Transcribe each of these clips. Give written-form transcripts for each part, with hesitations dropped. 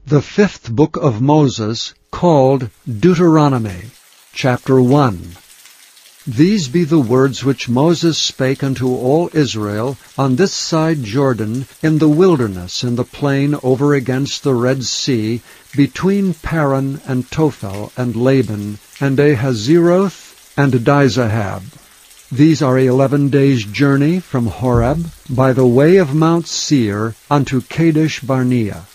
The fifth book of Moses, called Deuteronomy, chapter 1. These be the words which Moses spake unto all Israel on this side Jordan, in the wilderness, in the plain over against the Red Sea, between Paran and Tophel and Laban, and Ahazeroth and Dizahab. These are 11 days' journey from Horeb, by the way of Mount Seir, unto Kadesh Barnea.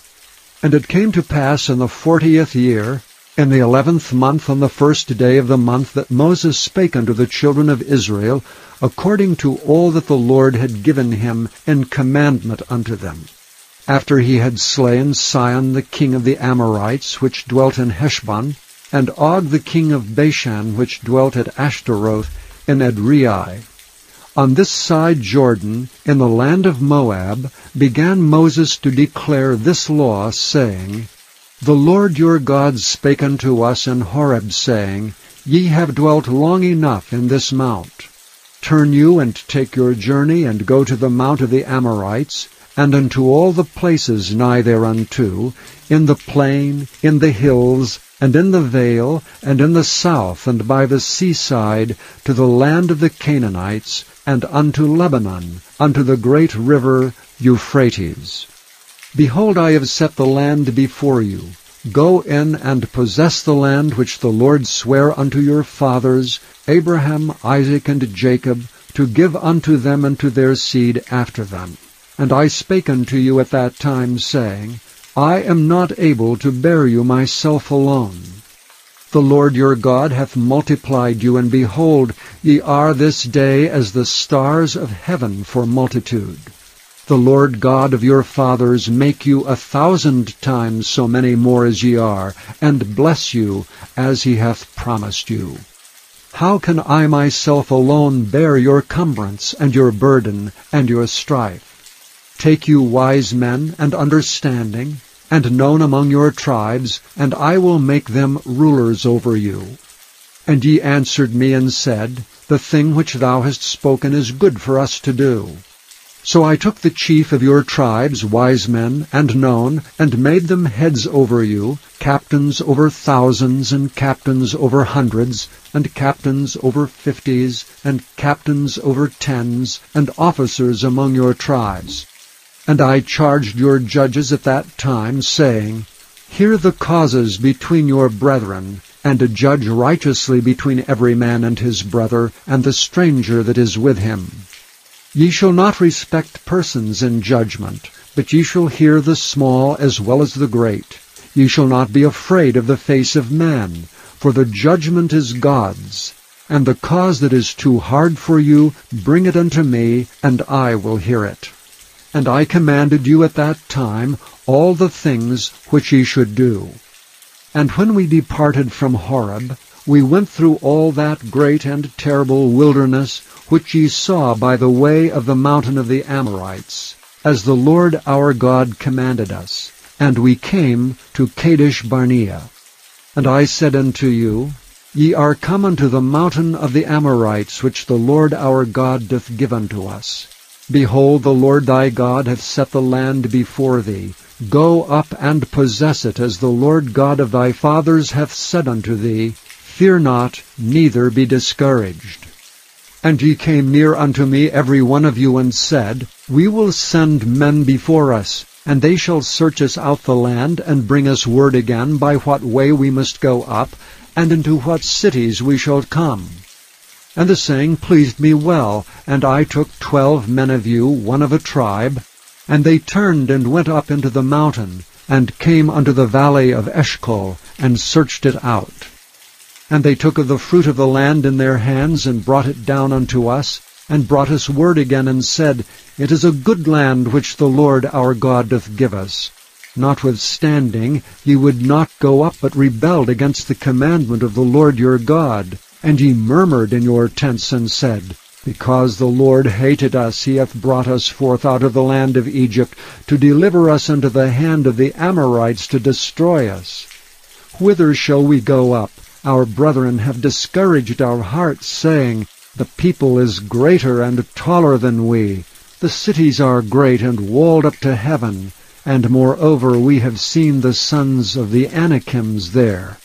And it came to pass in the 40th year, in the 11th month, on the first day of the month, that Moses spake unto the children of Israel, according to all that the Lord had given him in commandment unto them. After he had slain Sihon the king of the Amorites, which dwelt in Heshbon, and Og the king of Bashan, which dwelt at Ashtaroth in Edrei. On this side Jordan, in the land of Moab, began Moses to declare this law, saying, The Lord your God spake unto us in Horeb, saying, Ye have dwelt long enough in this mount. Turn you and take your journey, and go to the mount of the Amorites, and unto all the places nigh thereunto, in the plain, in the hills, and in the vale, and in the south, and by the seaside, to the land of the Canaanites, and unto Lebanon, unto the great river Euphrates. Behold, I have set the land before you. Go in and possess the land which the Lord sware unto your fathers, Abraham, Isaac, and Jacob, to give unto them and to their seed after them. And I spake unto you at that time, saying, I am not able to bear you myself alone. The Lord your God hath multiplied you, and behold, ye are this day as the stars of heaven for multitude. The Lord God of your fathers make you 1,000 times so many more as ye are, and bless you as he hath promised you. How can I myself alone bear your cumbrance, and your burden, and your strife? Take you wise men and understanding, and known among your tribes, and I will make them rulers over you. And ye answered me and said, The thing which thou hast spoken is good for us to do. So I took the chief of your tribes, wise men, and known, and made them heads over you, captains over thousands, and captains over hundreds, and captains over 50s, and captains over 10s, and officers among your tribes. And I charged your judges at that time, saying, Hear the causes between your brethren, and judge righteously between every man and his brother, and the stranger that is with him. Ye shall not respect persons in judgment, but ye shall hear the small as well as the great. Ye shall not be afraid of the face of man, for the judgment is God's. And the cause that is too hard for you, bring it unto me, and I will hear it. And I commanded you at that time all the things which ye should do. And when we departed from Horeb, we went through all that great and terrible wilderness which ye saw by the way of the mountain of the Amorites, as the Lord our God commanded us. And we came to Kadesh Barnea. And I said unto you, Ye are come unto the mountain of the Amorites, which the Lord our God doth give unto us. Behold, the Lord thy God hath set the land before thee. Go up and possess it, as the Lord God of thy fathers hath said unto thee. Fear not, neither be discouraged. And ye came near unto me every one of you, and said, We will send men before us, and they shall search us out the land, and bring us word again by what way we must go up, and into what cities we shall come. And the saying pleased me well, and I took 12 men of you, one of a tribe, and they turned and went up into the mountain, and came unto the valley of Eshcol, and searched it out. And they took of the fruit of the land in their hands, and brought it down unto us, and brought us word again, and said, It is a good land which the Lord our God doth give us. Notwithstanding, ye would not go up, but rebelled against the commandment of the Lord your God. And ye murmured in your tents, and said, Because the Lord hated us, he hath brought us forth out of the land of Egypt, to deliver us unto the hand of the Amorites, to destroy us. Whither shall we go up? Our brethren have discouraged our hearts, saying, The people is greater and taller than we. The cities are great and walled up to heaven. and moreover we have seen the sons of the Anakims there.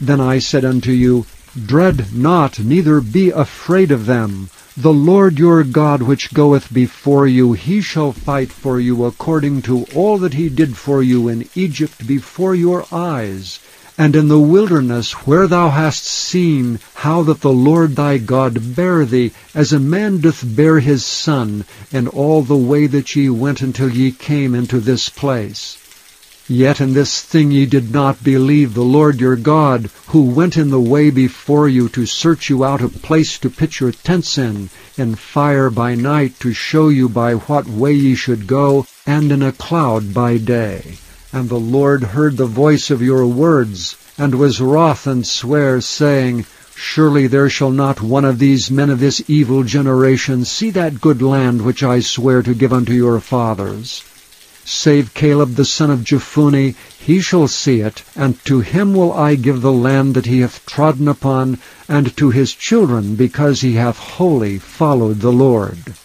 Then I said unto you, Dread not, neither be afraid of them. The Lord your God which goeth before you, he shall fight for you according to all that he did for you in Egypt before your eyes, and in the wilderness where thou hast seen how that the Lord thy God bare thee, as a man doth bear his son, in all the way that ye went until ye came into this place. Yet in this thing ye did not believe the Lord your God, who went in the way before you to search you out a place to pitch your tents in fire by night to show you by what way ye should go, and in a cloud by day. And the Lord heard the voice of your words, and was wroth and sware, saying, Surely there shall not one of these men of this evil generation see that good land which I swear to give unto your fathers. Save Caleb the son of Jephunneh, he shall see it, and to him will I give the land that he hath trodden upon, and to his children, because he hath wholly followed the Lord.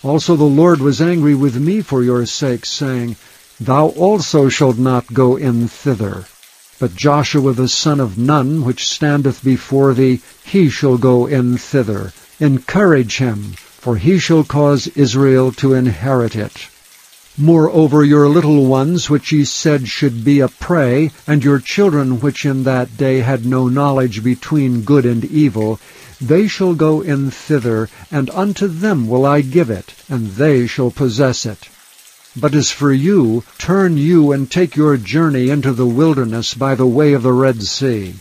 Also the Lord was angry with me for your sake, saying, Thou also shalt not go in thither. But Joshua the son of Nun, which standeth before thee, he shall go in thither. Encourage him, for he shall cause Israel to inherit it. Moreover your little ones, which ye said should be a prey, and your children which in that day had no knowledge between good and evil, they shall go in thither, and unto them will I give it, and they shall possess it. But as for you, turn you and take your journey into the wilderness by the way of the Red Sea.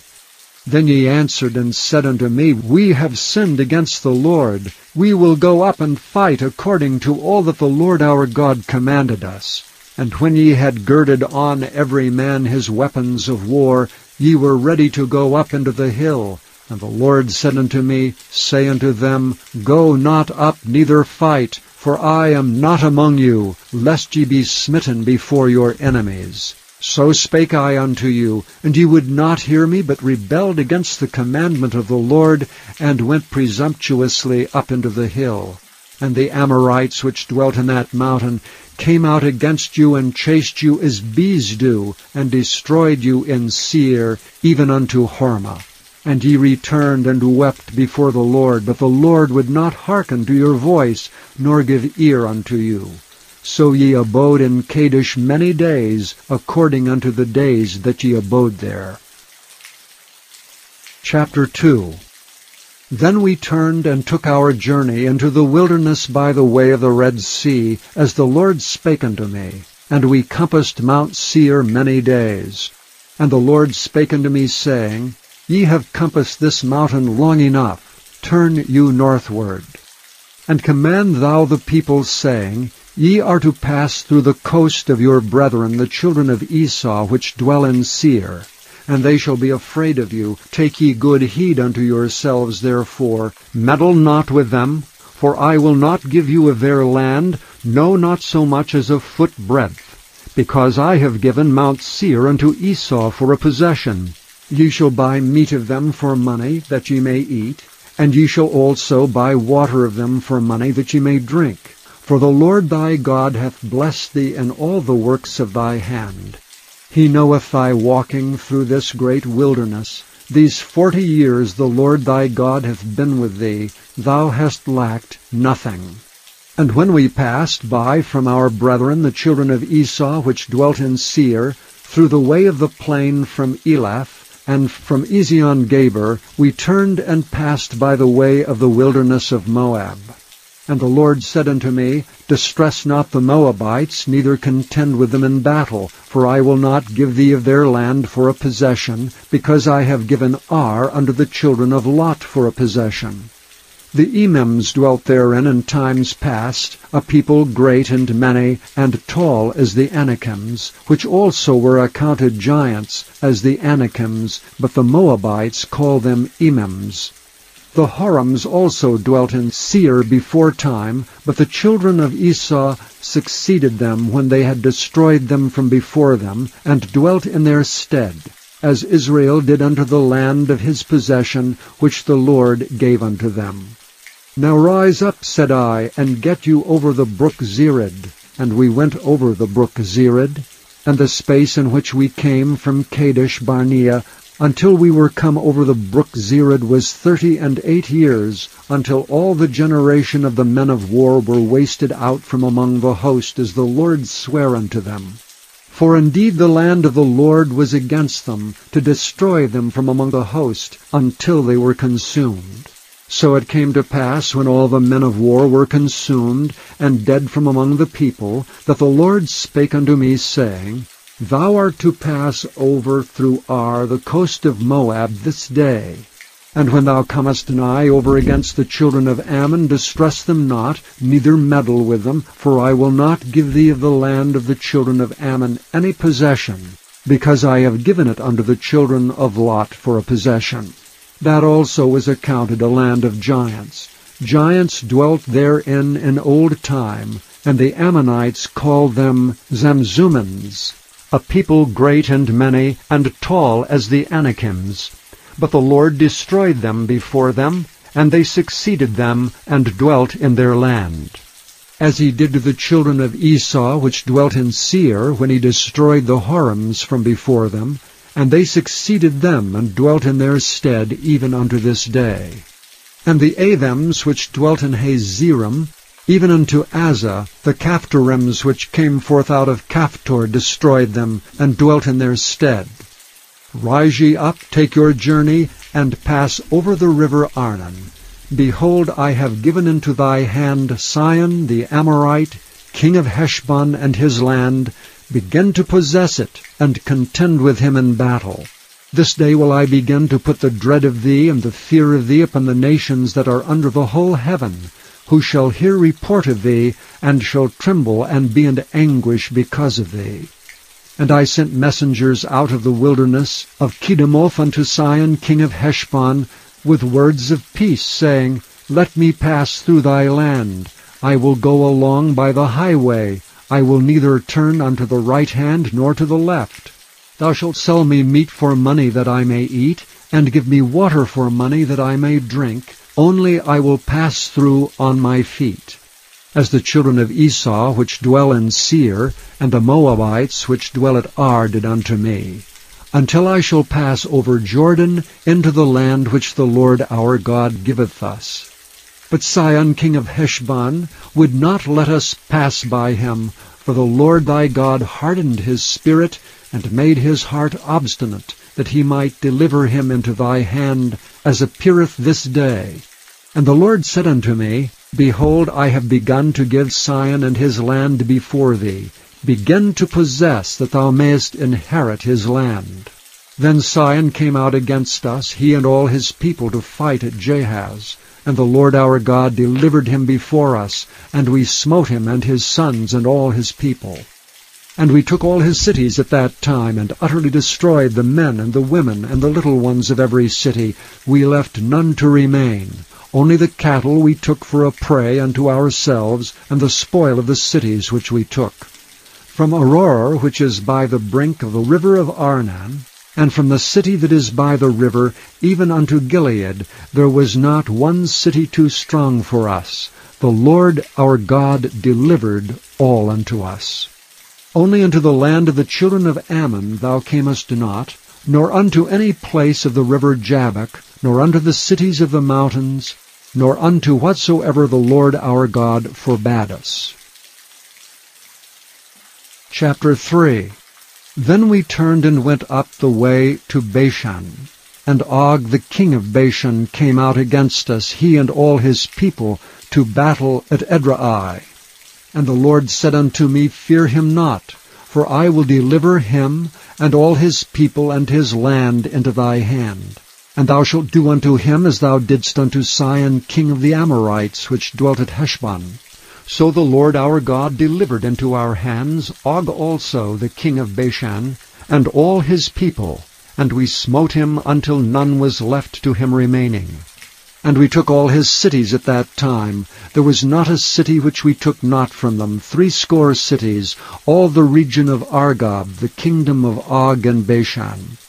Then ye answered and said unto me, We have sinned against the Lord. We will go up and fight according to all that the Lord our God commanded us. And when ye had girded on every man his weapons of war, ye were ready to go up into the hill. And the Lord said unto me, Say unto them, Go not up, neither fight, for I am not among you, lest ye be smitten before your enemies. So spake I unto you, and ye would not hear me, but rebelled against the commandment of the Lord, and went presumptuously up into the hill. And the Amorites which dwelt in that mountain came out against you, and chased you as bees do, and destroyed you in Seir, even unto Hormah. And ye returned and wept before the Lord, but the Lord would not hearken to your voice, nor give ear unto you. So ye abode in Kadesh many days, according unto the days that ye abode there. Chapter 2. Then we turned and took our journey into the wilderness by the way of the Red Sea, as the Lord spake unto me. And we compassed Mount Seir many days. And the Lord spake unto me, saying, Ye have compassed this mountain long enough. Turn you northward. And command thou the people, saying, Ye are to pass through the coast of your brethren, the children of Esau, which dwell in Seir. And they shall be afraid of you. Take ye good heed unto yourselves, therefore. Meddle not with them, for I will not give you of their land, no, not so much as a foot breadth, because I have given Mount Seir unto Esau for a possession. Ye shall buy meat of them for money, that ye may eat, and ye shall also buy water of them for money, that ye may drink. For the Lord thy God hath blessed thee in all the works of thy hand. He knoweth thy walking through this great wilderness. These 40 years the Lord thy God hath been with thee. Thou hast lacked nothing. And when we passed by from our brethren, the children of Esau, which dwelt in Seir, through the way of the plain from Elath, and from Ezion-Geber, we turned and passed by the way of the wilderness of Moab. And the Lord said unto me, Distress not the Moabites, neither contend with them in battle, for I will not give thee of their land for a possession, because I have given Ar unto the children of Lot for a possession. The Emims dwelt therein in times past, a people great and many, and tall as the Anakims, which also were accounted giants, as the Anakims, but the Moabites call them Emims. The Horims also dwelt in Seir before time, but the children of Esau succeeded them when they had destroyed them from before them, and dwelt in their stead, as Israel did unto the land of his possession, which the Lord gave unto them. Now rise up, said I, and get you over the brook Zered. and we went over the brook Zered, and the space in which we came from Kadesh Barnea until we were come over the brook Zered was 38 years, until all the generation of the men of war were wasted out from among the host, as the Lord sware unto them. For indeed the land of the Lord was against them, to destroy them from among the host, until they were consumed. So it came to pass, when all the men of war were consumed, and dead from among the people, that the Lord spake unto me, saying, Thou art to pass over through Ar, the coast of Moab, this day. And when thou comest nigh over against the children of Ammon, distress them not, neither meddle with them, for I will not give thee of the land of the children of Ammon any possession, because I have given it unto the children of Lot for a possession. That also was accounted a land of giants. Giants dwelt therein in old time, and the Ammonites called them Zamzummins, a people great and many, and tall as the Anakims. But the Lord destroyed them before them, and they succeeded them, and dwelt in their land. As he did to the children of Esau, which dwelt in Seir, when he destroyed the Horims from before them, and they succeeded them, and dwelt in their stead, even unto this day. And the Athims, which dwelt in Hazerim, even unto Azza, the Caphtorims, which came forth out of Caphtor, destroyed them, and dwelt in their stead. Rise ye up, take your journey, and pass over the river Arnon. Behold, I have given into thy hand Sihon the Amorite, king of Heshbon, and his land. Begin to possess it, and contend with him in battle. This day will I begin to put the dread of thee and the fear of thee upon the nations that are under the whole heaven, who shall hear report of thee, and shall tremble and be in anguish because of thee. And I sent messengers out of the wilderness of Kedemoth unto Sihon king of Heshbon, with words of peace, saying, Let me pass through thy land. I will go along by the highway. I will neither turn unto the right hand nor to the left. Thou shalt sell me meat for money that I may eat, and give me water for money that I may drink. Only I will pass through on my feet. As the children of Esau, which dwell in Seir, and the Moabites, which dwell at Ar, did unto me, until I shall pass over Jordan into the land which the Lord our God giveth us. But Sihon king of Heshbon would not let us pass by him, for the Lord thy God hardened his spirit, and made his heart obstinate, that he might deliver him into thy hand, as appeareth this day. And the Lord said unto me, Behold, I have begun to give Sihon and his land before thee. Begin to possess, that thou mayest inherit his land. Then Sihon came out against us, he and all his people, to fight at Jahaz. And the Lord our God delivered him before us, and we smote him and his sons and all his people. And we took all his cities at that time, and utterly destroyed the men and the women and the little ones of every city. We left none to remain. Only the cattle we took for a prey unto ourselves, and the spoil of the cities which we took. From Aurora, which is by the brink of the river of Arnon, and from the city that is by the river, even unto Gilead, there was not one city too strong for us. The Lord our God delivered all unto us. Only unto the land of the children of Ammon thou camest not, nor unto any place of the river Jabbok, nor unto the cities of the mountains, nor unto whatsoever the Lord our God forbade us. Chapter 3. Then we turned and went up the way to Bashan. And Og the king of Bashan came out against us, he and all his people, to battle at Edrei. And the Lord said unto me, Fear him not, for I will deliver him and all his people and his land into thy hand. And thou shalt do unto him as thou didst unto Sihon king of the Amorites, which dwelt at Heshbon. So the Lord our God delivered into our hands Og also the king of Bashan, and all his people, and we smote him until none was left to him remaining. And we took all his cities at that time. There was not a city which we took not from them, 80 cities, all the region of Argob, the kingdom of Og and Bashan.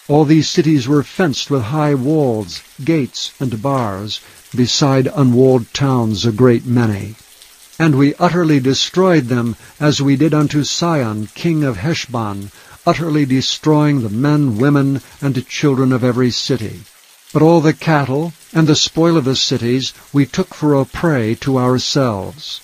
All these cities were fenced with high walls, gates, and bars, beside unwalled towns a great many. And we utterly destroyed them, as we did unto Sihon king of Heshbon, utterly destroying the men, women, and children of every city. But all the cattle and the spoil of the cities we took for a prey to ourselves.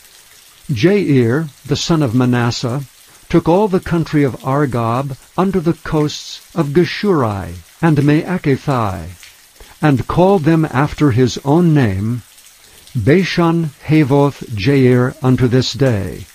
Jair, the son of Manasseh, took all the country of Argob unto the coasts of Geshurai and Maacathai, and called them after his own name, Bashan Havoth Jair unto this day,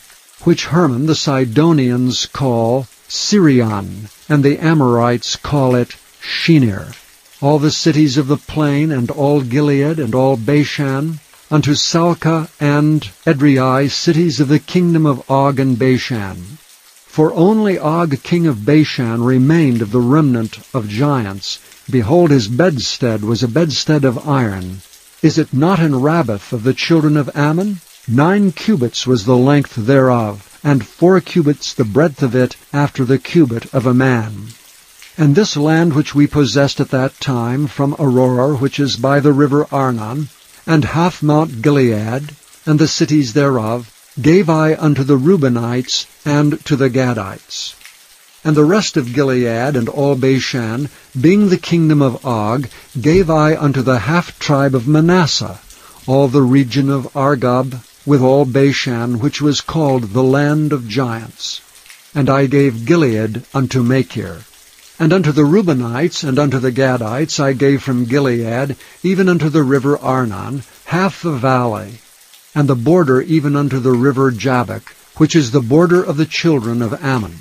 which Hermon the Sidonians call Sirion, and the Amorites call it Shinir. All the cities of the plain, and all Gilead, and all Bashan, unto Salcah and Edrei, cities of the kingdom of Og and Bashan. For only Og king of Bashan remained of the remnant of giants. Behold, his bedstead was a bedstead of iron. Is it not in Rabbath of the children of Ammon? 9 cubits was the length thereof, and 4 cubits the breadth of it, after the cubit of a man. And this land which we possessed at that time, from Auror, which is by the river Arnon, and half Mount Gilead, and the cities thereof, gave I unto the Reubenites and to the Gadites. And the rest of Gilead and all Bashan, being the kingdom of Og, gave I unto the half-tribe of Manasseh, all the region of Argob, with all Bashan, which was called the land of giants. And I gave Gilead unto Machir. And unto the Reubenites and unto the Gadites I gave from Gilead, even unto the river Arnon, half the valley, and the border even unto the river Jabbok, which is the border of the children of Ammon.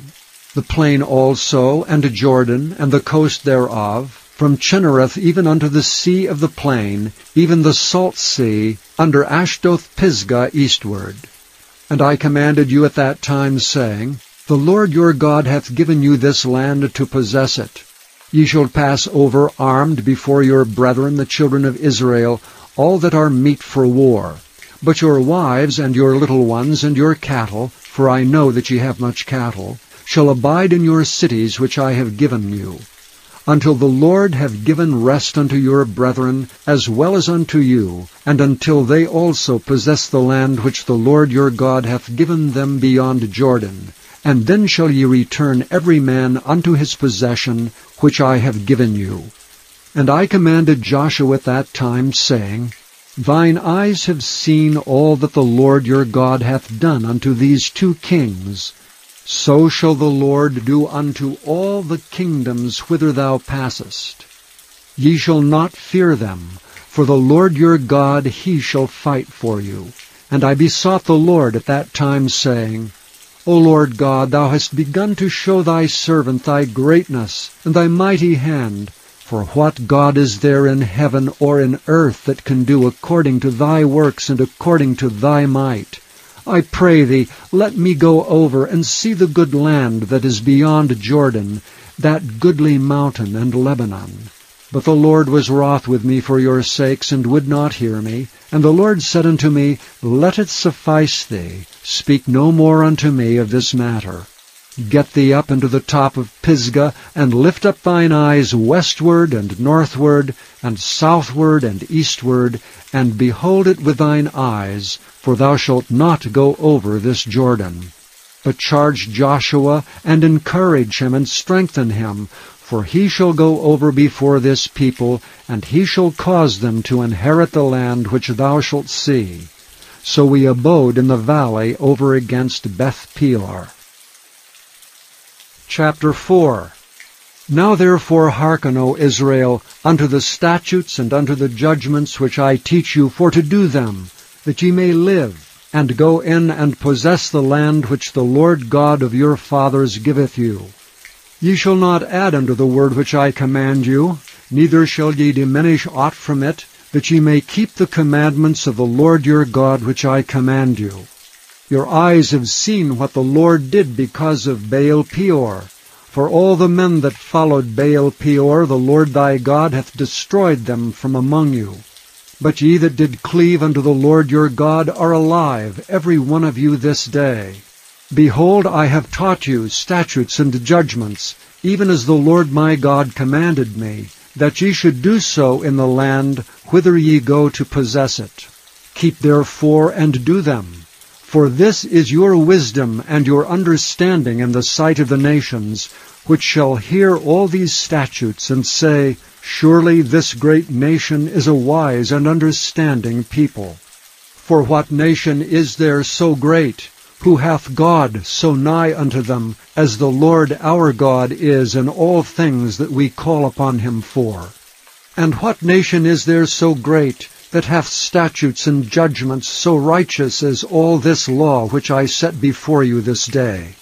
The plain also, and Jordan, and the coast thereof, from Chinnereth even unto the sea of the plain, even the salt sea, under Ashdoth Pisgah eastward. And I commanded you at that time, saying, The Lord your God hath given you this land to possess it. Ye shall pass over armed before your brethren the children of Israel, all that are meet for war. But your wives and your little ones and your cattle, for I know that ye have much cattle, shall abide in your cities which I have given you, until the Lord have given rest unto your brethren as well as unto you, and until they also possess the land which the Lord your God hath given them beyond Jordan. And then shall ye return every man unto his possession which I have given you. And I commanded Joshua at that time, saying, Thine eyes have seen all that the Lord your God hath done unto these 2 kings. So shall the Lord do unto all the kingdoms whither thou passest. Ye shall not fear them, for the Lord your God, he shall fight for you. And I besought the Lord at that time, saying, O Lord God, thou hast begun to show thy servant thy greatness and thy mighty hand. For what God is there in heaven or in earth that can do according to thy works and according to thy might? I pray thee, let me go over and see the good land that is beyond Jordan, that goodly mountain and Lebanon. But the Lord was wroth with me for your sakes, and would not hear me. And the Lord said unto me, Let it suffice thee. Speak no more unto me of this matter. Get thee up into the top of Pisgah, and lift up thine eyes westward and northward, and southward and eastward, and behold it with thine eyes, for thou shalt not go over this Jordan. But charge Joshua, and encourage him, and strengthen him, for he shall go over before this people, and he shall cause them to inherit the land which thou shalt see. So we abode in the valley over against Beth-peor. Chapter 4. Now therefore hearken, O Israel, unto the statutes and unto the judgments which I teach you, for to do them, that ye may live, and go in and possess the land which the Lord God of your fathers giveth you. Ye shall not add unto the word which I command you, neither shall ye diminish aught from it, that ye may keep the commandments of the Lord your God which I command you. Your eyes have seen what the Lord did because of Baal-peor. For all the men that followed Baal-peor, the Lord thy God hath destroyed them from among you. But ye that did cleave unto the Lord your God are alive, every one of you this day. Behold, I have taught you statutes and judgments, even as the Lord my God commanded me, that ye should do so in the land whither ye go to possess it. Keep therefore and do them. For this is your wisdom and your understanding in the sight of the nations, which shall hear all these statutes, and say, Surely this great nation is a wise and understanding people. For what nation is there so great, who hath God so nigh unto them, as the Lord our God is in all things that we call upon him for? And what nation is there so great, that hath statutes and judgments so righteous as all this law which I set before you this day?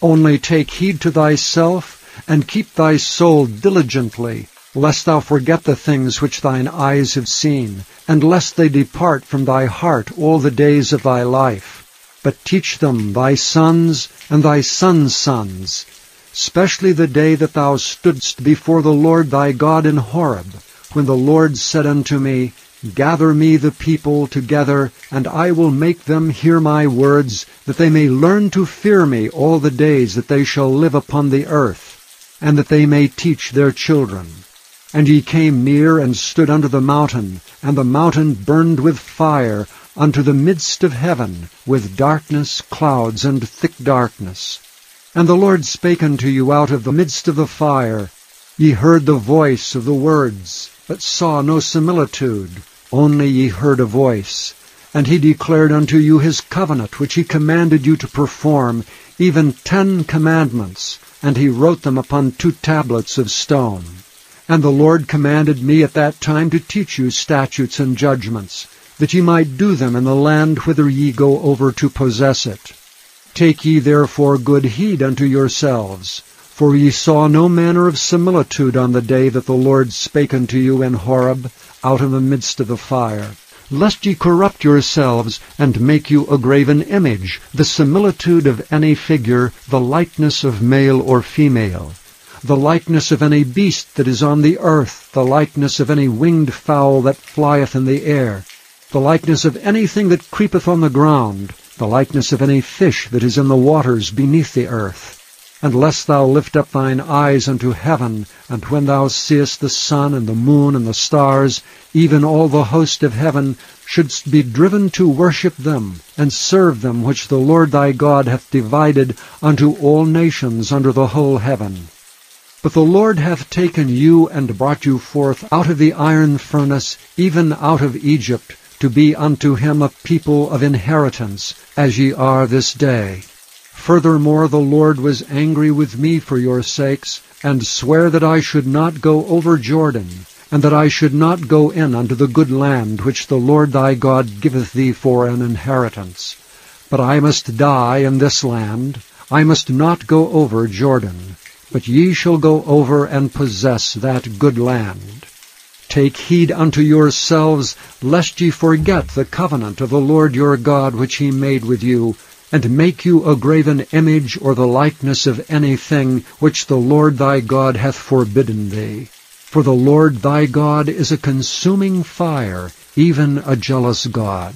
Only take heed to thyself, and keep thy soul diligently, lest thou forget the things which thine eyes have seen, and lest they depart from thy heart all the days of thy life. But teach them thy sons and thy sons' sons, especially the day that thou stoodst before the Lord thy God in Horeb, when the Lord said unto me, Gather me the people together, and I will make them hear my words, that they may learn to fear me all the days that they shall live upon the earth, and that they may teach their children. And ye came near and stood under the mountain, and the mountain burned with fire unto the midst of heaven, with darkness, clouds, and thick darkness. And the Lord spake unto you out of the midst of the fire. Ye heard the voice of the words, but saw no similitude, only ye heard a voice. And he declared unto you his covenant, which he commanded you to perform, even 10 commandments, and he wrote them upon 2 tablets of stone. And the Lord commanded me at that time to teach you statutes and judgments, that ye might do them in the land whither ye go over to possess it. Take ye therefore good heed unto yourselves, for ye saw no manner of similitude on the day that the Lord spake unto you in Horeb, out of the midst of the fire, lest ye corrupt yourselves, and make you a graven image, the similitude of any figure, the likeness of male or female, the likeness of any beast that is on the earth, the likeness of any winged fowl that flieth in the air, the likeness of anything that creepeth on the ground, the likeness of any fish that is in the waters beneath the earth. And lest thou lift up thine eyes unto heaven, and when thou seest the sun and the moon and the stars, even all the host of heaven, shouldst be driven to worship them, and serve them which the Lord thy God hath divided unto all nations under the whole heaven. But the Lord hath taken you and brought you forth out of the iron furnace, even out of Egypt, to be unto him a people of inheritance, as ye are this day. Furthermore, the Lord was angry with me for your sakes, and sware that I should not go over Jordan, and that I should not go in unto the good land which the Lord thy God giveth thee for an inheritance. But I must die in this land, I must not go over Jordan. But ye shall go over and possess that good land. Take heed unto yourselves, lest ye forget the covenant of the Lord your God which he made with you, and make you a graven image or the likeness of anything which the Lord thy God hath forbidden thee. For the Lord thy God is a consuming fire, even a jealous God.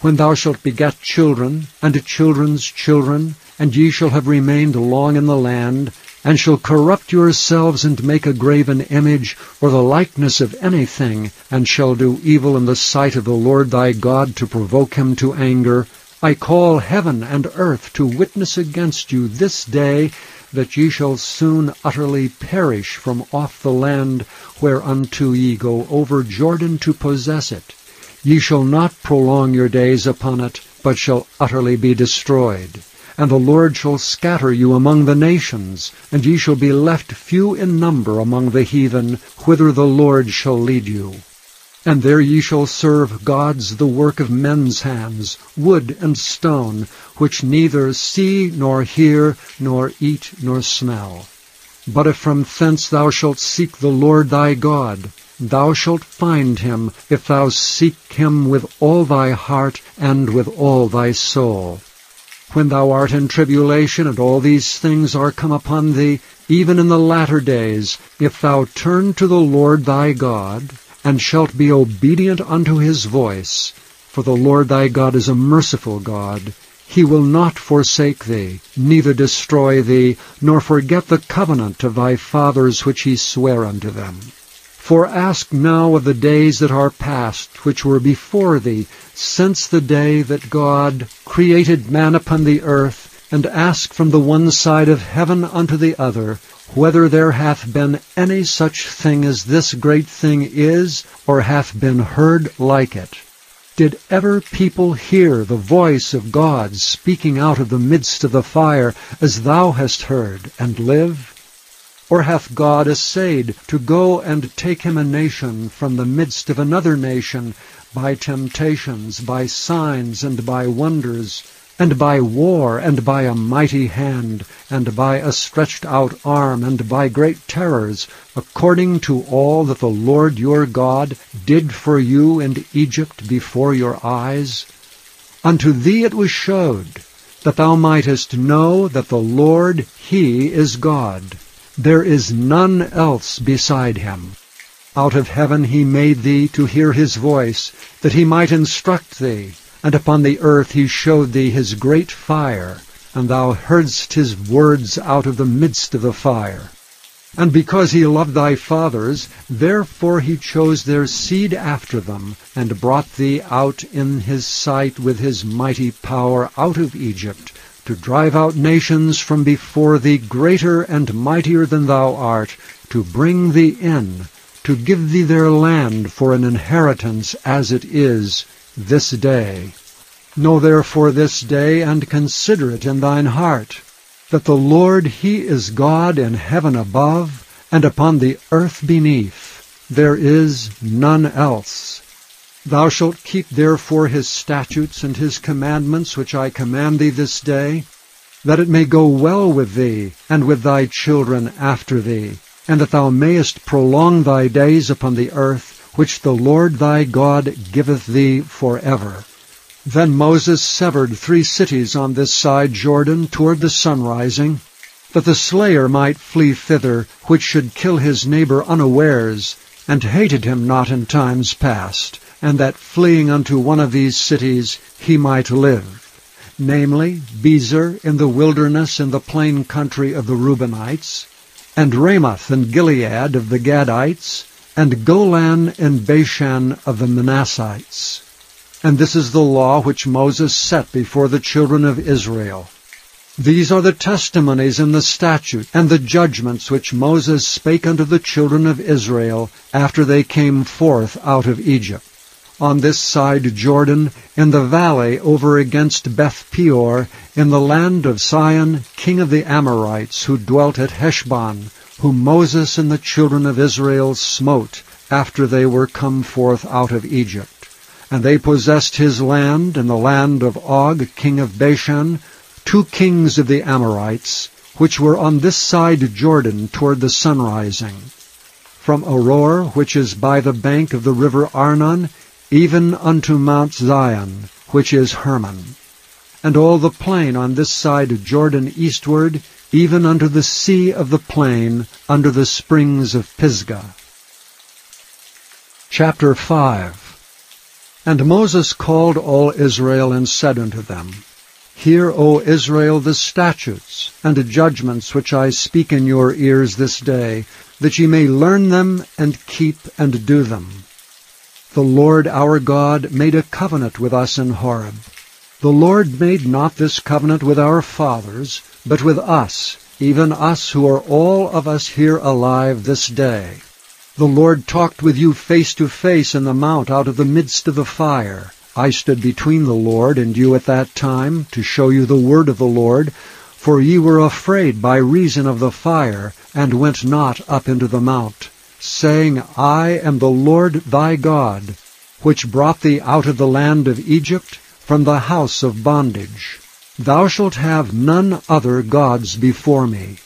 When thou shalt beget children, and children's children, and ye shall have remained long in the land, and shall corrupt yourselves and make a graven image, or the likeness of anything, and shall do evil in the sight of the Lord thy God to provoke him to anger, I call heaven and earth to witness against you this day, that ye shall soon utterly perish from off the land whereunto ye go over Jordan to possess it. Ye shall not prolong your days upon it, but shall utterly be destroyed. And the Lord shall scatter you among the nations, and ye shall be left few in number among the heathen, whither the Lord shall lead you. And there ye shall serve gods the work of men's hands, wood and stone, which neither see nor hear, nor eat nor smell. But if from thence thou shalt seek the Lord thy God, thou shalt find him, if thou seek him with all thy heart and with all thy soul. When thou art in tribulation, and all these things are come upon thee, even in the latter days, if thou turn to the Lord thy God, and shalt be obedient unto his voice, for the Lord thy God is a merciful God, he will not forsake thee, neither destroy thee, nor forget the covenant of thy fathers which he sware unto them. For ask now of the days that are past, which were before thee, since the day that God created man upon the earth, and ask from the one side of heaven unto the other, whether there hath been any such thing as this great thing is, or hath been heard like it. Did ever people hear the voice of God speaking out of the midst of the fire, as thou hast heard, and live? Or hath God essayed to go and take him a nation from the midst of another nation, by temptations, by signs, and by wonders, and by war, and by a mighty hand, and by a stretched out arm, and by great terrors, according to all that the Lord your God did for you in Egypt before your eyes? Unto thee it was showed, that thou mightest know that the Lord, he is God. There is none else beside him. Out of heaven he made thee to hear his voice, that he might instruct thee. And upon the earth he showed thee his great fire, and thou heardst his words out of the midst of the fire. And because he loved thy fathers, therefore he chose their seed after them, and brought thee out in his sight with his mighty power out of Egypt, to drive out nations from before thee greater and mightier than thou art, to bring thee in, to give thee their land for an inheritance as it is this day. Know therefore this day, and consider it in thine heart, that the Lord he is God in heaven above, and upon the earth beneath. There is none else. Thou shalt keep therefore his statutes and his commandments which I command thee this day, that it may go well with thee, and with thy children after thee, and that thou mayest prolong thy days upon the earth, which the Lord thy God giveth thee forever. Then Moses severed 3 cities on this side Jordan toward the sunrising, that the slayer might flee thither, which should kill his neighbor unawares, and hated him not in times past, and that fleeing unto one of these cities he might live, namely, Bezer in the wilderness in the plain country of the Reubenites, and Ramoth and Gilead of the Gadites, and Golan in Bashan of the Manassites. And this is the law which Moses set before the children of Israel. These are the testimonies and the statutes and the judgments which Moses spake unto the children of Israel after they came forth out of Egypt. On this side Jordan, in the valley over against Beth-peor, in the land of Sihon, king of the Amorites, who dwelt at Heshbon, whom Moses and the children of Israel smote after they were come forth out of Egypt. And they possessed his land, and the land of Og, king of Bashan, 2 kings of the Amorites, which were on this side Jordan toward the sunrising, from Aroer, which is by the bank of the river Arnon, even unto Mount Zion, which is Hermon, and all the plain on this side Jordan eastward, even unto the sea of the plain, under the springs of Pisgah. Chapter 5. And Moses called all Israel, and said unto them, Hear, O Israel, the statutes and the judgments which I speak in your ears this day, that ye may learn them, and keep and do them. The Lord our God made a covenant with us in Horeb. The Lord made not this covenant with our fathers, but with us, even us who are all of us here alive this day. The Lord talked with you face to face in the mount out of the midst of the fire. I stood between the Lord and you at that time, to show you the word of the Lord, for ye were afraid by reason of the fire, and went not up into the mount, saying, I am the Lord thy God, which brought thee out of the land of Egypt, from the house of bondage. Thou shalt have none other gods before me.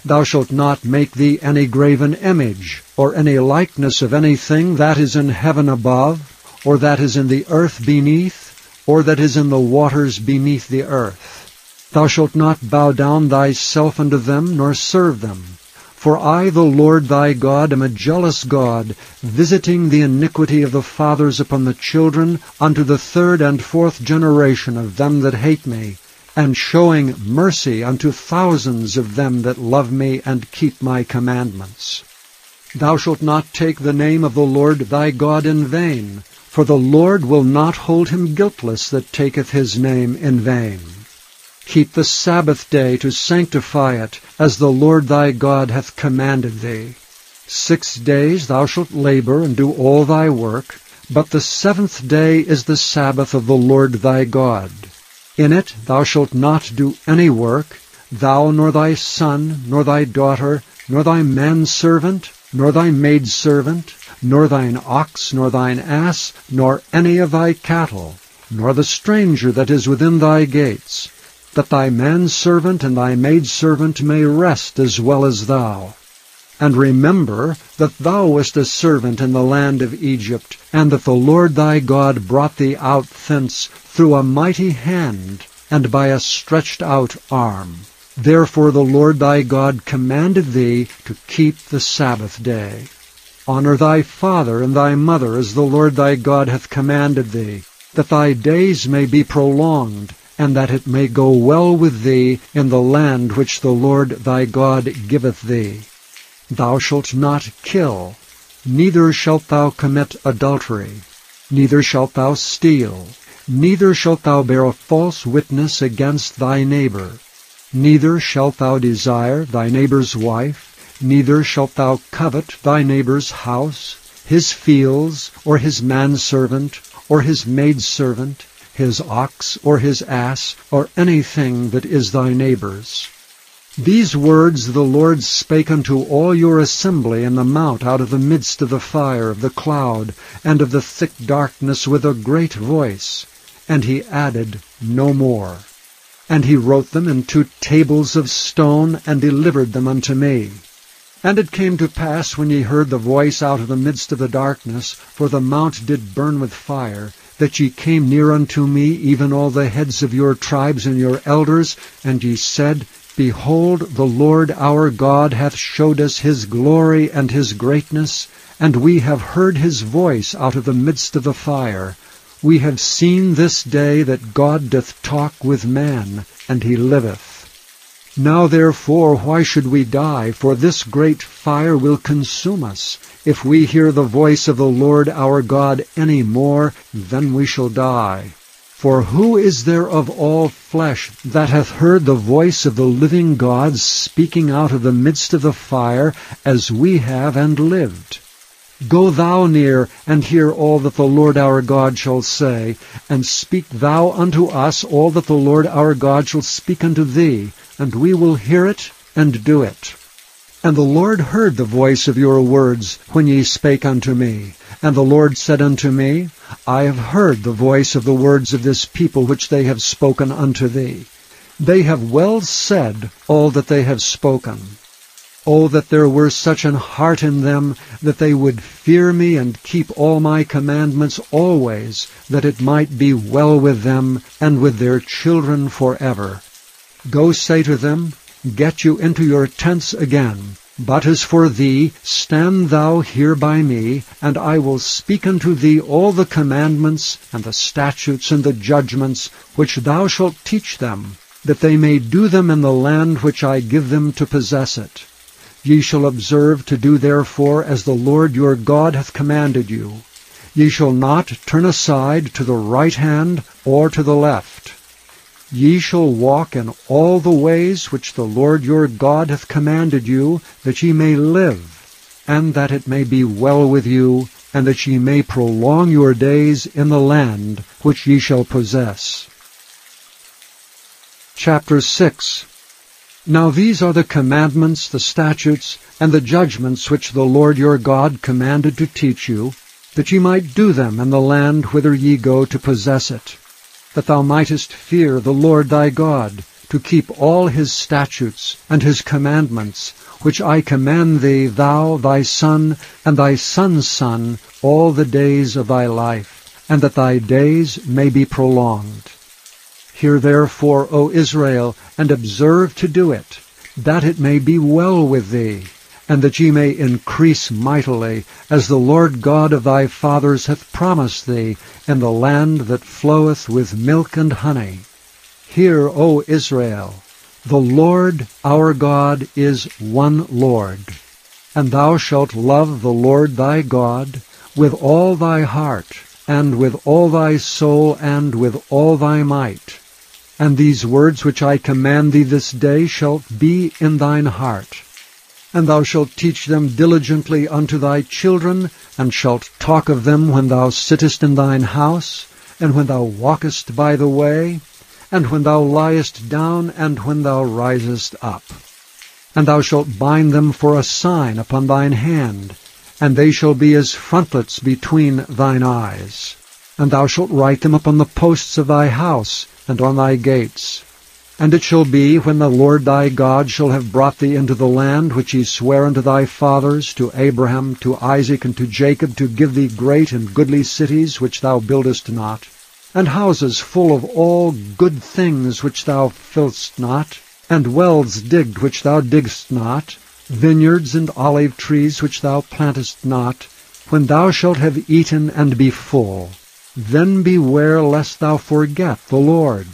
Thou shalt not make thee any graven image, or any likeness of anything that is in heaven above, or that is in the earth beneath, or that is in the waters beneath the earth. Thou shalt not bow down thyself unto them, nor serve them. For I, the Lord thy God, am a jealous God, visiting the iniquity of the fathers upon the children, unto the 3rd and 4th generation of them that hate me, and showing mercy unto thousands of them that love me and keep my commandments. Thou shalt not take the name of the Lord thy God in vain, for the Lord will not hold him guiltless that taketh his name in vain. Keep the Sabbath day to sanctify it, as the Lord thy God hath commanded thee. 6 days thou shalt labor and do all thy work, but the 7th day is the Sabbath of the Lord thy God. In it thou shalt not do any work, thou nor thy son, nor thy daughter, nor thy manservant, nor thy maidservant, nor thine ox, nor thine ass, nor any of thy cattle, nor the stranger that is within thy gates, that thy manservant and thy maidservant may rest as well as thou. And remember that thou wast a servant in the land of Egypt, and that the Lord thy God brought thee out thence through a mighty hand, and by a stretched out arm. Therefore the Lord thy God commanded thee to keep the Sabbath day. Honor thy father and thy mother as the Lord thy God hath commanded thee, that thy days may be prolonged, and that it may go well with thee in the land which the Lord thy God giveth thee. Thou shalt not kill, neither shalt thou commit adultery, neither shalt thou steal, neither shalt thou bear a false witness against thy neighbor, neither shalt thou desire thy neighbor's wife, neither shalt thou covet thy neighbor's house, his fields, or his manservant, or his maidservant, his ox, or his ass, or anything that is thy neighbor's. These words the Lord spake unto all your assembly in the mount out of the midst of the fire, of the cloud, and of the thick darkness with a great voice. And he added no more. And he wrote them in 2 tables of stone, and delivered them unto me. And it came to pass, when ye heard the voice out of the midst of the darkness, for the mount did burn with fire, that ye came near unto me, even all the heads of your tribes and your elders, and ye said, Behold, the Lord our God hath showed us his glory and his greatness, and we have heard his voice out of the midst of the fire. We have seen this day that God doth talk with man, and he liveth. Now therefore why should we die? For this great fire will consume us. If we hear the voice of the Lord our God any more, then we shall die. For who is there of all flesh that hath heard the voice of the living God speaking out of the midst of the fire, as we have, and lived? Go thou near, and hear all that the Lord our God shall say, and speak thou unto us all that the Lord our God shall speak unto thee, and we will hear it, and do it. And the Lord heard the voice of your words, when ye spake unto me. And the Lord said unto me, I have heard the voice of the words of this people which they have spoken unto thee. They have well said all that they have spoken. O that there were such an heart in them, that they would fear me and keep all my commandments always, that it might be well with them and with their children forever. Go say to them, Get you into your tents again. But as for thee, stand thou here by me, and I will speak unto thee all the commandments, and the statutes, and the judgments, which thou shalt teach them, that they may do them in the land which I give them to possess it. Ye shall observe to do therefore as the Lord your God hath commanded you. Ye shall not turn aside to the right hand or to the left. Ye shall walk in all the ways which the Lord your God hath commanded you, that ye may live, and that it may be well with you, and that ye may prolong your days in the land which ye shall possess. Chapter 6. Now these are the commandments, the statutes, and the judgments which the Lord your God commanded to teach you, that ye might do them in the land whither ye go to possess it, that thou mightest fear the Lord thy God, to keep all his statutes and his commandments, which I command thee, thou, thy son, and thy son's son, all the days of thy life, and that thy days may be prolonged. Hear therefore, O Israel, and observe to do it, that it may be well with thee, and that ye may increase mightily, as the Lord God of thy fathers hath promised thee, in the land that floweth with milk and honey. Hear, O Israel, the Lord our God is one Lord. And thou shalt love the Lord thy God with all thy heart, and with all thy soul, and with all thy might. And these words which I command thee this day shall be in thine heart. And thou shalt teach them diligently unto thy children, and shalt talk of them when thou sittest in thine house, and when thou walkest by the way, and when thou liest down, and when thou risest up. And thou shalt bind them for a sign upon thine hand, and they shall be as frontlets between thine eyes. And thou shalt write them upon the posts of thy house, and on thy gates. And it shall be, when the Lord thy God shall have brought thee into the land which he sware unto thy fathers, to Abraham, to Isaac, and to Jacob, to give thee great and goodly cities which thou buildest not, and houses full of all good things which thou fillest not, and wells digged which thou diggest not, vineyards and olive trees which thou plantest not, when thou shalt have eaten and be full, then beware lest thou forget the Lord,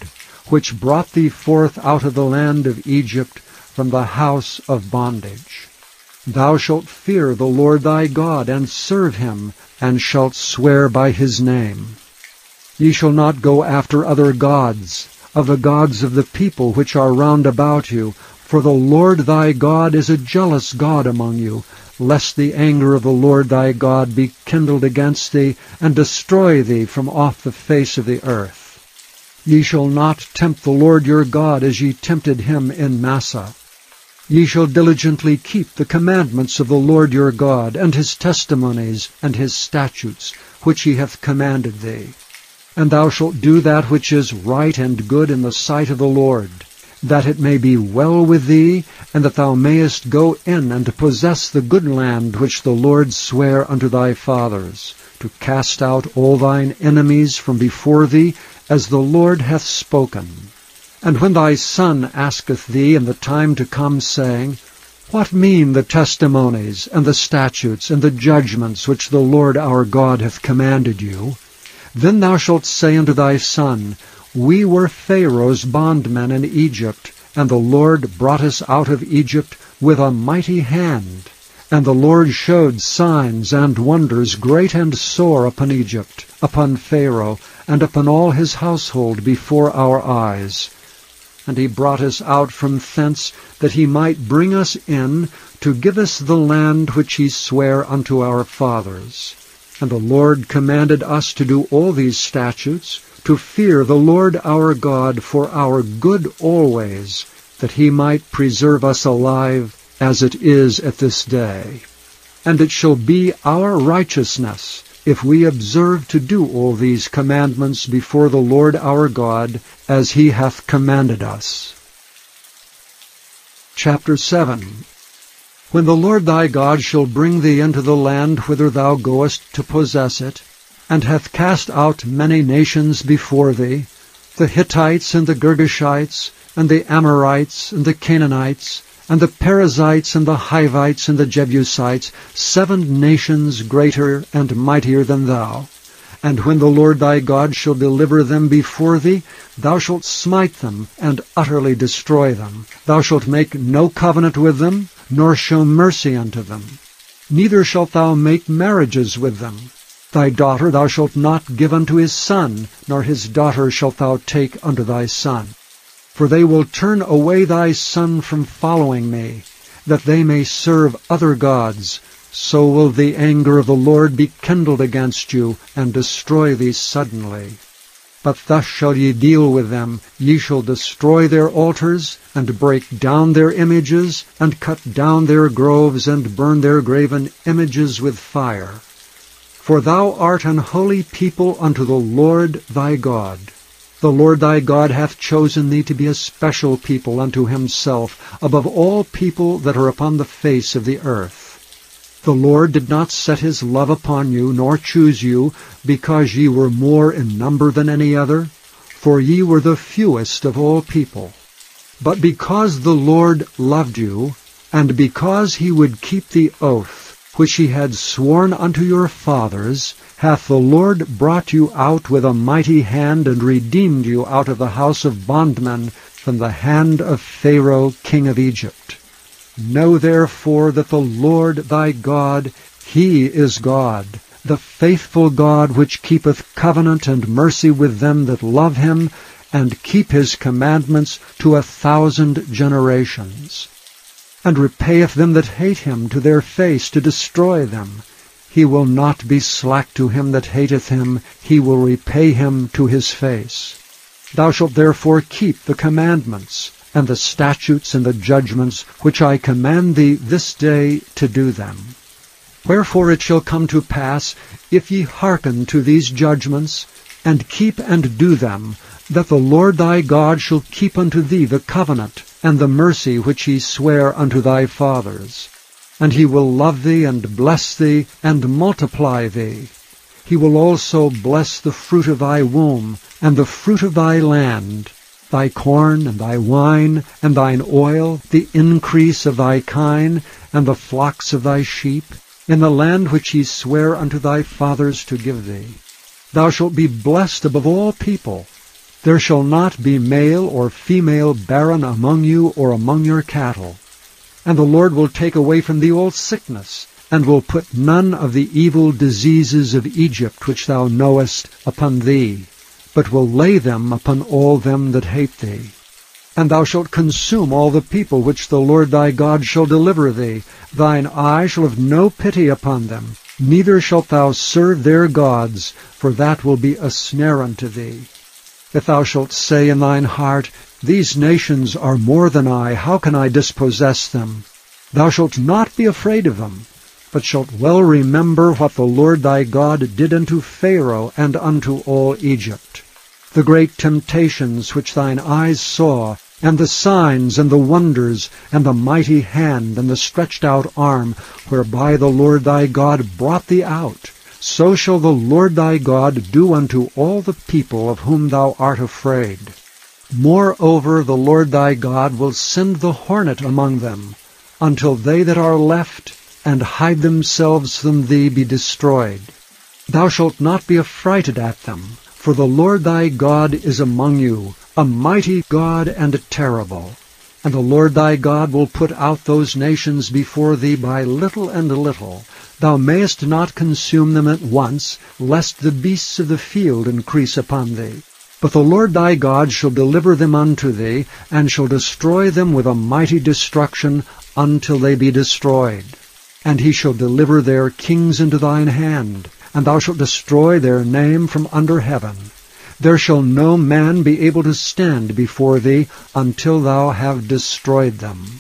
which brought thee forth out of the land of Egypt from the house of bondage. Thou shalt fear the Lord thy God, and serve him, and shalt swear by his name. Ye shall not go after other gods, of the gods of the people which are round about you, for the Lord thy God is a jealous God among you, lest the anger of the Lord thy God be kindled against thee, and destroy thee from off the face of the earth. Ye shall not tempt the Lord your God as ye tempted him in Massah. Ye shall diligently keep the commandments of the Lord your God, and his testimonies, and his statutes, which he hath commanded thee. And thou shalt do that which is right and good in the sight of the Lord, that it may be well with thee, and that thou mayest go in and possess the good land which the Lord sware unto thy fathers, to cast out all thine enemies from before thee, as the Lord hath spoken. And when thy son asketh thee in the time to come, saying, What mean the testimonies, and the statutes, and the judgments which the Lord our God hath commanded you? Then thou shalt say unto thy son, We were Pharaoh's bondmen in Egypt, and the Lord brought us out of Egypt with a mighty hand. And the Lord showed signs and wonders great and sore upon Egypt, upon Pharaoh, and upon all his household before our eyes. And he brought us out from thence, that he might bring us in, to give us the land which he sware unto our fathers. And the Lord commanded us to do all these statutes, to fear the Lord our God for our good always, that he might preserve us alive, as it is at this day. And it shall be our righteousness, if we observe to do all these commandments before the Lord our God, as he hath commanded us. Chapter 7. When the Lord thy God shall bring thee into the land whither thou goest to possess it, and hath cast out many nations before thee, the Hittites, and the Girgashites, and the Amorites, and the Canaanites, and the Perizzites, and the Hivites, and the Jebusites, 7 nations greater and mightier than thou. And when the Lord thy God shall deliver them before thee, thou shalt smite them, and utterly destroy them. Thou shalt make no covenant with them, nor show mercy unto them. Neither shalt thou make marriages with them. Thy daughter thou shalt not give unto his son, nor his daughter shalt thou take unto thy son. For they will turn away thy son from following me, that they may serve other gods. So will the anger of the Lord be kindled against you, and destroy thee suddenly. But thus shall ye deal with them. Ye shall destroy their altars, and break down their images, and cut down their groves, and burn their graven images with fire. For thou art an holy people unto the Lord thy God. The Lord thy God hath chosen thee to be a special people unto himself, above all people that are upon the face of the earth. The Lord did not set his love upon you, nor choose you, because ye were more in number than any other, for ye were the fewest of all people. But because the Lord loved you, and because he would keep the oath which he had sworn unto your fathers, hath the Lord brought you out with a mighty hand, and redeemed you out of the house of bondmen from the hand of Pharaoh king of Egypt. Know therefore that the Lord thy God, he is God, the faithful God, which keepeth covenant and mercy with them that love him, and keep his commandments to 1,000 generations, and repayeth them that hate him to their face to destroy them. He will not be slack to him that hateth him, he will repay him to his face. Thou shalt therefore keep the commandments, and the statutes and the judgments, which I command thee this day to do them. Wherefore it shall come to pass, if ye hearken to these judgments, and keep and do them, that the Lord thy God shall keep unto thee the covenant and the mercy which he sware unto thy fathers. And he will love thee, and bless thee, and multiply thee. He will also bless the fruit of thy womb, and the fruit of thy land, thy corn, and thy wine, and thine oil, the increase of thy kine, and the flocks of thy sheep, in the land which he sware unto thy fathers to give thee. Thou shalt be blessed above all people. There shall not be male or female barren among you or among your cattle. And the Lord will take away from thee all sickness, and will put none of the evil diseases of Egypt which thou knowest upon thee, but will lay them upon all them that hate thee. And thou shalt consume all the people which the Lord thy God shall deliver thee. Thine eye shall have no pity upon them, neither shalt thou serve their gods, for that will be a snare unto thee. If thou shalt say in thine heart, These nations are more than I, how can I dispossess them? Thou shalt not be afraid of them, but shalt well remember what the Lord thy God did unto Pharaoh and unto all Egypt, the great temptations which thine eyes saw, and the signs and the wonders, and the mighty hand and the stretched out arm, whereby the Lord thy God brought thee out. So shall the Lord thy God do unto all the people of whom thou art afraid. Moreover, the Lord thy God will send the hornet among them, until they that are left and hide themselves from thee be destroyed. Thou shalt not be affrighted at them, for the Lord thy God is among you, a mighty God and terrible. And the Lord thy God will put out those nations before thee by little and little. Thou mayest not consume them at once, lest the beasts of the field increase upon thee. But the Lord thy God shall deliver them unto thee, and shall destroy them with a mighty destruction until they be destroyed. And he shall deliver their kings into thine hand, and thou shalt destroy their name from under heaven. There shall no man be able to stand before thee until thou have destroyed them.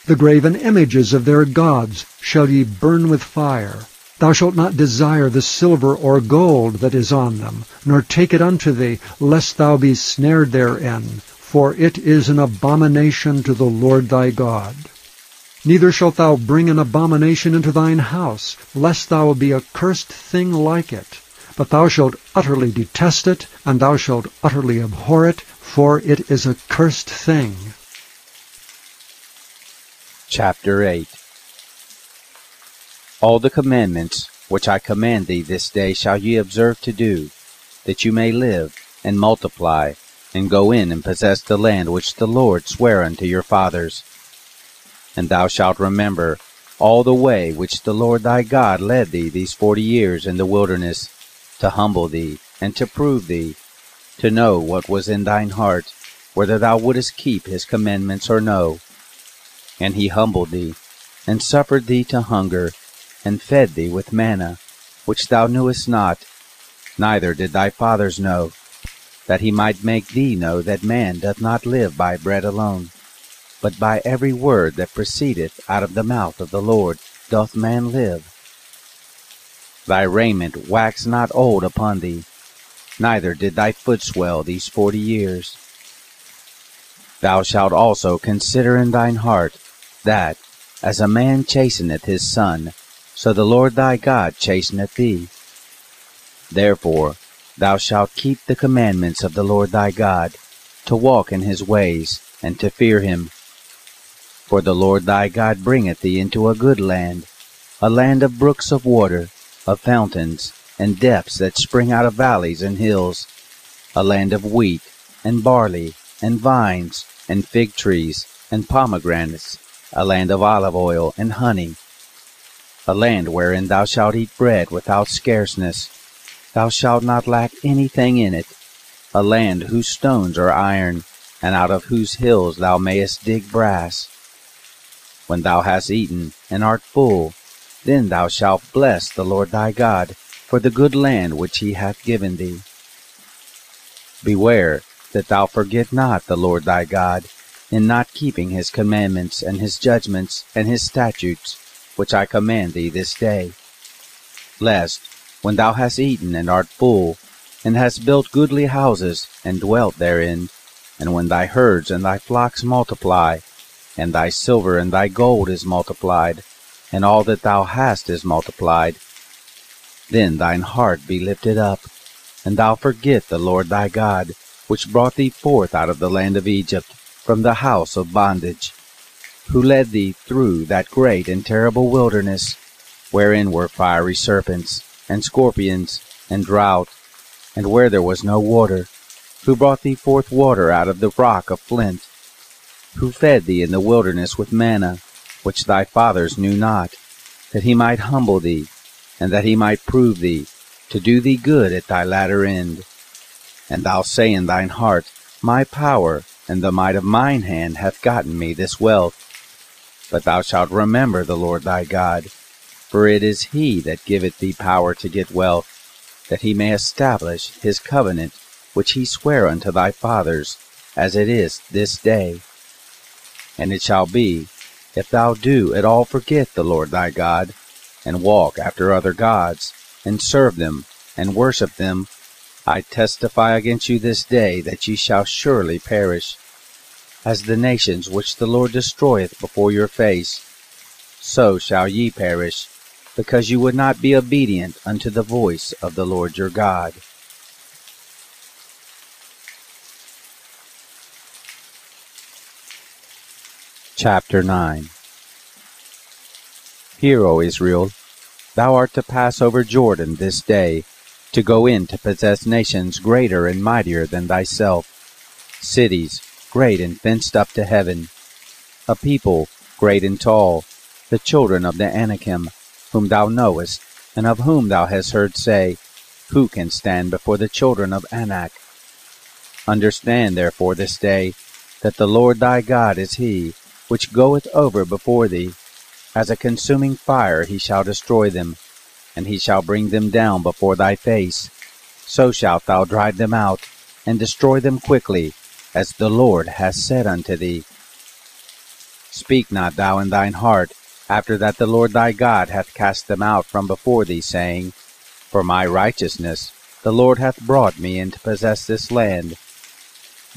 The graven images of their gods shall ye burn with fire. Thou shalt not desire the silver or gold that is on them, nor take it unto thee, lest thou be snared therein, for it is an abomination to the Lord thy God. Neither shalt thou bring an abomination into thine house, lest thou be a cursed thing like it. But thou shalt utterly detest it, and thou shalt utterly abhor it, for it is a cursed thing. Chapter 8. All the commandments which I command thee this day shall ye observe to do, that you may live, and multiply, and go in and possess the land which the Lord sware unto your fathers. And thou shalt remember all the way which the Lord thy God led thee these 40 years in the wilderness, to humble thee, and to prove thee, to know what was in thine heart, whether thou wouldest keep his commandments or no. And he humbled thee, and suffered thee to hunger, and fed thee with manna, which thou knewest not, neither did thy fathers know, that he might make thee know that man doth not live by bread alone, but by every word that proceedeth out of the mouth of the Lord doth man live. Thy raiment waxed not old upon thee, neither did thy foot swell these 40 years. Thou shalt also consider in thine heart, that, as a man chasteneth his son, so the Lord thy God chasteneth thee. Therefore thou shalt keep the commandments of the Lord thy God, to walk in his ways, and to fear him. For the Lord thy God bringeth thee into a good land, a land of brooks of water, of fountains, and depths that spring out of valleys and hills, a land of wheat, and barley, and vines, and fig trees, and pomegranates, a land of olive oil and honey, a land wherein thou shalt eat bread without scarceness. Thou shalt not lack anything in it, a land whose stones are iron, and out of whose hills thou mayest dig brass. When thou hast eaten and art full, then thou shalt bless the Lord thy God for the good land which he hath given thee. Beware that thou forget not the Lord thy God, in not keeping his commandments and his judgments and his statutes, which I command thee this day. Lest, when thou hast eaten and art full, and hast built goodly houses, and dwelt therein, and when thy herds and thy flocks multiply, and thy silver and thy gold is multiplied, and all that thou hast is multiplied, then thine heart be lifted up, and thou forget the Lord thy God, which brought thee forth out of the land of Egypt, from the house of bondage, who led thee through that great and terrible wilderness, wherein were fiery serpents, and scorpions, and drought, and where there was no water, who brought thee forth water out of the rock of flint, who fed thee in the wilderness with manna, which thy fathers knew not, that he might humble thee, and that he might prove thee, to do thee good at thy latter end. And thou say in thine heart, My power and the might of mine hand hath gotten me this wealth. But thou shalt remember the Lord thy God, for it is he that giveth thee power to get wealth, that he may establish his covenant, which he sware unto thy fathers, as it is this day. And it shall be, if thou do at all forget the Lord thy God, and walk after other gods, and serve them, and worship them, I testify against you this day that ye shall surely perish. As the nations which the Lord destroyeth before your face, so shall ye perish, because you would not be obedient unto the voice of the Lord your God. Chapter 9. Hear, O Israel, thou art to pass over Jordan this day, to go in to possess nations greater and mightier than thyself, cities great and fenced up to heaven, a people great and tall, the children of the Anakim, whom thou knowest, and of whom thou hast heard say, Who can stand before the children of Anak? Understand therefore this day, that the Lord thy God is he, which goeth over before thee. As a consuming fire he shall destroy them, and he shall bring them down before thy face. So shalt thou drive them out, and destroy them quickly, as the Lord hath said unto thee. Speak not thou in thine heart, after that the Lord thy God hath cast them out from before thee, saying, For my righteousness the Lord hath brought me in to possess this land.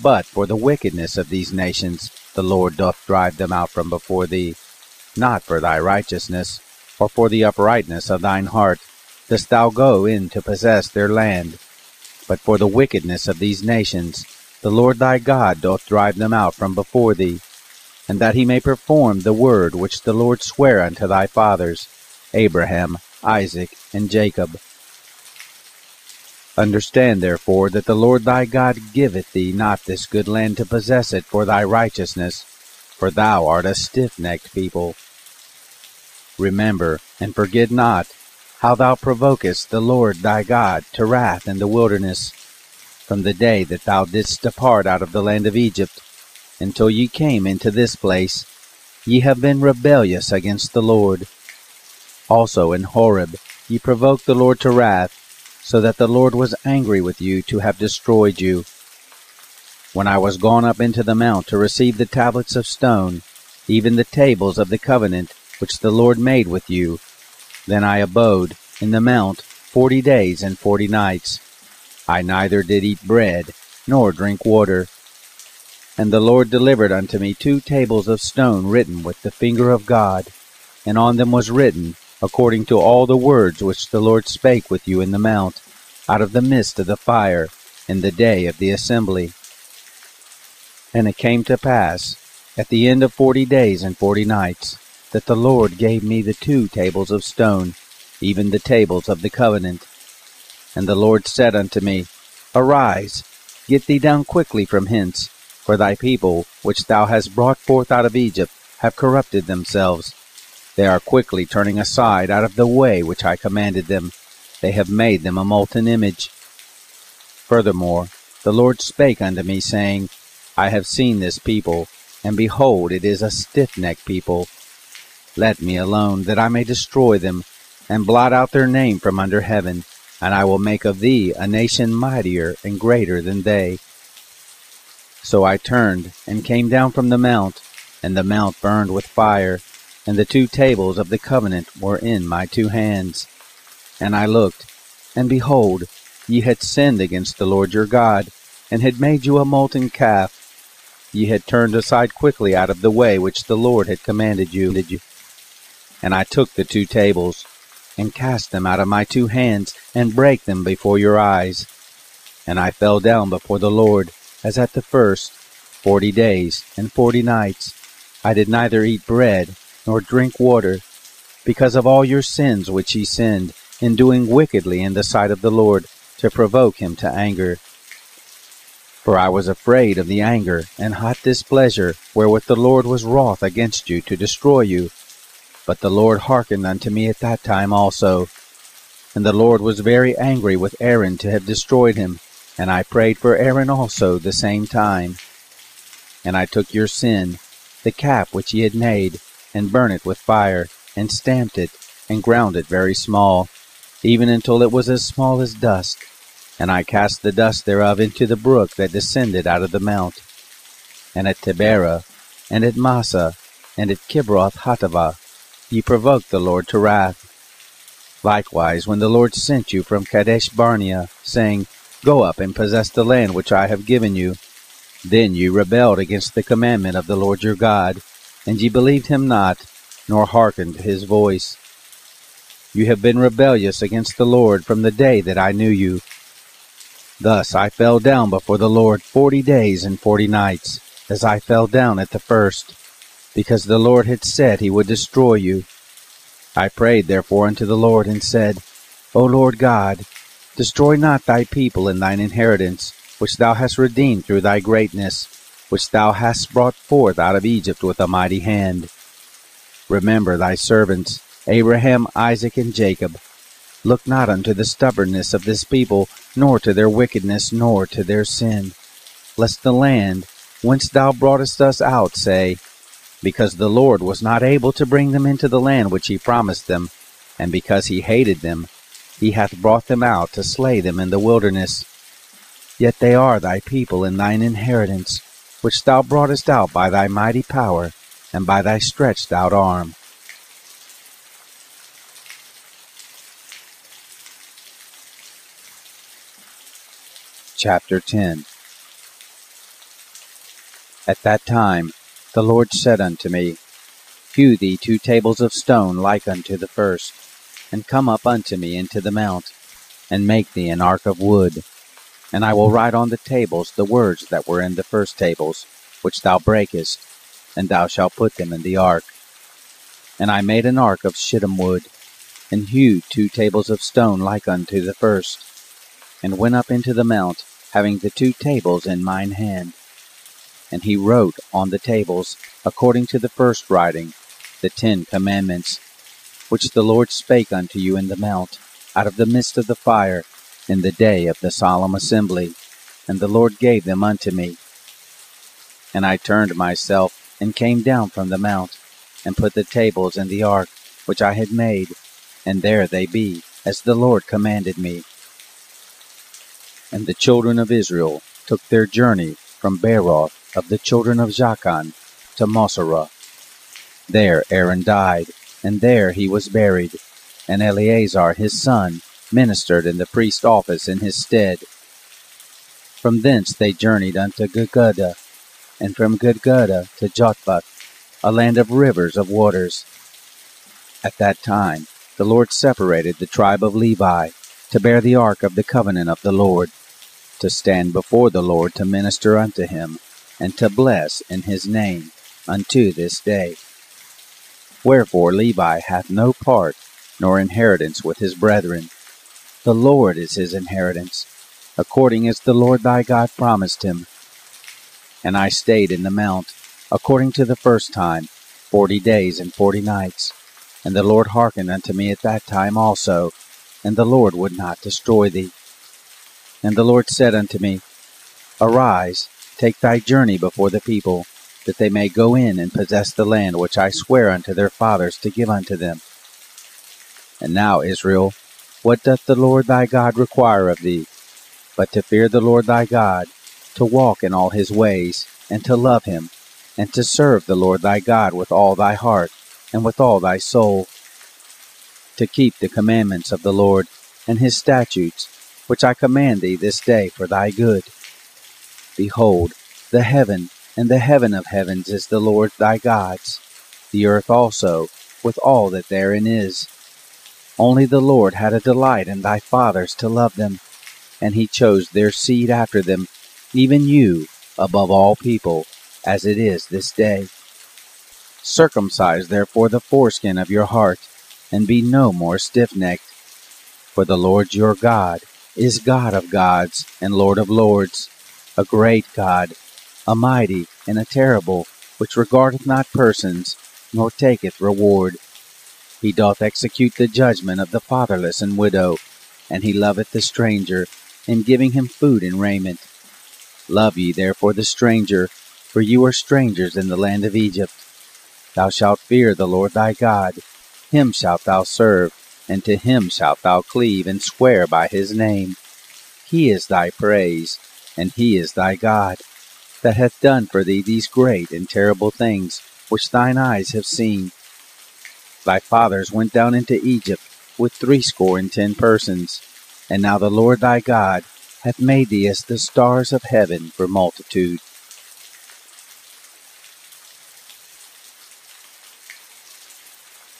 But for the wickedness of these nations the Lord doth drive them out from before thee. Not for thy righteousness, or for the uprightness of thine heart, dost thou go in to possess their land. But for the wickedness of these nations the Lord thy God doth drive them out from before thee, and that he may perform the word which the Lord sware unto thy fathers, Abraham, Isaac, and Jacob. Understand therefore that the Lord thy God giveth thee not this good land to possess it for thy righteousness, for thou art a stiff-necked people. Remember, and forget not, how thou provokest the Lord thy God to wrath in the wilderness, from the day that thou didst depart out of the land of Egypt, until ye came into this place. Ye have been rebellious against the Lord. Also in Horeb ye provoked the Lord to wrath, so that the Lord was angry with you to have destroyed you. When I was gone up into the mount to receive the tablets of stone, even the tables of the covenant which the Lord made with you, then I abode in the mount 40 days and 40 nights. I neither did eat bread, nor drink water. And the Lord delivered unto me 2 tables of stone written with the finger of God, and on them was written, according to all the words which the Lord spake with you in the mount, out of the midst of the fire, in the day of the assembly. And it came to pass, at the end of 40 days and 40 nights, that the Lord gave me the 2 tables of stone, even the tables of the covenant. And the Lord said unto me, Arise, get thee down quickly from hence, for thy people, which thou hast brought forth out of Egypt, have corrupted themselves. They are quickly turning aside out of the way which I commanded them. They have made them a molten image. Furthermore, the Lord spake unto me, saying, I have seen this people, and behold, it is a stiff-necked people. Let me alone, that I may destroy them, and blot out their name from under heaven, and I will make of thee a nation mightier and greater than they. So I turned, and came down from the mount, and the mount burned with fire, and the 2 tables of the covenant were in my 2 hands. And I looked, and behold, ye had sinned against the Lord your God, and had made you a molten calf. Ye had turned aside quickly out of the way which the Lord had commanded you. And I took the 2 tables, and cast them out of my 2 hands, and brake them before your eyes. And I fell down before the Lord, as at the first, 40 days and 40 nights. I did neither eat bread, nor drink water, because of all your sins which ye sinned, in doing wickedly in the sight of the Lord, to provoke him to anger. For I was afraid of the anger and hot displeasure wherewith the Lord was wroth against you to destroy you. But the Lord hearkened unto me at that time also. And the Lord was very angry with Aaron to have destroyed him, and I prayed for Aaron also the same time. And I took your sin, the calf which ye had made, and burnt it with fire, and stamped it, and ground it very small, even until it was as small as dust. And I cast the dust thereof into the brook that descended out of the mount. And at Taberah, and at Massa, and at Kibroth Hattaavah, ye provoked the Lord to wrath. Likewise, when the Lord sent you from Kadesh Barnea, saying, Go up and possess the land which I have given you, then ye rebelled against the commandment of the Lord your God, and ye believed him not, nor hearkened to his voice. You have been rebellious against the Lord from the day that I knew you. Thus I fell down before the Lord 40 days and 40 nights, as I fell down at the first, because the Lord had said he would destroy you. I prayed therefore unto the Lord, and said, O Lord God, destroy not thy people and thine inheritance, which thou hast redeemed through thy greatness, which thou hast brought forth out of Egypt with a mighty hand. Remember thy servants, Abraham, Isaac, and Jacob. Look not unto the stubbornness of this people, nor to their wickedness, nor to their sin, lest the land whence thou broughtest us out say, Because the Lord was not able to bring them into the land which he promised them, and because he hated them, he hath brought them out to slay them in the wilderness. Yet they are thy people and thine inheritance, which thou broughtest out by thy mighty power, and by thy stretched out arm. Chapter 10. At that time the Lord said unto me, Hew thee 2 tables of stone like unto the first, and come up unto me into the mount, and make thee an ark of wood. And I will write on the tables the words that were in the first tables, which thou breakest, and thou shalt put them in the ark. And I made an ark of shittim wood, and hewed 2 tables of stone like unto the first, and went up into the mount, having the 2 tables in mine hand. And he wrote on the tables, according to the first writing, the 10 commandments, which the Lord spake unto you in the mount, out of the midst of the fire, in the day of the solemn assembly. And the Lord gave them unto me. And I turned myself, and came down from the mount, and put the tables in the ark, which I had made, and there they be, as the Lord commanded me. And the children of Israel took their journey from Beeroth of the children of Jachan to Moserah. There Aaron died, and there he was buried, and Eleazar his son ministered in the priest's office in his stead. From thence they journeyed unto Gudgodah, and from Gudgodah to Jotbath, a land of rivers of waters. At that time the Lord separated the tribe of Levi to bear the ark of the covenant of the Lord, to stand before the Lord to minister unto him, and to bless in his name unto this day. Wherefore Levi hath no part nor inheritance with his brethren. The Lord is his inheritance, according as the Lord thy God promised him. And I stayed in the mount, according to the first time, 40 days and 40 nights. And the Lord hearkened unto me at that time also, and the Lord would not destroy thee. And the Lord said unto me, Arise, take thy journey before the people, that they may go in and possess the land which I swear unto their fathers to give unto them. And now, Israel, what doth the Lord thy God require of thee, but to fear the Lord thy God, to walk in all his ways, and to love him, and to serve the Lord thy God with all thy heart, and with all thy soul, to keep the commandments of the Lord, and his statutes, which I command thee this day for thy good. Behold, the heaven and the heaven of heavens is the Lord thy God's, the earth also, with all that therein is. Only the Lord had a delight in thy fathers to love them, and he chose their seed after them, even you, above all people, as it is this day. Circumcise therefore the foreskin of your heart, and be no more stiff-necked. For the Lord your God is God of gods and Lord of lords, a great God, a mighty and a terrible, which regardeth not persons, nor taketh reward. He doth execute the judgment of the fatherless and widow, and he loveth the stranger, in giving him food and raiment. Love ye therefore the stranger, for you are strangers in the land of Egypt. Thou shalt fear the Lord thy God, him shalt thou serve, and to him shalt thou cleave, and swear by his name. He is thy praise, and he is thy God, that hath done for thee these great and terrible things, which thine eyes have seen. Thy fathers went down into Egypt with 70 persons, and now the Lord thy God hath made thee as the stars of heaven for multitude.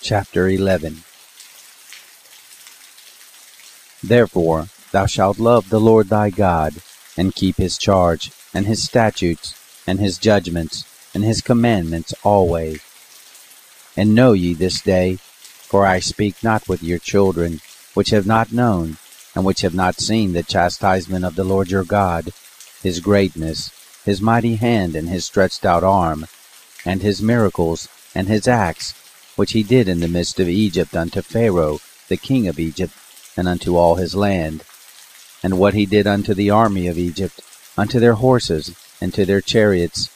Chapter 11. Therefore thou shalt love the Lord thy God, and keep his charge, and his statutes, and his judgments, and his commandments always. And know ye this day, for I speak not with your children, which have not known, and which have not seen the chastisement of the Lord your God, his greatness, his mighty hand, and his stretched out arm, and his miracles, and his acts, which he did in the midst of Egypt unto Pharaoh, the king of Egypt, and unto all his land, and what he did unto the army of Egypt, unto their horses, and to their chariots,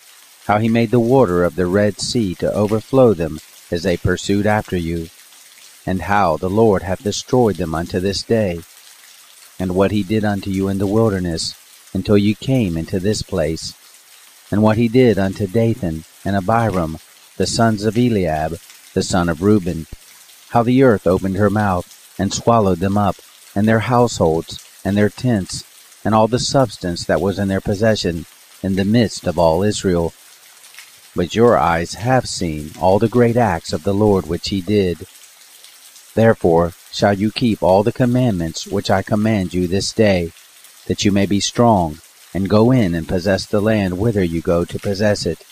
how he made the water of the Red Sea to overflow them as they pursued after you, and how the Lord hath destroyed them unto this day, and what he did unto you in the wilderness, until you came into this place, and what he did unto Dathan and Abiram, the sons of Eliab, the son of Reuben, how the earth opened her mouth, and swallowed them up, and their households, and their tents, and all the substance that was in their possession, in the midst of all Israel. But your eyes have seen all the great acts of the Lord which he did. Therefore shall you keep all the commandments which I command you this day, that you may be strong, and go in and possess the land whither you go to possess it,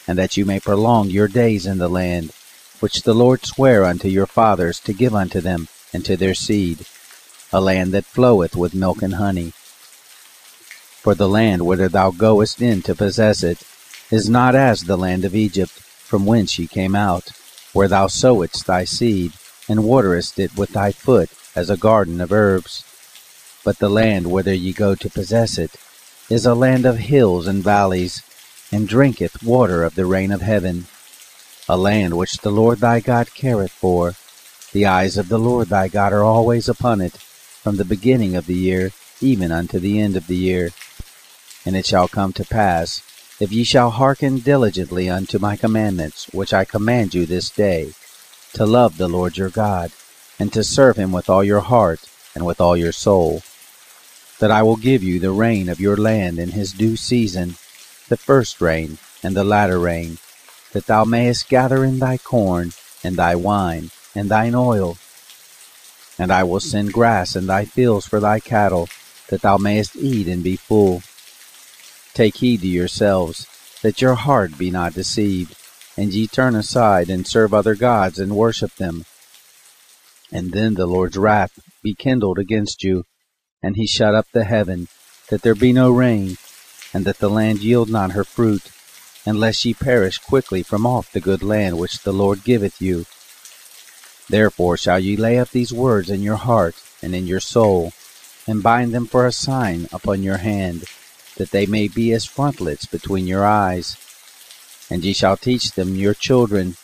and that you may prolong your days in the land, which the Lord sware unto your fathers to give unto them and to their seed, a land that floweth with milk and honey. For the land whither thou goest in to possess it is not as the land of Egypt, from whence ye came out, where thou sowedst thy seed, and waterest it with thy foot as a garden of herbs. But the land whither ye go to possess it is a land of hills and valleys, and drinketh water of the rain of heaven, a land which the Lord thy God careth for. The eyes of the Lord thy God are always upon it, from the beginning of the year even unto the end of the year. And it shall come to pass, if ye shall hearken diligently unto my commandments, which I command you this day, to love the Lord your God, and to serve him with all your heart and with all your soul, that I will give you the rain of your land in his due season, the first rain and the latter rain, that thou mayest gather in thy corn, and thy wine, and thine oil. And I will send grass in thy fields for thy cattle, that thou mayest eat and be full. Take heed to yourselves, that your heart be not deceived, and ye turn aside and serve other gods and worship them. And then the Lord's wrath be kindled against you, and he shut up the heaven, that there be no rain, and that the land yield not her fruit, unless ye perish quickly from off the good land which the Lord giveth you. Therefore shall ye lay up these words in your heart and in your soul, and bind them for a sign upon your hand, that they may be as frontlets between your eyes. And ye shall teach them your children,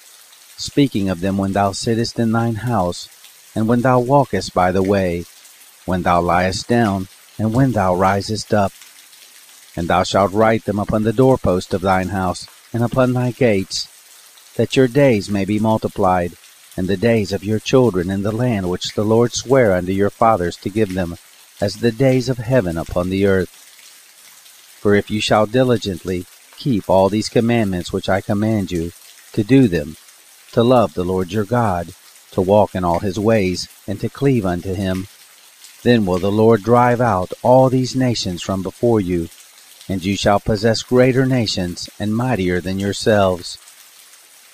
speaking of them when thou sittest in thine house, and when thou walkest by the way, when thou liest down, and when thou risest up. And thou shalt write them upon the doorpost of thine house, and upon thy gates, that your days may be multiplied, and the days of your children in the land which the Lord sware unto your fathers to give them, as the days of heaven upon the earth. For if you shall diligently keep all these commandments which I command you, to do them, to love the Lord your God, to walk in all his ways, and to cleave unto him, then will the Lord drive out all these nations from before you, and you shall possess greater nations and mightier than yourselves.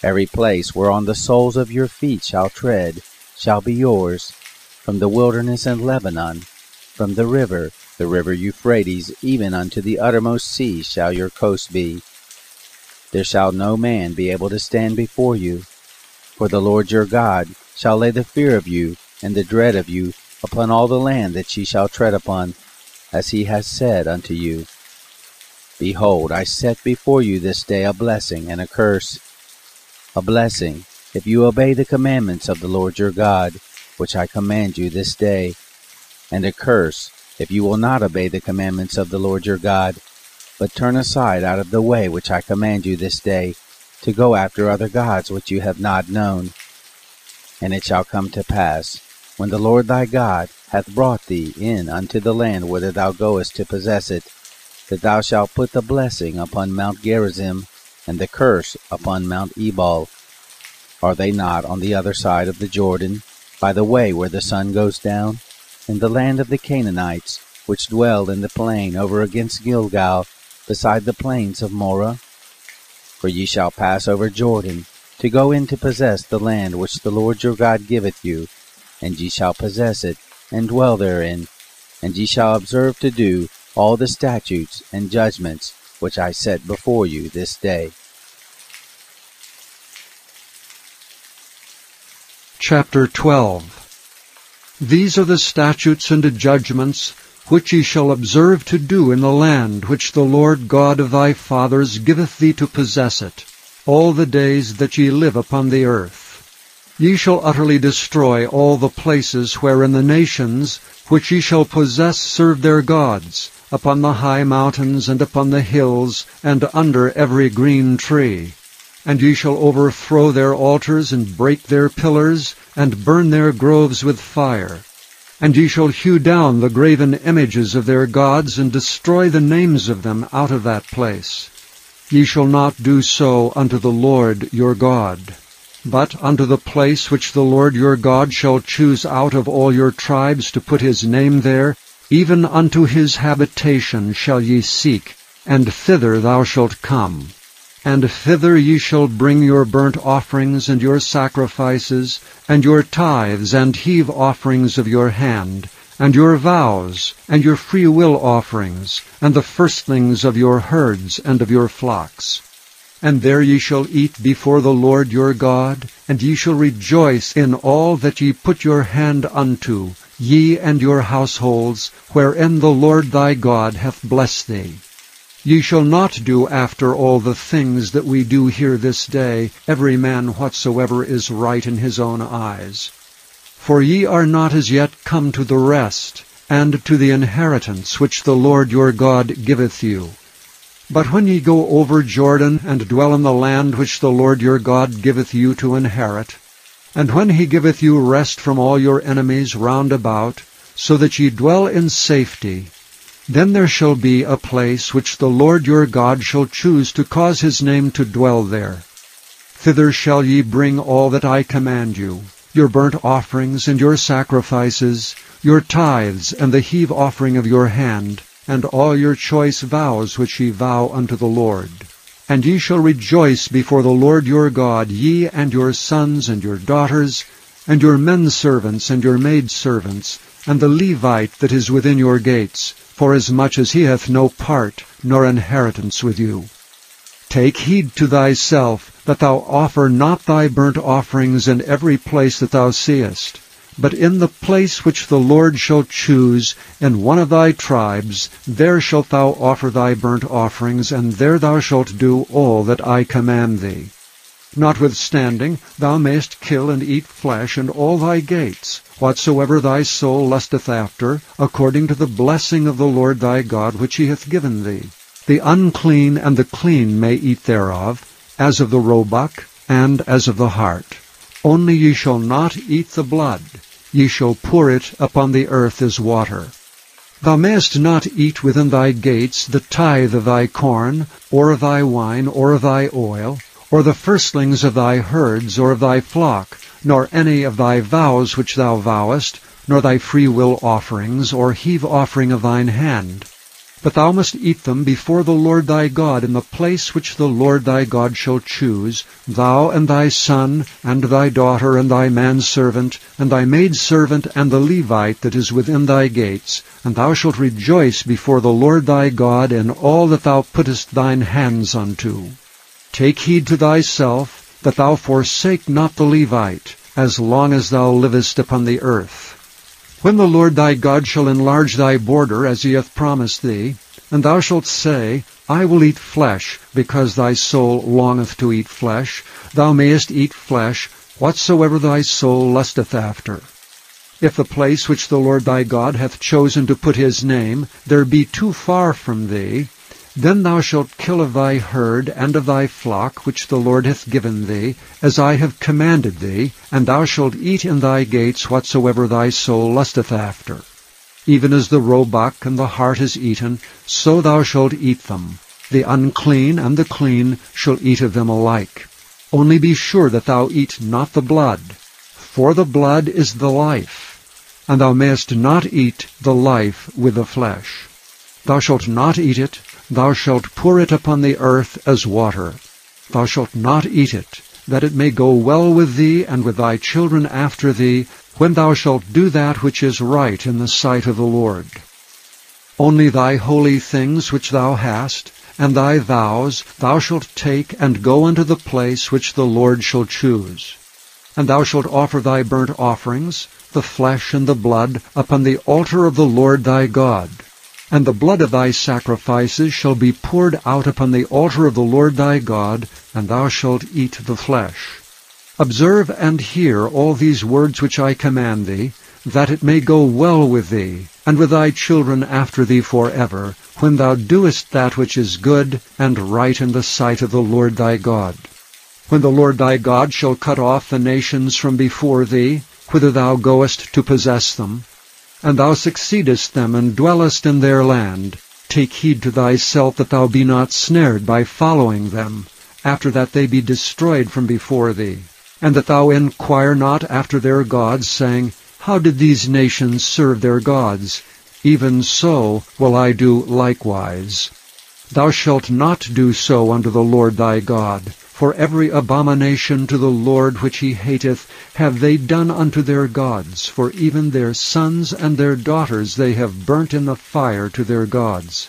Every place whereon the soles of your feet shall tread shall be yours, from the wilderness and Lebanon, from the river Euphrates, even unto the uttermost sea shall your coast be. There shall no man be able to stand before you, for the Lord your God shall lay the fear of you and the dread of you upon all the land that ye shall tread upon, as he has said unto you. Behold, I set before you this day a blessing and a curse. A blessing, if you obey the commandments of the Lord your God, which I command you this day, and a curse, if you will not obey the commandments of the Lord your God, but turn aside out of the way which I command you this day, to go after other gods which you have not known. And it shall come to pass, when the Lord thy God hath brought thee in unto the land whither thou goest to possess it, that thou shalt put the blessing upon Mount Gerizim, and the curse upon Mount Ebal. Are they not on the other side of the Jordan, by the way where the sun goes down, in the land of the Canaanites, which dwell in the plain over against Gilgal, beside the plains of Moreh? For ye shall pass over Jordan, to go in to possess the land which the Lord your God giveth you, and ye shall possess it, and dwell therein, and ye shall observe to do all the statutes and judgments which I set before you this day. Chapter 12. These are the statutes and judgments which ye shall observe to do in the land which the Lord God of thy fathers giveth thee to possess it, all the days that ye live upon the earth. Ye shall utterly destroy all the places wherein the nations which ye shall possess serve their gods, upon the high mountains and upon the hills, and under every green tree. And ye shall overthrow their altars, and break their pillars, and burn their groves with fire. And ye shall hew down the graven images of their gods, and destroy the names of them out of that place. Ye shall not do so unto the Lord your God. But unto the place which the Lord your God shall choose out of all your tribes to put his name there, even unto his habitation shall ye seek, and thither thou shalt come. And thither ye shall bring your burnt offerings and your sacrifices, and your tithes and heave offerings of your hand, and your vows, and your freewill offerings, and the firstlings of your herds and of your flocks. And there ye shall eat before the Lord your God, and ye shall rejoice in all that ye put your hand unto, ye and your households, wherein the Lord thy God hath blessed thee. Ye shall not do after all the things that we do here this day, every man whatsoever is right in his own eyes. For ye are not as yet come to the rest, and to the inheritance which the Lord your God giveth you. But when ye go over Jordan, and dwell in the land which the Lord your God giveth you to inherit, and when he giveth you rest from all your enemies round about, so that ye dwell in safety, then there shall be a place which the Lord your God shall choose to cause his name to dwell there. Thither shall ye bring all that I command you, your burnt offerings and your sacrifices, your tithes and the heave offering of your hand, and all your choice vows which ye vow unto the Lord. And ye shall rejoice before the Lord your God, ye and your sons and your daughters, and your menservants and your maidservants, and the Levite that is within your gates, forasmuch as he hath no part nor inheritance with you. Take heed to thyself, that thou offer not thy burnt offerings in every place that thou seest, but in the place which the Lord shall choose, in one of thy tribes, there shalt thou offer thy burnt offerings, and there thou shalt do all that I command thee. Notwithstanding, thou mayest kill and eat flesh in all thy gates, whatsoever thy soul lusteth after, according to the blessing of the Lord thy God which he hath given thee. The unclean and the clean may eat thereof, as of the roebuck, and as of the hart. Only ye shall not eat the blood. Ye shall pour it upon the earth as water. Thou mayest not eat within thy gates the tithe of thy corn, or of thy wine, or of thy oil, or the firstlings of thy herds, or of thy flock, nor any of thy vows which thou vowest, nor thy freewill offerings, or heave offering of thine hand. But thou must eat them before the Lord thy God in the place which the Lord thy God shall choose, thou and thy son, and thy daughter, and thy manservant, and thy maidservant, and the Levite that is within thy gates, and thou shalt rejoice before the Lord thy God in all that thou puttest thine hands unto. Take heed to thyself, that thou forsake not the Levite, as long as thou livest upon the earth. When the Lord thy God shall enlarge thy border, as he hath promised thee, and thou shalt say, I will eat flesh, because thy soul longeth to eat flesh, thou mayest eat flesh, whatsoever thy soul lusteth after. If the place which the Lord thy God hath chosen to put his name, there be too far from thee, then thou shalt kill of thy herd and of thy flock which the Lord hath given thee, as I have commanded thee, and thou shalt eat in thy gates whatsoever thy soul lusteth after. Even as the roebuck and the hart is eaten, so thou shalt eat them. The unclean and the clean shall eat of them alike. Only be sure that thou eat not the blood, for the blood is the life, and thou mayest not eat the life with the flesh. Thou shalt not eat it, thou shalt pour it upon the earth as water. Thou shalt not eat it, that it may go well with thee and with thy children after thee, when thou shalt do that which is right in the sight of the Lord. Only thy holy things which thou hast, and thy vows, thou shalt take and go unto the place which the Lord shall choose. And thou shalt offer thy burnt offerings, the flesh and the blood, upon the altar of the Lord thy God. And the blood of thy sacrifices shall be poured out upon the altar of the Lord thy God, and thou shalt eat the flesh. Observe and hear all these words which I command thee, that it may go well with thee, and with thy children after thee forever, when thou doest that which is good and right in the sight of the Lord thy God. When the Lord thy God shall cut off the nations from before thee, whither thou goest to possess them, and thou succeedest them, and dwellest in their land, take heed to thyself that thou be not snared by following them, after that they be destroyed from before thee, and that thou inquire not after their gods, saying, How did these nations serve their gods? Even so will I do likewise. Thou shalt not do so unto the Lord thy God, for every abomination to the Lord which he hateth have they done unto their gods, for even their sons and their daughters they have burnt in the fire to their gods.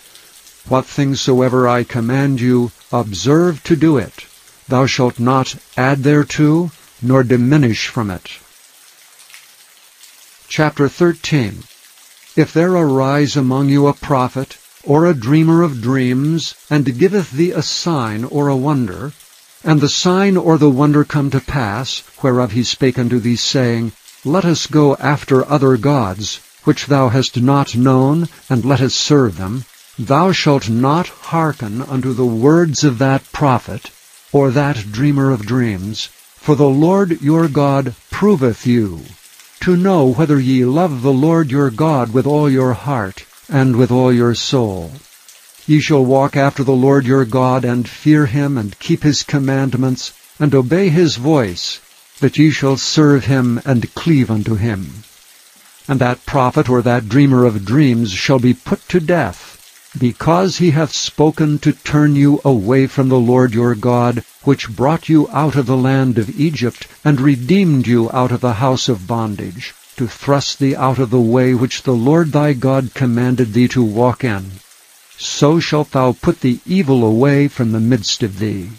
What things soever I command you, observe to do it. Thou shalt not add thereto, nor diminish from it. Chapter 13. If there arise among you a prophet, or a dreamer of dreams, and giveth thee a sign or a wonder, and the sign or the wonder come to pass, whereof he spake unto thee, saying, Let us go after other gods, which thou hast not known, and let us serve them, thou shalt not hearken unto the words of that prophet, or that dreamer of dreams, for the Lord your God proveth you, to know whether ye love the Lord your God with all your heart, and with all your soul. Ye shall walk after the Lord your God, and fear him, and keep his commandments, and obey his voice, that ye shall serve him, and cleave unto him. And that prophet or that dreamer of dreams shall be put to death, because he hath spoken to turn you away from the Lord your God, which brought you out of the land of Egypt, and redeemed you out of the house of bondage, to thrust thee out of the way which the Lord thy God commanded thee to walk in. so shalt thou put the evil away from the midst of thee.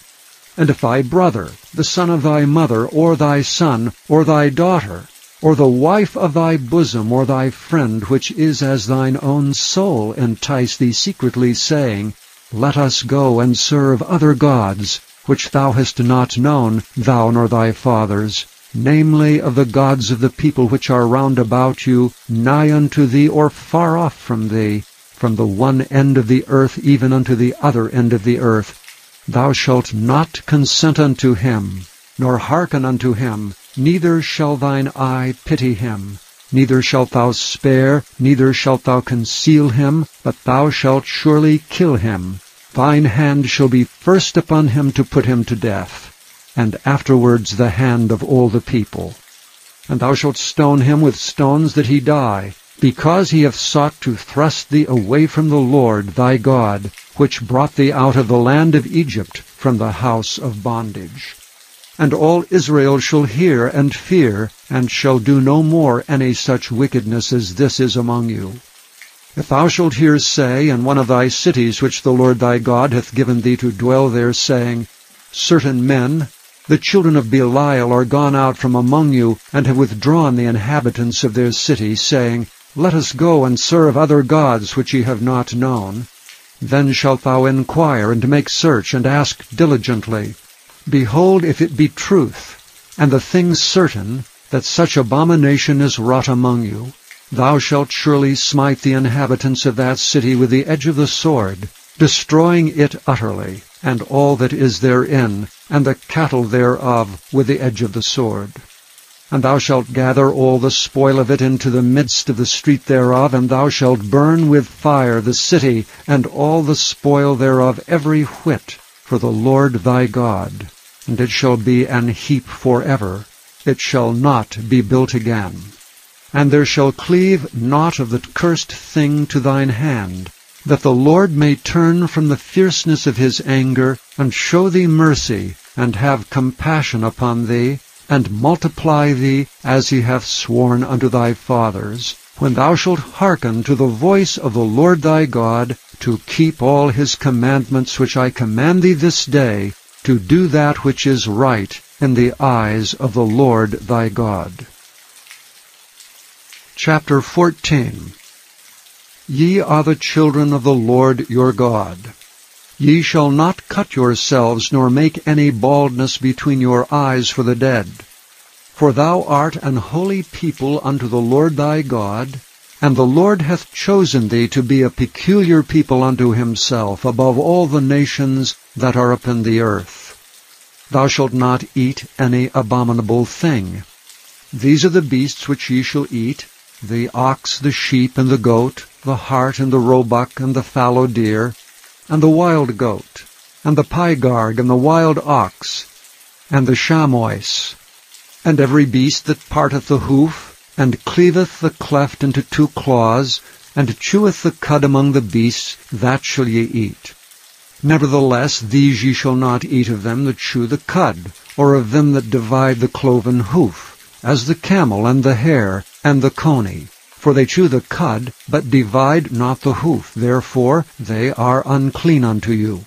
And if thy brother, the son of thy mother, or thy son, or thy daughter, or the wife of thy bosom, or thy friend, which is as thine own soul, entice thee secretly, saying, Let us go and serve other gods, which thou hast not known, thou nor thy fathers, namely of the gods of the people which are round about you, nigh unto thee, or far off from thee, from the one end of the earth even unto the other end of the earth, thou shalt not consent unto him, nor hearken unto him, neither shall thine eye pity him, neither shalt thou spare, neither shalt thou conceal him, but thou shalt surely kill him. Thine hand shall be first upon him to put him to death, and afterwards the hand of all the people. And thou shalt stone him with stones that he die, because he hath sought to thrust thee away from the Lord thy God, which brought thee out of the land of Egypt from the house of bondage. And all Israel shall hear and fear, and shall do no more any such wickedness as this is among you. If thou shalt hear say in one of thy cities which the Lord thy God hath given thee to dwell there, saying, Certain men, the children of Belial, are gone out from among you, and have withdrawn the inhabitants of their city, saying, Let us go and serve other gods which ye have not known. Then shalt thou inquire, and make search, and ask diligently. Behold, if it be truth, and the thing certain, that such abomination is wrought among you, thou shalt surely smite the inhabitants of that city with the edge of the sword, destroying it utterly, and all that is therein, and the cattle thereof with the edge of the sword. And thou shalt gather all the spoil of it into the midst of the street thereof, and thou shalt burn with fire the city, and all the spoil thereof every whit, for the Lord thy God. And it shall be an heap forever, it shall not be built again. And there shall cleave naught of the cursed thing to thine hand, that the Lord may turn from the fierceness of his anger, and show thee mercy, and have compassion upon thee, and multiply thee, as he hath sworn unto thy fathers, when thou shalt hearken to the voice of the Lord thy God, to keep all his commandments which I command thee this day, to do that which is right in the eyes of the Lord thy God. Chapter 14. Ye are the children of the Lord your God. Ye shall not cut yourselves, nor make any baldness between your eyes for the dead. For thou art an holy people unto the Lord thy God, and the Lord hath chosen thee to be a peculiar people unto himself, above all the nations that are upon the earth. Thou shalt not eat any abominable thing. These are the beasts which ye shall eat, the ox, the sheep, and the goat, the hart, and the roebuck, and the fallow deer, and the wild goat, and the pygarg, and the wild ox, and the chamois, and every beast that parteth the hoof, and cleaveth the cleft into two claws, and cheweth the cud among the beasts, that shall ye eat. Nevertheless, these ye shall not eat of them that chew the cud, or of them that divide the cloven hoof, as the camel, and the hare, and the coney. For they chew the cud, but divide not the hoof, therefore they are unclean unto you.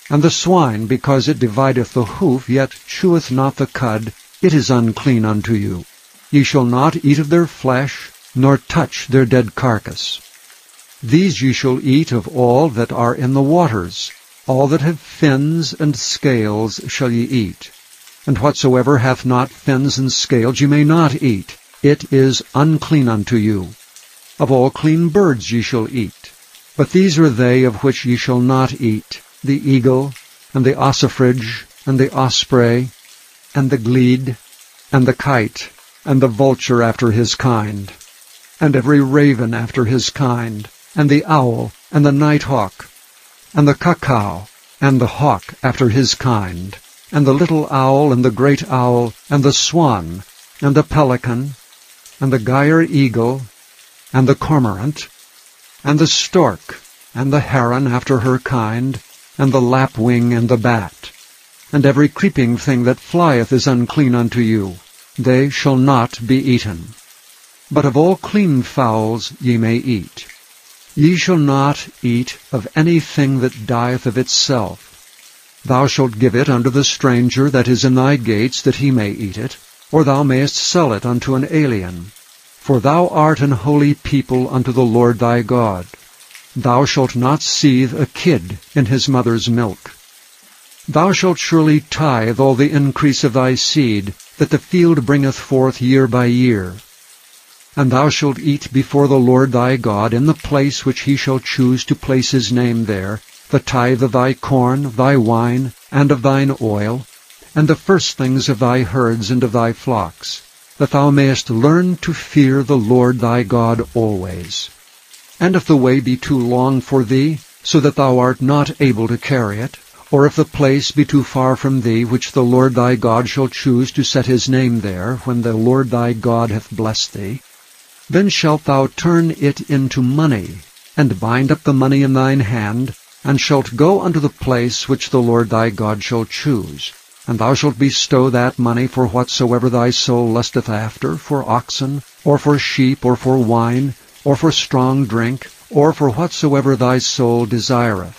And the swine, because it divideth the hoof, yet cheweth not the cud, it is unclean unto you. Ye shall not eat of their flesh, nor touch their dead carcass. These ye shall eat of all that are in the waters. All that have fins and scales shall ye eat. And whatsoever hath not fins and scales ye may not eat. It is unclean unto you. Of all clean birds ye shall eat. But these are they of which ye shall not eat, the eagle, and the ossifrage, and the osprey, and the glede, and the kite, and the vulture after his kind, and every raven after his kind, and the owl, and the nighthawk, and the cuckoo, and the hawk after his kind, and the little owl, and the great owl, and the swan, and the pelican, and the gyre eagle, and the cormorant, and the stork, and the heron after her kind, and the lapwing, and the bat. And every creeping thing that flieth is unclean unto you. They shall not be eaten. But of all clean fowls ye may eat. Ye shall not eat of anything that dieth of itself. Thou shalt give it unto the stranger that is in thy gates, that he may eat it, or thou mayest sell it unto an alien. For thou art an holy people unto the Lord thy God. Thou shalt not seethe a kid in his mother's milk. Thou shalt surely tithe all the increase of thy seed, that the field bringeth forth year by year. And thou shalt eat before the Lord thy God in the place which he shall choose to place his name there, the tithe of thy corn, of thy wine, and of thine oil, and the firstlings of thy herds and of thy flocks, that thou mayest learn to fear the Lord thy God always. And if the way be too long for thee, so that thou art not able to carry it, or if the place be too far from thee, which the Lord thy God shall choose to set his name there, when the Lord thy God hath blessed thee, then shalt thou turn it into money, and bind up the money in thine hand, and shalt go unto the place which the Lord thy God shall choose. And thou shalt bestow that money for whatsoever thy soul lusteth after, for oxen, or for sheep, or for wine, or for strong drink, or for whatsoever thy soul desireth.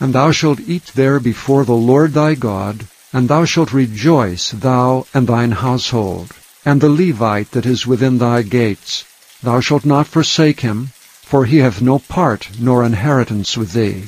And thou shalt eat there before the Lord thy God, and thou shalt rejoice, thou and thine household, and the Levite that is within thy gates. Thou shalt not forsake him, for he hath no part nor inheritance with thee.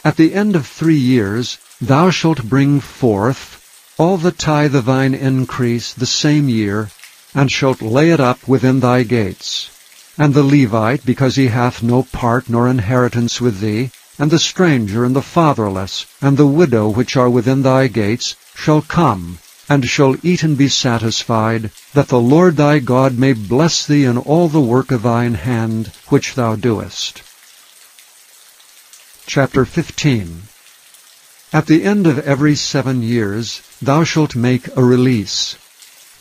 At the end of 3 years thou shalt bring forth all the tithe of thine increase the same year, and shalt lay it up within thy gates. And the Levite, because he hath no part nor inheritance with thee, and the stranger, and the fatherless, and the widow which are within thy gates, shall come, and shall eat and be satisfied, that the Lord thy God may bless thee in all the work of thine hand which thou doest. Chapter 15. At the end of every 7 years thou shalt make a release.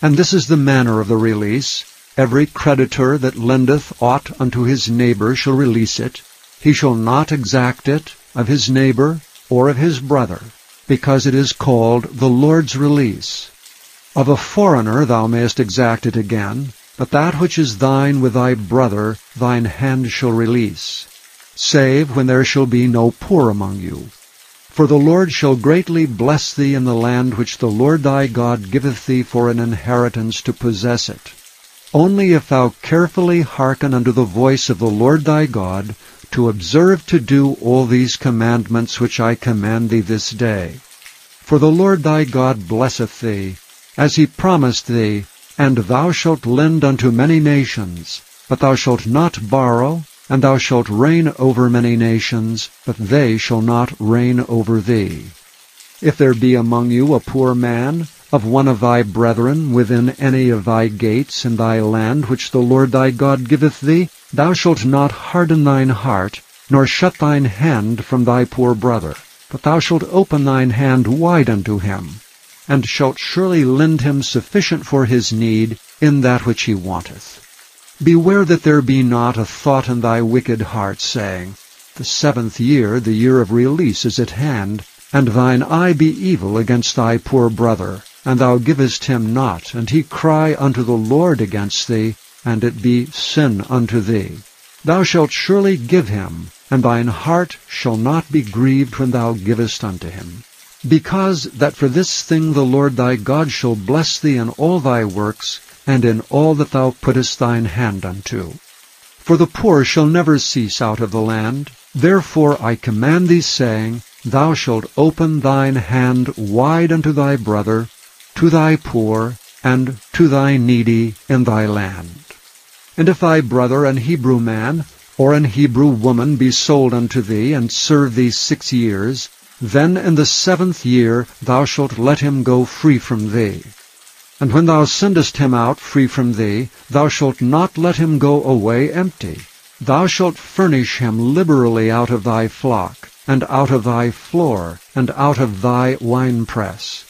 And this is the manner of the release. Every creditor that lendeth aught unto his neighbor shall release it. He shall not exact it of his neighbor or of his brother, because it is called the Lord's release. Of a foreigner thou mayest exact it again, but that which is thine with thy brother thine hand shall release, save when there shall be no poor among you. For the Lord shall greatly bless thee in the land which the Lord thy God giveth thee for an inheritance to possess it. Only if thou carefully hearken unto the voice of the Lord thy God, to observe to do all these commandments which I command thee this day. For the Lord thy God blesseth thee, as he promised thee, and thou shalt lend unto many nations, but thou shalt not borrow, and thou shalt reign over many nations, but they shall not reign over thee. If there be among you a poor man, of one of thy brethren, within any of thy gates in thy land which the Lord thy God giveth thee, thou shalt not harden thine heart, nor shut thine hand from thy poor brother, but thou shalt open thine hand wide unto him, and shalt surely lend him sufficient for his need in that which he wanteth. Beware that there be not a thought in thy wicked heart, saying, The 7th year, the year of release, is at hand, and thine eye be evil against thy poor brother, and thou givest him not, and he cry unto the Lord against thee, and it be sin unto thee. Thou shalt surely give him, and thine heart shall not be grieved when thou givest unto him. Because that for this thing the Lord thy God shall bless thee in all thy works, and in all that thou puttest thine hand unto. For the poor shall never cease out of the land. Therefore I command thee, saying, Thou shalt open thine hand wide unto thy brother, to thy poor, and to thy needy in thy land. And if thy brother, an Hebrew man, or an Hebrew woman, be sold unto thee, and serve thee 6 years, then in the 7th year thou shalt let him go free from thee. And when thou sendest him out free from thee, thou shalt not let him go away empty. Thou shalt furnish him liberally out of thy flock, and out of thy floor, and out of thy winepress.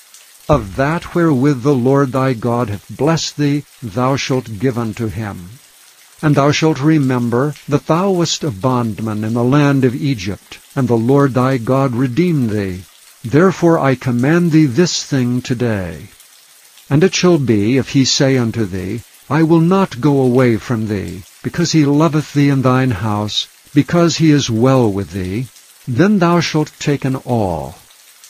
Of that wherewith the Lord thy God hath blessed thee, thou shalt give unto him. And thou shalt remember that thou wast a bondman in the land of Egypt, and the Lord thy God redeemed thee. Therefore I command thee this thing today. And it shall be, if he say unto thee, I will not go away from thee, because he loveth thee in thine house, because he is well with thee, then thou shalt take an awl,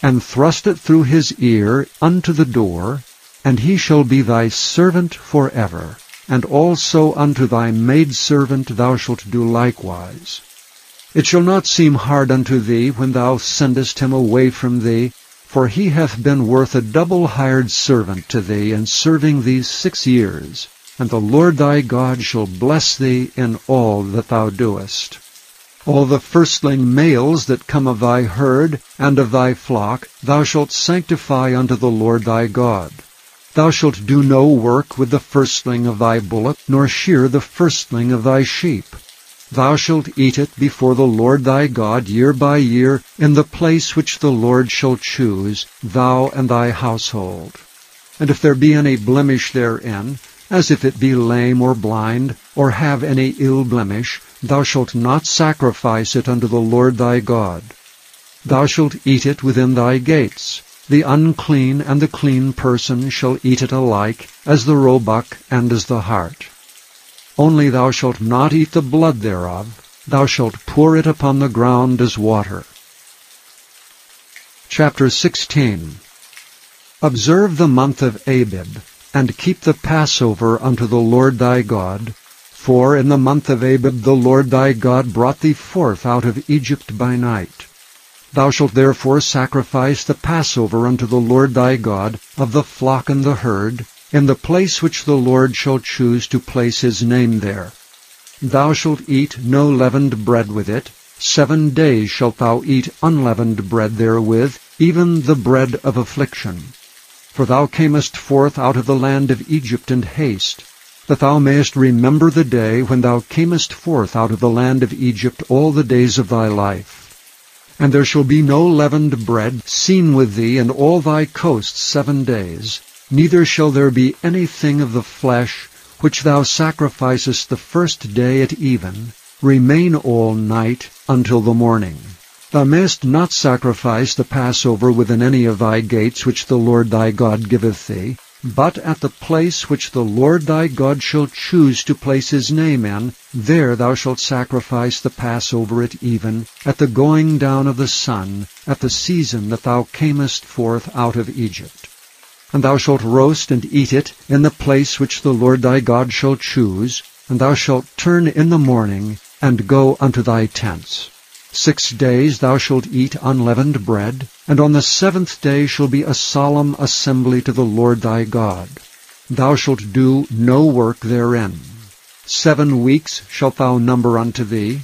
and thrust it through his ear unto the door, and he shall be thy servant forever. And also unto thy maidservant thou shalt do likewise. It shall not seem hard unto thee when thou sendest him away from thee, for he hath been worth a double hired servant to thee in serving thee 6 years. And the Lord thy God shall bless thee in all that thou doest. All the firstling males that come of thy herd and of thy flock thou shalt sanctify unto the Lord thy God. Thou shalt do no work with the firstling of thy bullock, nor shear the firstling of thy sheep. Thou shalt eat it before the Lord thy God year by year in the place which the Lord shall choose, thou and thy household. And if there be any blemish therein, as if it be lame or blind, or have any ill blemish, thou shalt not sacrifice it unto the Lord thy God. Thou shalt eat it within thy gates. The unclean and the clean person shall eat it alike, as the roebuck and as the hart. Only thou shalt not eat the blood thereof, thou shalt pour it upon the ground as water. Chapter 16. Observe the month of Abib, and keep the Passover unto the Lord thy God. For in the month of Abib the Lord thy God brought thee forth out of Egypt by night. Thou shalt therefore sacrifice the Passover unto the Lord thy God of the flock and the herd, in the place which the Lord shall choose to place his name there. Thou shalt eat no leavened bread with it. 7 days shalt thou eat unleavened bread therewith, even the bread of affliction. For thou camest forth out of the land of Egypt in haste, that thou mayest remember the day when thou camest forth out of the land of Egypt all the days of thy life. And there shall be no leavened bread seen with thee in all thy coasts 7 days, neither shall there be anything of the flesh which thou sacrificest the first day at even, remain all night until the morning. Thou mayest not sacrifice the Passover within any of thy gates which the Lord thy God giveth thee, but at the place which the Lord thy God shall choose to place his name in, there thou shalt sacrifice the Passover at even, at the going down of the sun, at the season that thou camest forth out of Egypt. And thou shalt roast and eat it in the place which the Lord thy God shall choose, and thou shalt turn in the morning, and go unto thy tents. 6 days thou shalt eat unleavened bread, and on the 7th day shall be a solemn assembly to the Lord thy God. Thou shalt do no work therein. 7 weeks shalt thou number unto thee.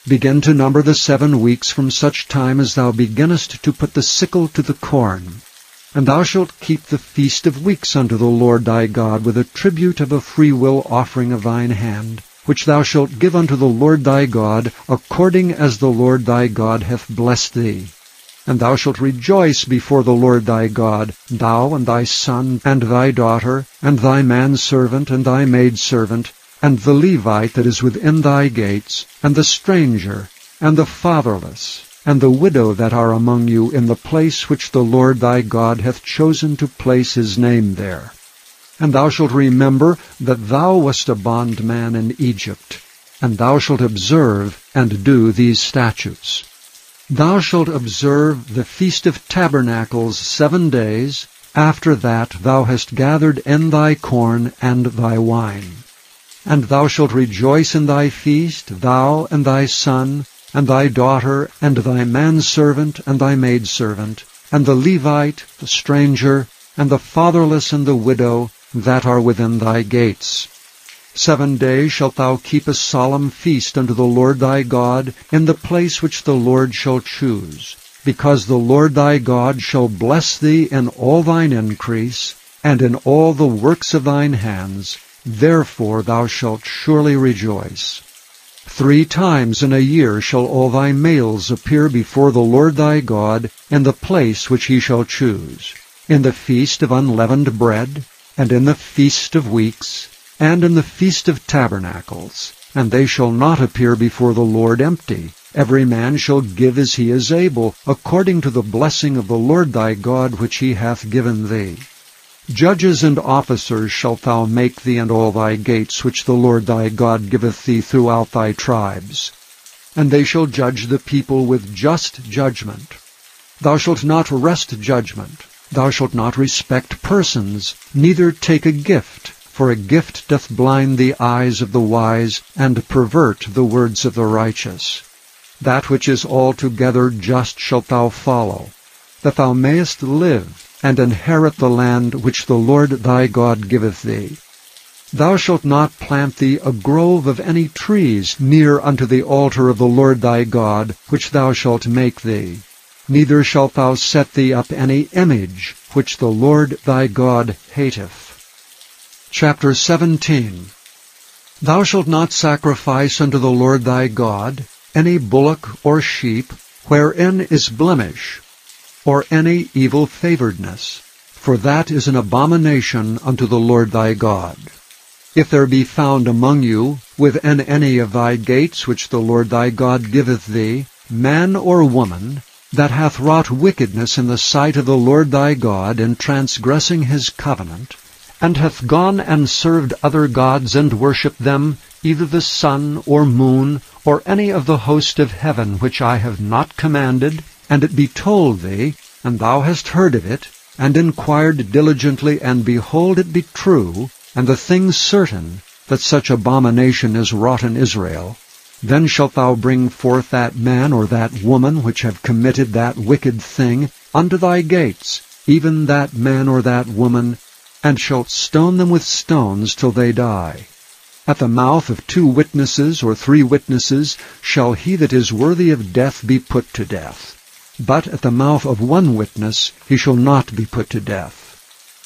Begin to number the 7 weeks from such time as thou beginnest to put the sickle to the corn. And thou shalt keep the feast of weeks unto the Lord thy God with a tribute of a freewill offering of thine hand, which thou shalt give unto the Lord thy God, according as the Lord thy God hath blessed thee. And thou shalt rejoice before the Lord thy God, thou and thy son, and thy daughter, and thy manservant, and thy maidservant, and the Levite that is within thy gates, and the stranger, and the fatherless, and the widow that are among you in the place which the Lord thy God hath chosen to place his name there. And thou shalt remember that thou wast a bondman in Egypt, and thou shalt observe and do these statutes. Thou shalt observe the Feast of Tabernacles 7 days. After that thou hast gathered in thy corn and thy wine. And thou shalt rejoice in thy feast, thou and thy son, and thy daughter, and thy manservant, and thy maidservant, and the Levite, the stranger, and the fatherless and the widow, that are within thy gates. 7 days shalt thou keep a solemn feast unto the Lord thy God in the place which the Lord shall choose, because the Lord thy God shall bless thee in all thine increase, and in all the works of thine hands. Therefore thou shalt surely rejoice. 3 times in a year shall all thy males appear before the Lord thy God in the place which he shall choose, in the feast of unleavened bread, and in the feast of weeks, and in the feast of tabernacles. And they shall not appear before the Lord empty. Every man shall give as he is able, according to the blessing of the Lord thy God which he hath given thee. Judges and officers shalt thou make thee in all thy gates which the Lord thy God giveth thee throughout thy tribes. and they shall judge the people with just judgment. Thou shalt not wrest judgment. Thou shalt not respect persons, neither take a gift, for a gift doth blind the eyes of the wise, and pervert the words of the righteous. That which is altogether just shalt thou follow, that thou mayest live, and inherit the land which the Lord thy God giveth thee. Thou shalt not plant thee a grove of any trees near unto the altar of the Lord thy God, which thou shalt make thee. Neither shalt thou set thee up any image, which the Lord thy God hateth. Chapter 17. Thou shalt not sacrifice unto the Lord thy God any bullock or sheep, wherein is blemish, or any evil favoredness, for that is an abomination unto the Lord thy God. If there be found among you, within any of thy gates which the Lord thy God giveth thee, man or woman, that hath wrought wickedness in the sight of the Lord thy God in transgressing his covenant, and hath gone and served other gods and worshipped them, either the sun or moon, or any of the host of heaven which I have not commanded, and it be told thee, and thou hast heard of it, and inquired diligently, and behold, it be true, and the thing certain, that such abomination is wrought in Israel, then shalt thou bring forth that man or that woman which have committed that wicked thing unto thy gates, even that man or that woman, and shalt stone them with stones till they die. At the mouth of 2 witnesses or 3 witnesses shall he that is worthy of death be put to death. But at the mouth of 1 witness he shall not be put to death.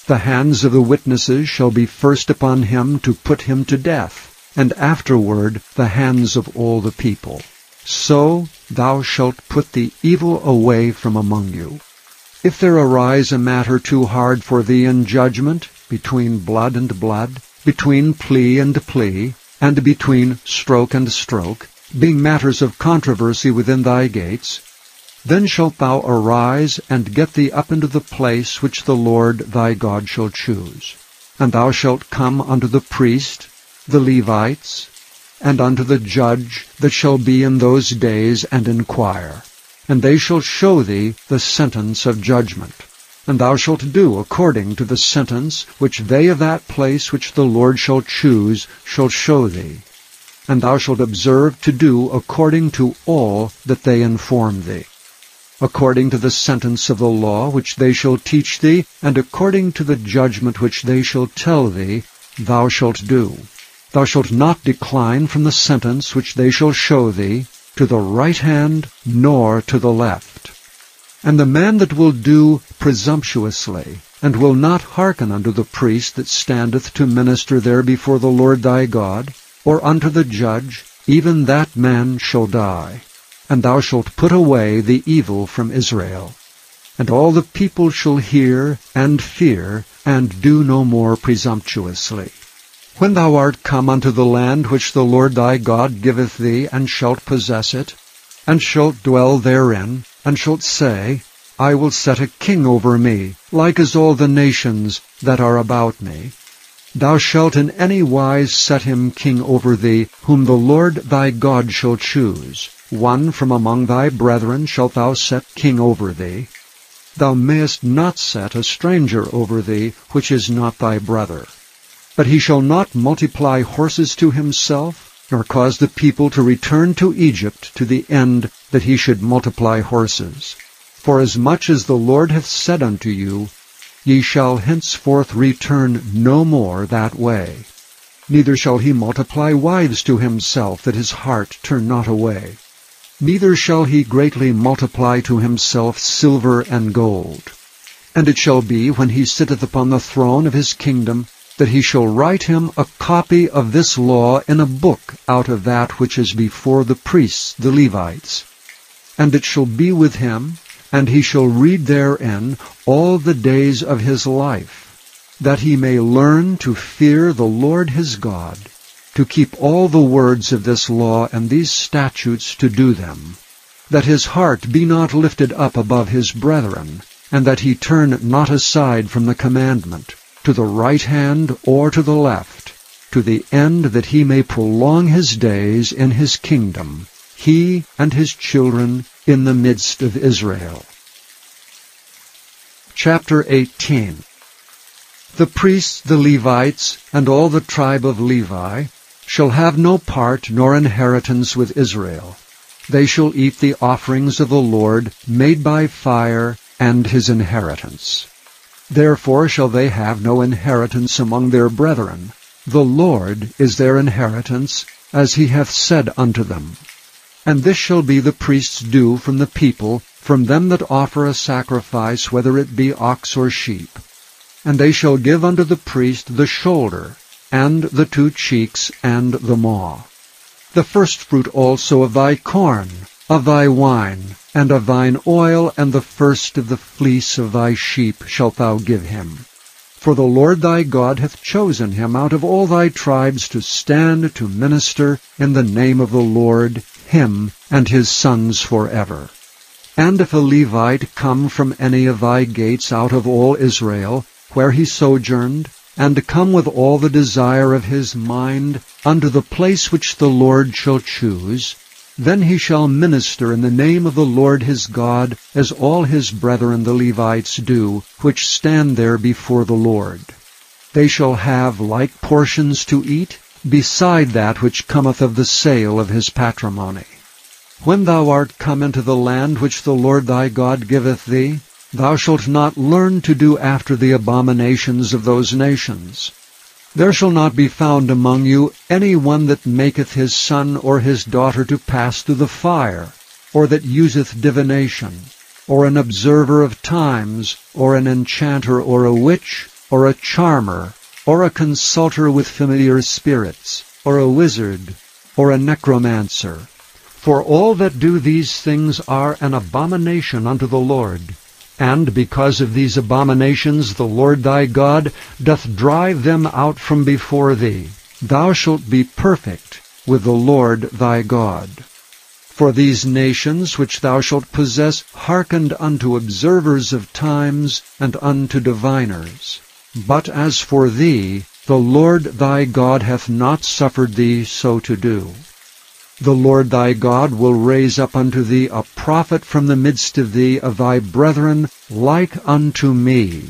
The hands of the witnesses shall be first upon him to put him to death, and afterward the hands of all the people. So thou shalt put the evil away from among you. If there arise a matter too hard for thee in judgment, between blood and blood, between plea and plea, and between stroke and stroke, being matters of controversy within thy gates, then shalt thou arise and get thee up into the place which the Lord thy God shall choose. And thou shalt come unto the priest, the Levites, and unto the judge that shall be in those days, and inquire. And they shall show thee the sentence of judgment. And thou shalt do according to the sentence which they of that place which the Lord shall choose shall show thee. And thou shalt observe to do according to all that they inform thee, according to the sentence of the law which they shall teach thee, and according to the judgment which they shall tell thee, thou shalt do. Thou shalt not decline from the sentence which they shall show thee, to the right hand nor to the left. And the man that will do presumptuously, and will not hearken unto the priest that standeth to minister there before the Lord thy God, or unto the judge, even that man shall die. And thou shalt put away the evil from Israel. And all the people shall hear and fear, and do no more presumptuously. When thou art come unto the land which the Lord thy God giveth thee, and shalt possess it, and shalt dwell therein, and shalt say, I will set a king over me, like as all the nations that are about me. Thou shalt in any wise set him king over thee, whom the Lord thy God shall choose. One from among thy brethren shalt thou set king over thee. Thou mayest not set a stranger over thee, which is not thy brother. But he shall not multiply horses to himself, nor cause the people to return to Egypt to the end that he should multiply horses. Forasmuch as the Lord hath said unto you, Ye shall henceforth return no more that way. Neither shall he multiply wives to himself, that his heart turn not away. Neither shall he greatly multiply to himself silver and gold. And it shall be, when he sitteth upon the throne of his kingdom, that he shall write him a copy of this law in a book out of that which is before the priests, the Levites. And it shall be with him, and he shall read therein all the days of his life, that he may learn to fear the Lord his God, to keep all the words of this law and these statutes to do them, that his heart be not lifted up above his brethren, and that he turn not aside from the commandment, to the right hand or to the left, to the end that he may prolong his days in his kingdom, he and his children in the midst of Israel. Chapter 18. The priests, the Levites, and all the tribe of Levi shall have no part nor inheritance with Israel. They shall eat the offerings of the Lord made by fire and his inheritance. Therefore shall they have no inheritance among their brethren. The Lord is their inheritance, as he hath said unto them. And this shall be the priest's due from the people, from them that offer a sacrifice, whether it be ox or sheep. And they shall give unto the priest the shoulder, and the 2 cheeks, and the maw. The firstfruit also of thy corn, of thy wine, and of thine oil, and the first of the fleece of thy sheep shalt thou give him. For the Lord thy God hath chosen him out of all thy tribes to stand to minister in the name of the Lord, him and his sons forever. And if a Levite come from any of thy gates out of all Israel, where he sojourned, and come with all the desire of his mind unto the place which the Lord shall choose, then he shall minister in the name of the Lord his God, as all his brethren the Levites do, which stand there before the Lord. They shall have like portions to eat, beside that which cometh of the sale of his patrimony. When thou art come into the land which the Lord thy God giveth thee, thou shalt not learn to do after the abominations of those nations. There shall not be found among you any one that maketh his son or his daughter to pass through the fire, or that useth divination, or an observer of times, or an enchanter, or a witch, or a charmer, or a consulter with familiar spirits, or a wizard, or a necromancer. For all that do these things are an abomination unto the Lord. And because of these abominations the Lord thy God doth drive them out from before thee. Thou shalt be perfect with the Lord thy God. For these nations which thou shalt possess hearkened unto observers of times and unto diviners. But as for thee, the Lord thy God hath not suffered thee so to do. The Lord thy God will raise up unto thee a prophet from the midst of thee of thy brethren, like unto me.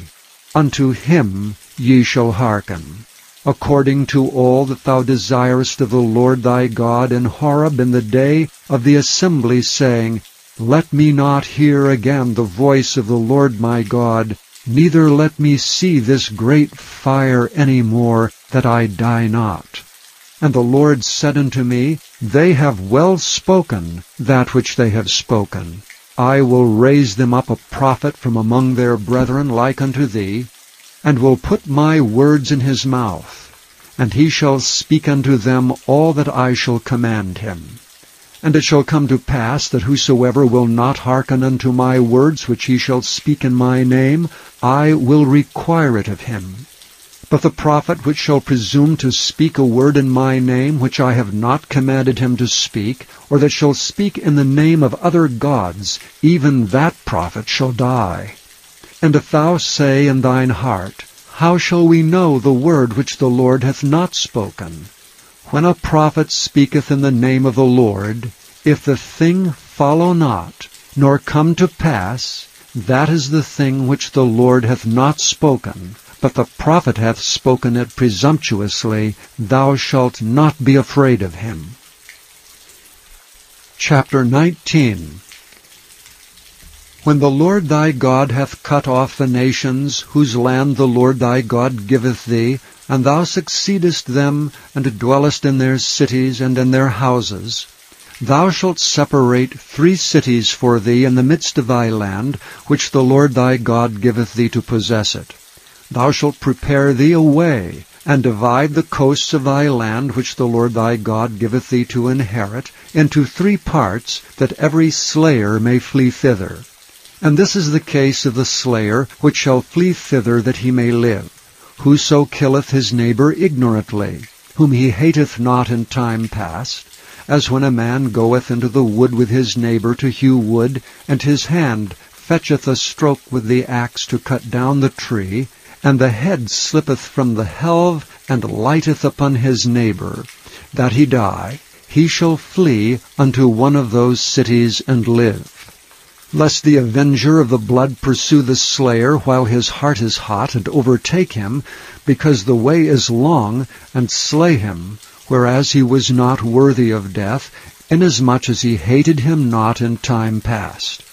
Unto him ye shall hearken, according to all that thou desirest of the Lord thy God in Horeb in the day of the assembly, saying, Let me not hear again the voice of the Lord my God, neither let me see this great fire any more, that I die not. And the Lord said unto me, They have well spoken that which they have spoken. I will raise them up a prophet from among their brethren like unto thee, and will put my words in his mouth, and he shall speak unto them all that I shall command him. And it shall come to pass that whosoever will not hearken unto my words which he shall speak in my name, I will require it of him. But the prophet which shall presume to speak a word in my name which I have not commanded him to speak, or that shall speak in the name of other gods, even that prophet shall die. And if thou say in thine heart, How shall we know the word which the Lord hath not spoken? When a prophet speaketh in the name of the Lord, if the thing follow not, nor come to pass, that is the thing which the Lord hath not spoken, but the prophet hath spoken it presumptuously, thou shalt not be afraid of him. Chapter 19. When the Lord thy God hath cut off the nations, whose land the Lord thy God giveth thee, and thou succeedest them, and dwellest in their cities and in their houses, thou shalt separate 3 cities for thee in the midst of thy land, which the Lord thy God giveth thee to possess it. Thou shalt prepare thee a way, and divide the coasts of thy land which the Lord thy God giveth thee to inherit, into 3 parts, that every slayer may flee thither. And this is the case of the slayer, which shall flee thither that he may live. Whoso killeth his neighbor ignorantly, whom he hateth not in time past, as when a man goeth into the wood with his neighbor to hew wood, and his hand fetcheth a stroke with the axe to cut down the tree, and the head slippeth from the helve, and lighteth upon his neighbor, that he die, he shall flee unto one of those cities and live. Lest the avenger of the blood pursue the slayer while his heart is hot, and overtake him, because the way is long, and slay him, whereas he was not worthy of death, inasmuch as he hated him not in time past.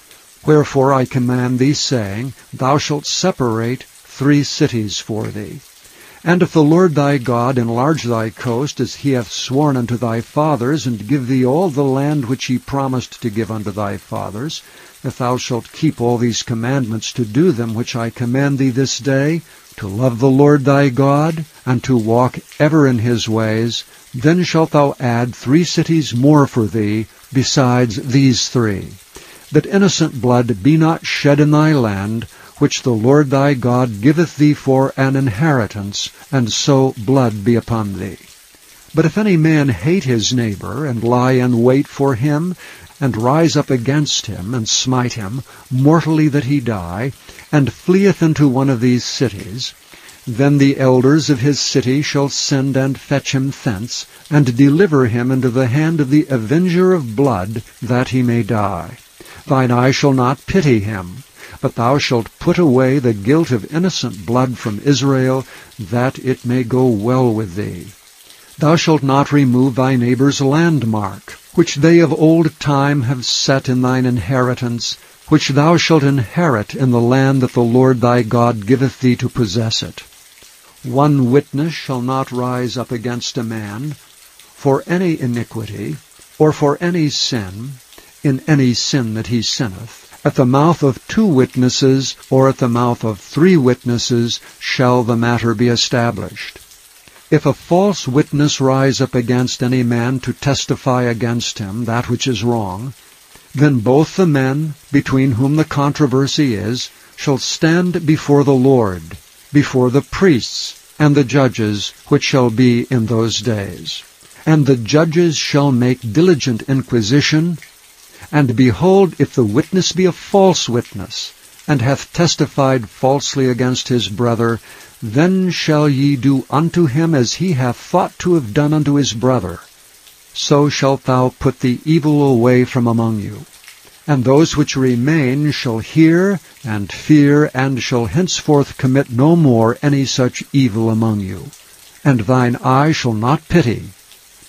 Wherefore I command thee, saying, Thou shalt separate 3 cities for thee. And if the Lord thy God enlarge thy coast, as he hath sworn unto thy fathers, and give thee all the land which he promised to give unto thy fathers, if thou shalt keep all these commandments to do them which I command thee this day, to love the Lord thy God, and to walk ever in his ways, then shalt thou add 3 cities more for thee, besides these 3, that innocent blood be not shed in thy land, which the Lord thy God giveth thee for an inheritance, and so blood be upon thee. But if any man hate his neighbor, and lie in wait for him, and rise up against him, and smite him, mortally that he die, and fleeth into one of these cities, then the elders of his city shall send and fetch him thence, and deliver him into the hand of the avenger of blood, that he may die. Thine eye shall not pity him, but thou shalt put away the guilt of innocent blood from Israel, that it may go well with thee. Thou shalt not remove thy neighbor's landmark, which they of old time have set in thine inheritance, which thou shalt inherit in the land that the Lord thy God giveth thee to possess it. 1 witness shall not rise up against a man for any iniquity, or for any sin, in any sin that he sinneth. At the mouth of 2 witnesses, or at the mouth of 3 witnesses, shall the matter be established. If a false witness rise up against any man to testify against him that which is wrong, then both the men, between whom the controversy is, shall stand before the Lord, before the priests and the judges which shall be in those days. And the judges shall make diligent inquisition, and behold, if the witness be a false witness, and hath testified falsely against his brother, then shall ye do unto him as he hath thought to have done unto his brother. So shalt thou put the evil away from among you. And those which remain shall hear and fear, and shall henceforth commit no more any such evil among you. And thine eye shall not pity,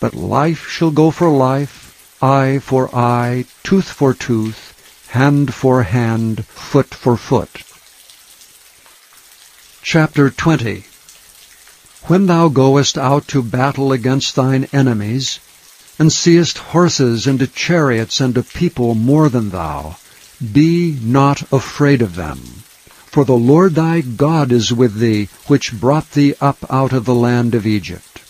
but life shall go for life, eye for eye, tooth for tooth, hand for hand, foot for foot. Chapter 20. When thou goest out to battle against thine enemies, and seest horses and chariots and a people more than thou, be not afraid of them. For the Lord thy God is with thee, which brought thee up out of the land of Egypt.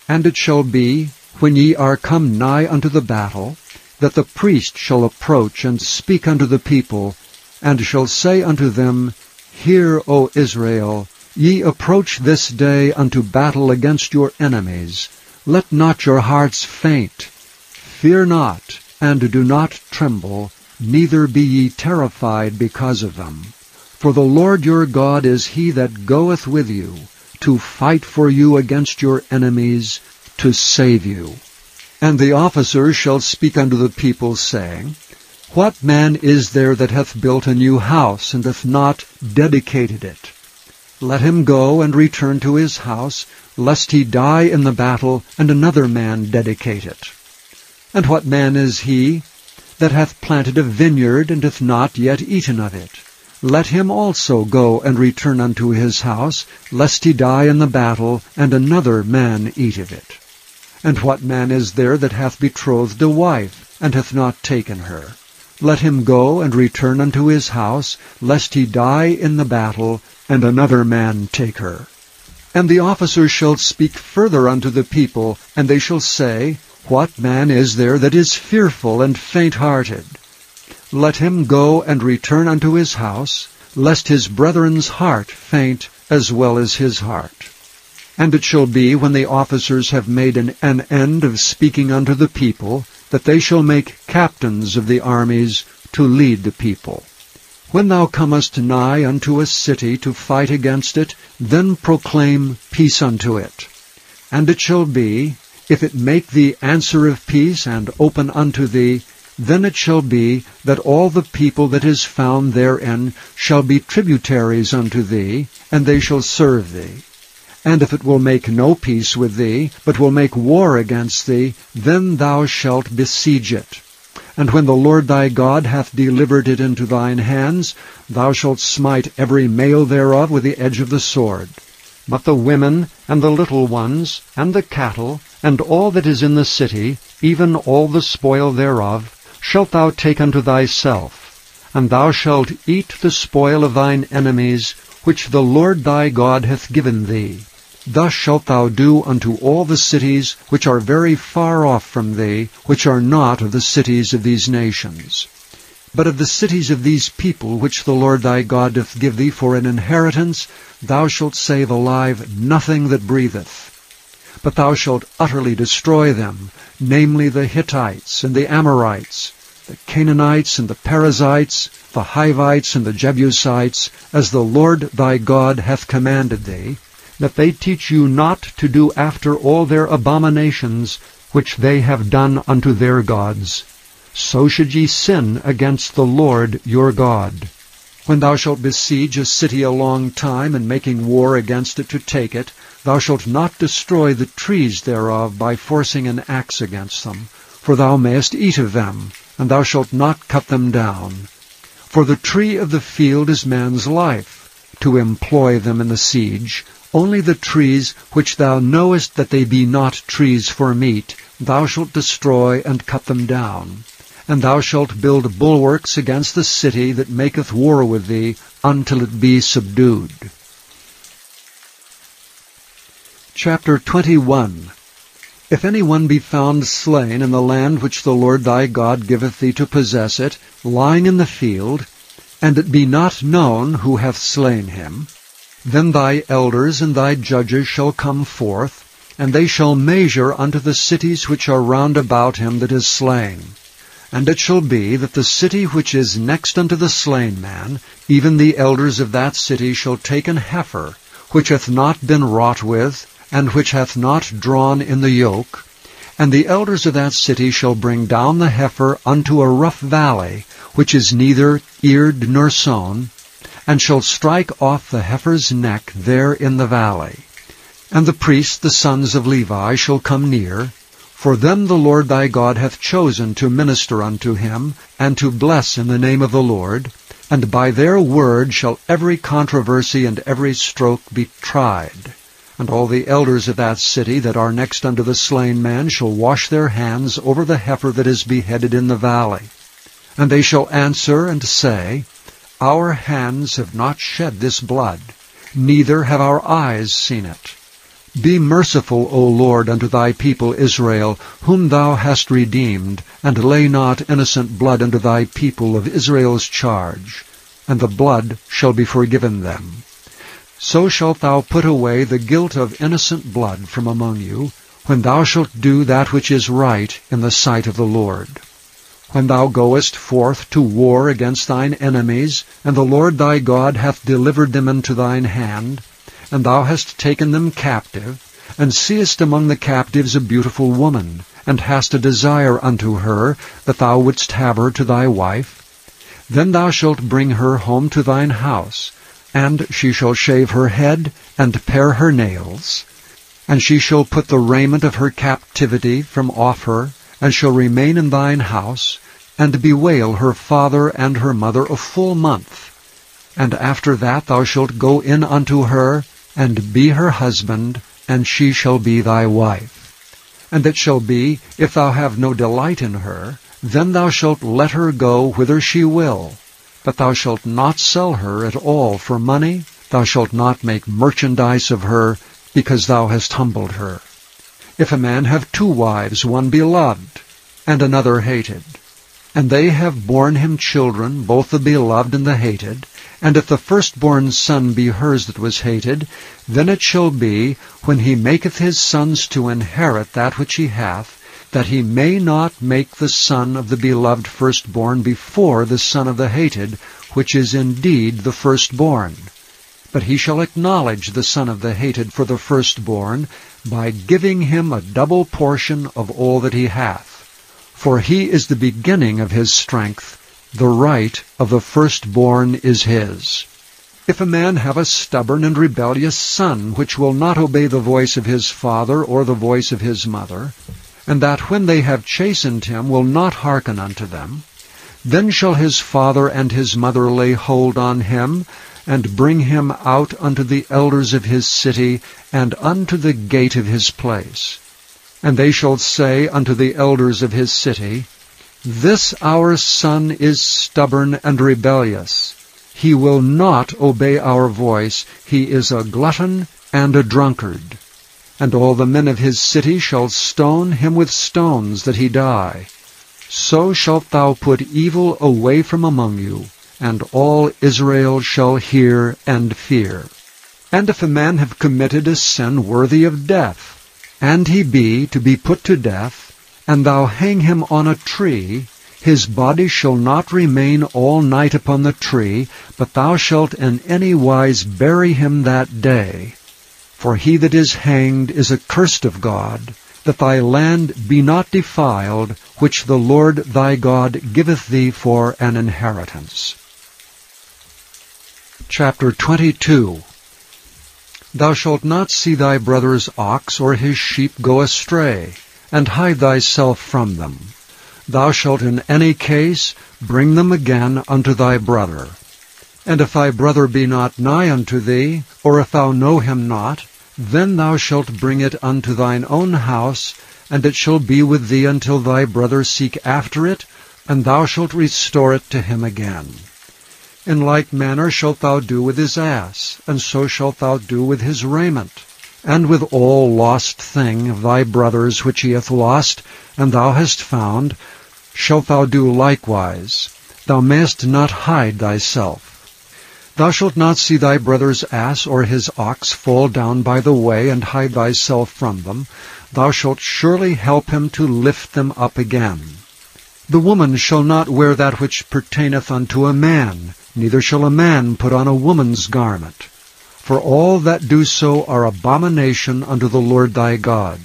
And it shall be, when ye are come nigh unto the battle, that the priest shall approach and speak unto the people, and shall say unto them, Hear, O Israel, ye approach this day unto battle against your enemies. Let not your hearts faint. Fear not, and do not tremble, neither be ye terrified because of them. For the Lord your God is he that goeth with you, to fight for you against your enemies, to save you. And the officers shall speak unto the people, saying, What man is there that hath built a new house, and hath not dedicated it? Let him go and return to his house, lest he die in the battle, and another man dedicate it. And what man is he that hath planted a vineyard, and hath not yet eaten of it? Let him also go and return unto his house, lest he die in the battle, and another man eat of it. And what man is there that hath betrothed a wife, and hath not taken her? Let him go and return unto his house, lest he die in the battle, and another man take her. And the officers shall speak further unto the people, and they shall say, What man is there that is fearful and faint-hearted? Let him go and return unto his house, lest his brethren's heart faint as well as his heart. And it shall be, when the officers have made an end of speaking unto the people, that they shall make captains of the armies to lead the people. When thou comest nigh unto a city to fight against it, then proclaim peace unto it. And it shall be, If it make thee answer of peace, and open unto thee, then it shall be that all the people that is found therein shall be tributaries unto thee, and they shall serve thee. And if it will make no peace with thee, but will make war against thee, then thou shalt besiege it. And when the Lord thy God hath delivered it into thine hands, thou shalt smite every male thereof with the edge of the sword. But the women, and the little ones, and the cattle, and all that is in the city, even all the spoil thereof, shalt thou take unto thyself. And thou shalt eat the spoil of thine enemies, which the Lord thy God hath given thee. Thus shalt thou do unto all the cities which are very far off from thee, which are not of the cities of these nations. But of the cities of these people which the Lord thy God doth give thee for an inheritance, thou shalt save alive nothing that breatheth. But thou shalt utterly destroy them, namely the Hittites, and the Amorites, the Canaanites, and the Perizzites, the Hivites, and the Jebusites, as the Lord thy God hath commanded thee, that they teach you not to do after all their abominations which they have done unto their gods. So should ye sin against the Lord your God. When thou shalt besiege a city a long time, and making war against it to take it, thou shalt not destroy the trees thereof by forcing an axe against them, for thou mayest eat of them, and thou shalt not cut them down. For the tree of the field is man's life, to employ them in the siege. Only the trees which thou knowest that they be not trees for meat, thou shalt destroy and cut them down. And thou shalt build bulwarks against the city that maketh war with thee, until it be subdued. Chapter 21. If any one be found slain in the land which the Lord thy God giveth thee to possess it, lying in the field, and it be not known who hath slain him, then thy elders and thy judges shall come forth, and they shall measure unto the cities which are round about him that is slain. And it shall be that the city which is next unto the slain man, even the elders of that city shall take an heifer, which hath not been wrought with, and which hath not drawn in the yoke, and the elders of that city shall bring down the heifer unto a rough valley, which is neither eared nor sown, and shall strike off the heifer's neck there in the valley. And the priests, the sons of Levi, shall come near, for them the Lord thy God hath chosen to minister unto him, and to bless in the name of the Lord, and by their word shall every controversy and every stroke be tried. And all the elders of that city that are next unto the slain man shall wash their hands over the heifer that is beheaded in the valley. And they shall answer and say, Our hands have not shed this blood, neither have our eyes seen it. Be merciful, O Lord, unto thy people Israel, whom thou hast redeemed, and lay not innocent blood unto thy people of Israel's charge, and the blood shall be forgiven them. So shalt thou put away the guilt of innocent blood from among you, when thou shalt do that which is right in the sight of the Lord. When thou goest forth to war against thine enemies, and the Lord thy God hath delivered them into thine hand, and thou hast taken them captive, and seest among the captives a beautiful woman, and hast a desire unto her, that thou wouldst have her to thy wife, then thou shalt bring her home to thine house, and she shall shave her head, and pare her nails, and she shall put the raiment of her captivity from off her, and shall remain in thine house, and bewail her father and her mother a full month. And after that thou shalt go in unto her, and be her husband, and she shall be thy wife. And it shall be, if thou have no delight in her, then thou shalt let her go whither she will. But thou shalt not sell her at all for money, thou shalt not make merchandise of her, because thou hast humbled her. If a man have 2 wives, one beloved, and another hated, and they have borne him children, both the beloved and the hated, and if the firstborn son be hers that was hated, then it shall be, when he maketh his sons to inherit that which he hath, that he may not make the son of the beloved firstborn before the son of the hated, which is indeed the firstborn. But he shall acknowledge the son of the hated for the firstborn, by giving him a double portion of all that he hath. For he is the beginning of his strength, the right of the firstborn is his. If a man have a stubborn and rebellious son, which will not obey the voice of his father or the voice of his mother, and that when they have chastened him will not hearken unto them, then shall his father and his mother lay hold on him, and bring him out unto the elders of his city, and unto the gate of his place. And they shall say unto the elders of his city, This our son is stubborn and rebellious. He will not obey our voice. He is a glutton and a drunkard. And all the men of his city shall stone him with stones, that he die. So shalt thou put evil away from among you, and all Israel shall hear and fear. And if a man have committed a sin worthy of death, and he be to be put to death, and thou hang him on a tree, his body shall not remain all night upon the tree, but thou shalt in any wise bury him that day. For he that is hanged is accursed of God, that thy land be not defiled, which the Lord thy God giveth thee for an inheritance. Chapter 22. Thou shalt not see thy brother's ox or his sheep go astray, and hide thyself from them. Thou shalt in any case bring them again unto thy brother. And if thy brother be not nigh unto thee, or if thou know him not, then thou shalt bring it unto thine own house, and it shall be with thee until thy brother seek after it, and thou shalt restore it to him again. In like manner shalt thou do with his ass, and so shalt thou do with his raiment, and with all lost thing of thy brother's which he hath lost, and thou hast found, shalt thou do likewise. Thou mayest not hide thyself. Thou shalt not see thy brother's ass or his ox fall down by the way, and hide thyself from them. Thou shalt surely help him to lift them up again. The woman shall not wear that which pertaineth unto a man, neither shall a man put on a woman's garment. For all that do so are abomination unto the Lord thy God.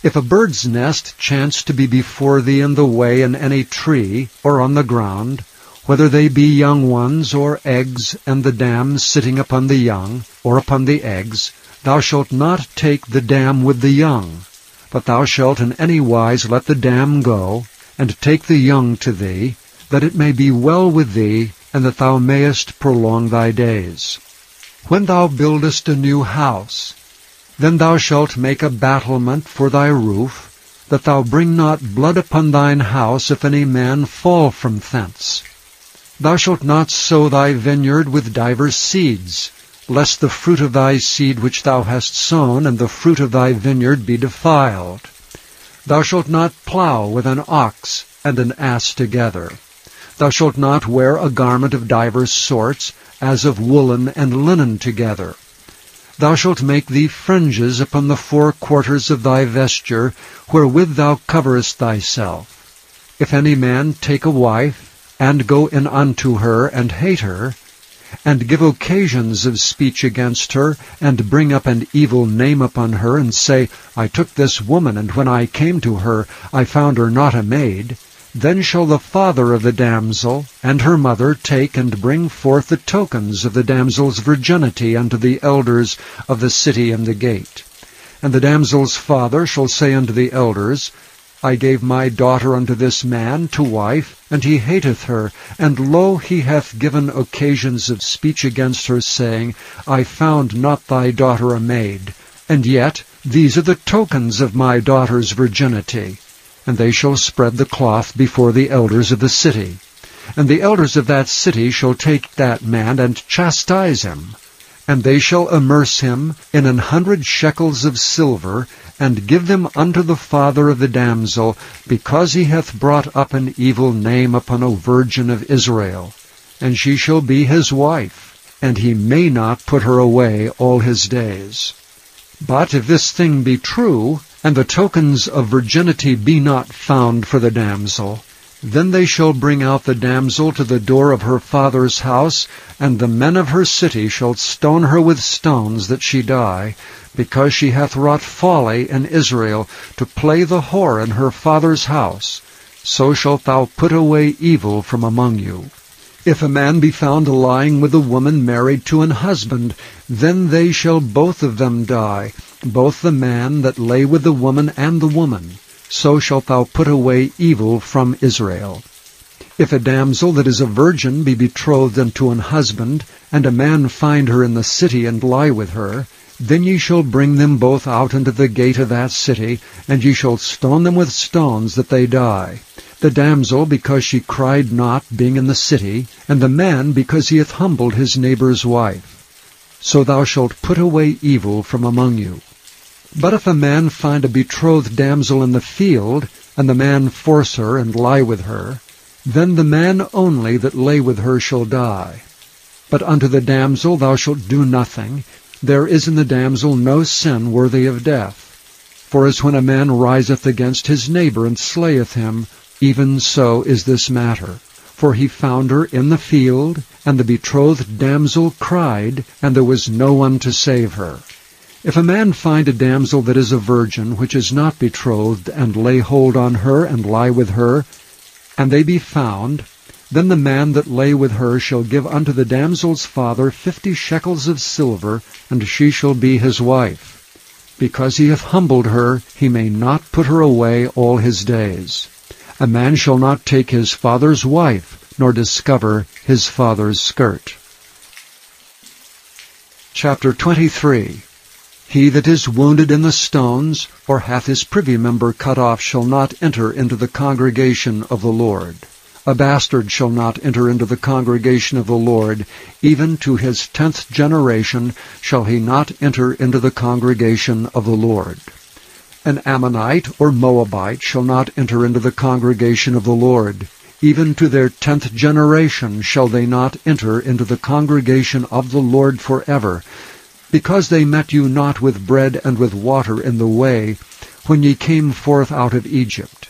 If a bird's nest chance to be before thee in the way in any tree, or on the ground, whether they be young ones or eggs, and the dam sitting upon the young, or upon the eggs, thou shalt not take the dam with the young, but thou shalt in any wise let the dam go, and take the young to thee, that it may be well with thee, and that thou mayest prolong thy days. When thou buildest a new house, then thou shalt make a battlement for thy roof, that thou bring not blood upon thine house if any man fall from thence. Thou shalt not sow thy vineyard with divers seeds, lest the fruit of thy seed which thou hast sown and the fruit of thy vineyard be defiled. Thou shalt not plow with an ox and an ass together. Thou shalt not wear a garment of divers sorts, as of woolen and linen together. Thou shalt make thee fringes upon the four quarters of thy vesture, wherewith thou coverest thyself. If any man take a wife, and go in unto her, and hate her, and give occasions of speech against her, and bring up an evil name upon her, and say, I took this woman, and when I came to her, I found her not a maid, then shall the father of the damsel and her mother take and bring forth the tokens of the damsel's virginity unto the elders of the city and the gate. And the damsel's father shall say unto the elders, I gave my daughter unto this man to wife, and he hateth her, and lo, he hath given occasions of speech against her, saying, I found not thy daughter a maid, and yet these are the tokens of my daughter's virginity. And they shall spread the cloth before the elders of the city. And the elders of that city shall take that man and chastise him. And they shall immerse him in 100 shekels of silver, and give them unto the father of the damsel, because he hath brought up an evil name upon a virgin of Israel. And she shall be his wife, and he may not put her away all his days. But if this thing be true, and the tokens of virginity be not found for the damsel, Then they shall bring out the damsel to the door of her father's house, and the men of her city shall stone her with stones that she die, because she hath wrought folly in Israel, to play the whore in her father's house. So shalt thou put away evil from among you. If a man be found lying with a woman married to an husband, then they shall both of them die, both the man that lay with the woman and the woman. So shalt thou put away evil from Israel. If a damsel that is a virgin be betrothed unto an husband, and a man find her in the city and lie with her, then ye shall bring them both out into the gate of that city, and ye shall stone them with stones that they die. The damsel because she cried not, being in the city, and the man because he hath humbled his neighbour's wife. So thou shalt put away evil from among you. But if a man find a betrothed damsel in the field, and the man force her and lie with her, then the man only that lay with her shall die. But unto the damsel thou shalt do nothing. There is in the damsel no sin worthy of death. For as when a man riseth against his neighbour and slayeth him, even so is this matter. For he found her in the field, and the betrothed damsel cried, and there was no one to save her. If a man find a damsel that is a virgin, which is not betrothed, and lay hold on her, and lie with her, and they be found, then the man that lay with her shall give unto the damsel's father 50 shekels of silver, and she shall be his wife. Because he hath humbled her, he may not put her away all his days. A man shall not take his father's wife, nor discover his father's skirt. Chapter 23. He that is wounded in the stones, or hath his privy member cut off, shall not enter into the congregation of the Lord. A bastard shall not enter into the congregation of the Lord. Even to his 10th generation shall he not enter into the congregation of the Lord. An Ammonite or Moabite shall not enter into the congregation of the Lord. Even to their 10th generation shall they not enter into the congregation of the Lord forever, because they met you not with bread and with water in the way, when ye came forth out of Egypt,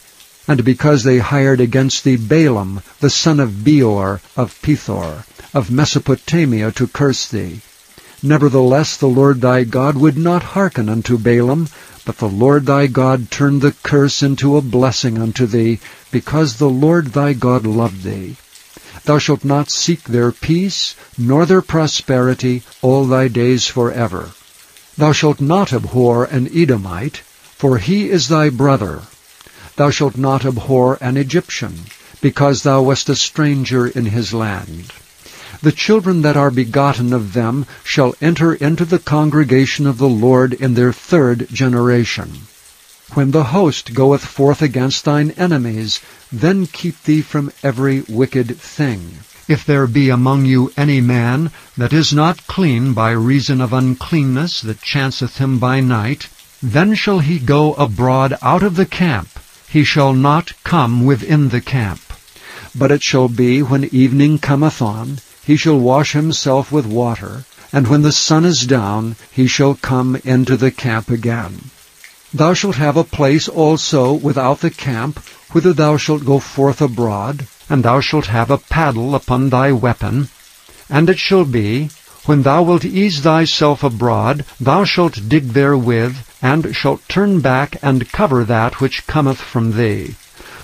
and because they hired against thee Balaam, the son of Beor, of Pethor, of Mesopotamia, to curse thee. Nevertheless the Lord thy God would not hearken unto Balaam, but the Lord thy God turned the curse into a blessing unto thee, because the Lord thy God loved thee. Thou shalt not seek their peace, nor their prosperity, all thy days forever. Thou shalt not abhor an Edomite, for he is thy brother. Thou shalt not abhor an Egyptian, because thou wast a stranger in his land. The children that are begotten of them shall enter into the congregation of the Lord in their 3rd generation. When the host goeth forth against thine enemies, then keep thee from every wicked thing. If there be among you any man that is not clean by reason of uncleanness that chanceth him by night, then shall he go abroad out of the camp. He shall not come within the camp. But it shall be, when evening cometh on, he shall wash himself with water, and when the sun is down, he shall come into the camp again. Thou shalt have a place also without the camp, whither thou shalt go forth abroad, and thou shalt have a paddle upon thy weapon. And it shall be, when thou wilt ease thyself abroad, thou shalt dig therewith, and shalt turn back and cover that which cometh from thee.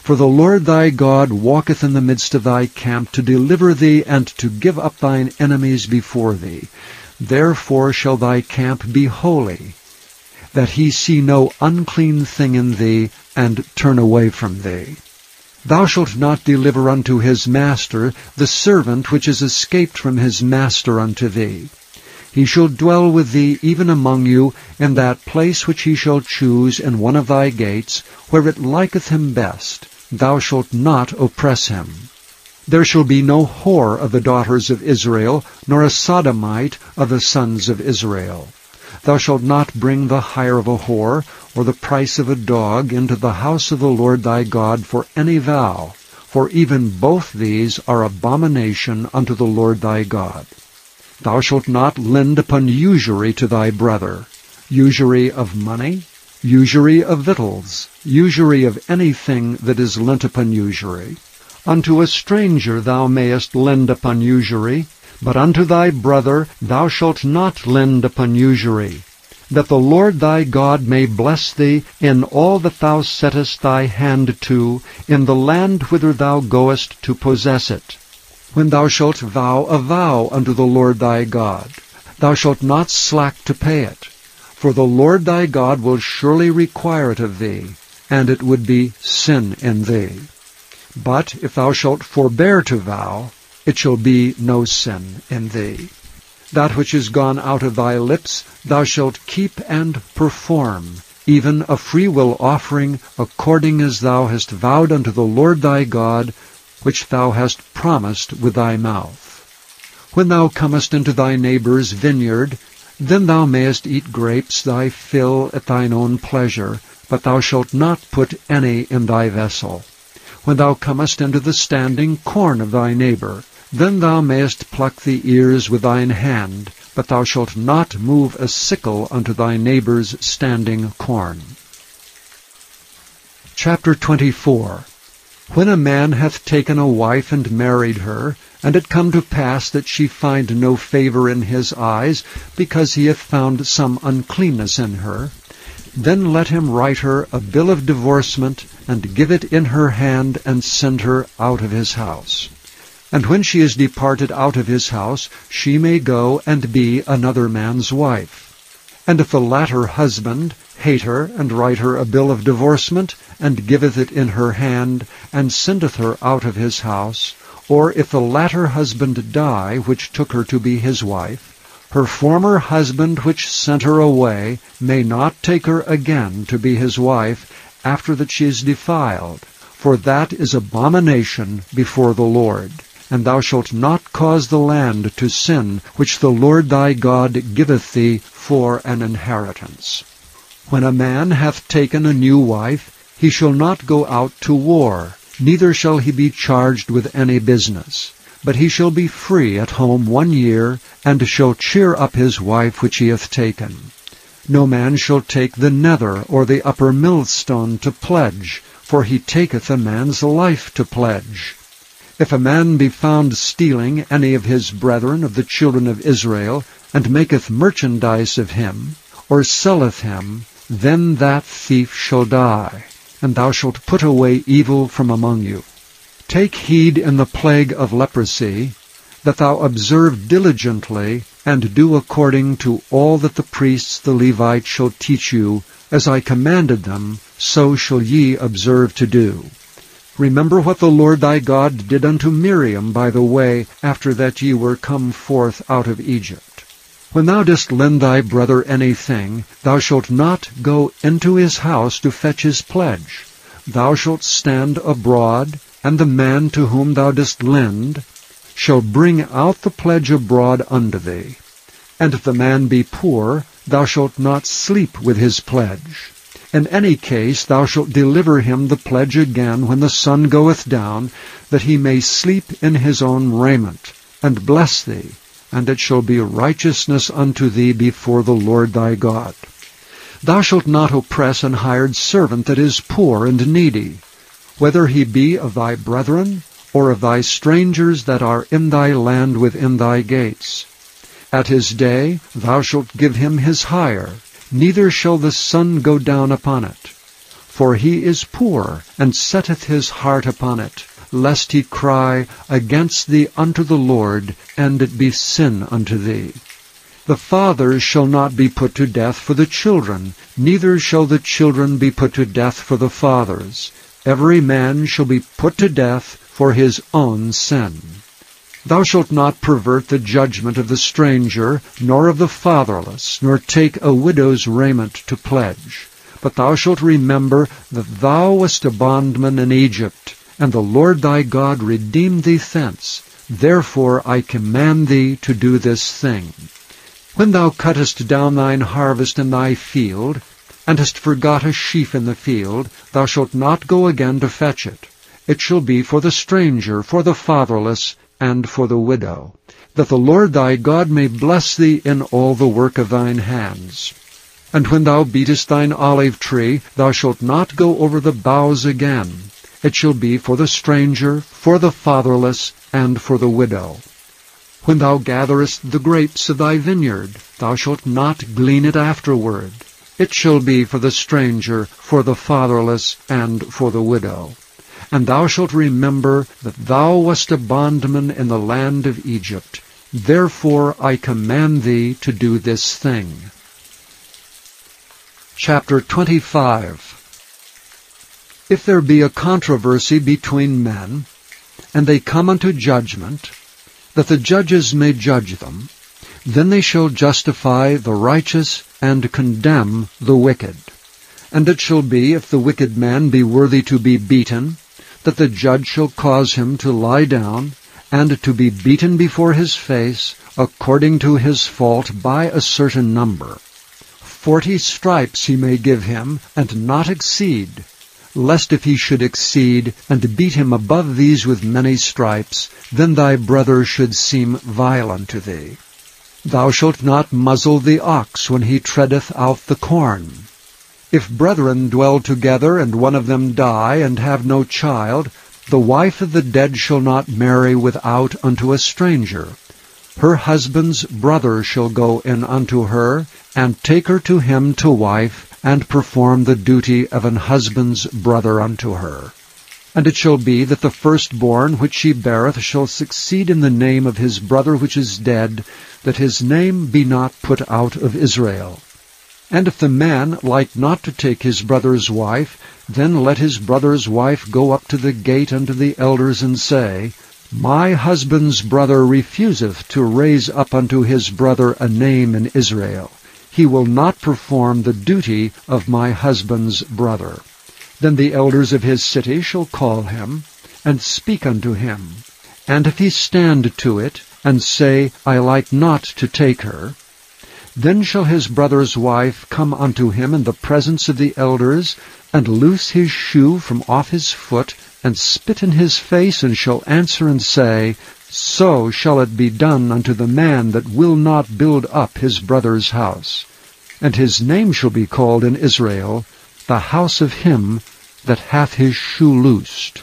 For the Lord thy God walketh in the midst of thy camp, to deliver thee, and to give up thine enemies before thee. Therefore shall thy camp be holy, that he see no unclean thing in thee, and turn away from thee. Thou shalt not deliver unto his master the servant which is escaped from his master unto thee. He shall dwell with thee even among you, in that place which he shall choose in one of thy gates, where it liketh him best. Thou shalt not oppress him. There shall be no whore of the daughters of Israel, nor a sodomite of the sons of Israel. Thou shalt not bring the hire of a whore, or the price of a dog, into the house of the Lord thy God for any vow, for even both these are abomination unto the Lord thy God. Thou shalt not lend upon usury to thy brother, usury of money, usury of victuals, usury of anything that is lent upon usury. Unto a stranger thou mayest lend upon usury, but unto thy brother thou shalt not lend upon usury, that the Lord thy God may bless thee in all that thou settest thy hand to, in the land whither thou goest to possess it. When thou shalt vow a vow unto the Lord thy God, thou shalt not slack to pay it, for the Lord thy God will surely require it of thee, and it would be sin in thee. But if thou shalt forbear to vow, it shall be no sin in thee. That which is gone out of thy lips thou shalt keep and perform, even a freewill offering, according as thou hast vowed unto the Lord thy God, which thou hast promised with thy mouth. When thou comest into thy neighbour's vineyard, then thou mayest eat grapes thy fill at thine own pleasure, but thou shalt not put any in thy vessel. When thou comest into the standing corn of thy neighbour, then thou mayest pluck the ears with thine hand, but thou shalt not move a sickle unto thy neighbour's standing corn. Chapter 24. When a man hath taken a wife and married her, and it come to pass that she find no favour in his eyes, because he hath found some uncleanness in her, then let him write her a bill of divorcement, and give it in her hand, and send her out of his house. And when she is departed out of his house, she may go and be another man's wife. And if the latter husband hate her, and write her a bill of divorcement, and giveth it in her hand, and sendeth her out of his house, or if the latter husband die, which took her to be his wife, her former husband which sent her away may not take her again to be his wife, after that she is defiled, for that is abomination before the Lord. And thou shalt not cause the land to sin, which the Lord thy God giveth thee for an inheritance. When a man hath taken a new wife, he shall not go out to war, neither shall he be charged with any business. But he shall be free at home 1 year, and shall cheer up his wife which he hath taken. No man shall take the nether or the upper millstone to pledge, for he taketh a man's life to pledge. If a man be found stealing any of his brethren of the children of Israel, and maketh merchandise of him, or selleth him, then that thief shall die, and thou shalt put away evil from among you. Take heed in the plague of leprosy, that thou observe diligently, and do according to all that the priests the Levites shall teach you, as I commanded them, so shall ye observe to do. Remember what the Lord thy God did unto Miriam by the way, after that ye were come forth out of Egypt. When thou dost lend thy brother anything, thou shalt not go into his house to fetch his pledge. Thou shalt stand abroad, and the man to whom thou dost lend shall bring out the pledge abroad unto thee. And if the man be poor, thou shalt not sleep with his pledge. In any case thou shalt deliver him the pledge again when the sun goeth down, that he may sleep in his own raiment, and bless thee, and it shall be righteousness unto thee before the Lord thy God. Thou shalt not oppress an hired servant that is poor and needy, whether he be of thy brethren, or of thy strangers that are in thy land within thy gates. At his day thou shalt give him his hire, neither shall the sun go down upon it. For he is poor, and setteth his heart upon it, lest he cry against thee unto the Lord, and it be sin unto thee. The fathers shall not be put to death for the children, neither shall the children be put to death for the fathers. Every man shall be put to death for his own sin. Thou shalt not pervert the judgment of the stranger, nor of the fatherless, nor take a widow's raiment to pledge. But thou shalt remember that thou wast a bondman in Egypt, and the Lord thy God redeemed thee thence. Therefore I command thee to do this thing. When thou cuttest down thine harvest in thy field, and hast forgot a sheaf in the field, thou shalt not go again to fetch it. It shall be for the stranger, for the fatherless, and for the widow, that the Lord thy God may bless thee in all the work of thine hands. And when thou beatest thine olive tree, thou shalt not go over the boughs again. It shall be for the stranger, for the fatherless, and for the widow. When thou gatherest the grapes of thy vineyard, thou shalt not glean it afterward. It shall be for the stranger, for the fatherless, and for the widow. And thou shalt remember that thou wast a bondman in the land of Egypt. Therefore I command thee to do this thing. Chapter 25. If there be a controversy between men, and they come unto judgment, that the judges may judge them, then they shall justify the righteous and condemn the wicked. And it shall be, if the wicked man be worthy to be beaten, that the judge shall cause him to lie down, and to be beaten before his face, according to his fault, by a certain number. 40 stripes he may give him, and not exceed, lest if he should exceed, and beat him above these with many stripes, then thy brother should seem vile unto thee. Thou shalt not muzzle the ox when he treadeth out the corn. If brethren dwell together, and one of them die, and have no child, the wife of the dead shall not marry without unto a stranger. Her husband's brother shall go in unto her, and take her to him to wife, and perform the duty of an husband's brother unto her. And it shall be that the firstborn which she beareth shall succeed in the name of his brother which is dead, that his name be not put out of Israel. And if the man like not to take his brother's wife, then let his brother's wife go up to the gate unto the elders, and say, My husband's brother refuseth to raise up unto his brother a name in Israel. He will not perform the duty of my husband's brother. Then the elders of his city shall call him, and speak unto him. And if he stand to it, and say, I like not to take her, then shall his brother's wife come unto him in the presence of the elders, and loose his shoe from off his foot, and spit in his face, and shall answer and say, So shall it be done unto the man that will not build up his brother's house. And his name shall be called in Israel, the house of him that hath his shoe loosed.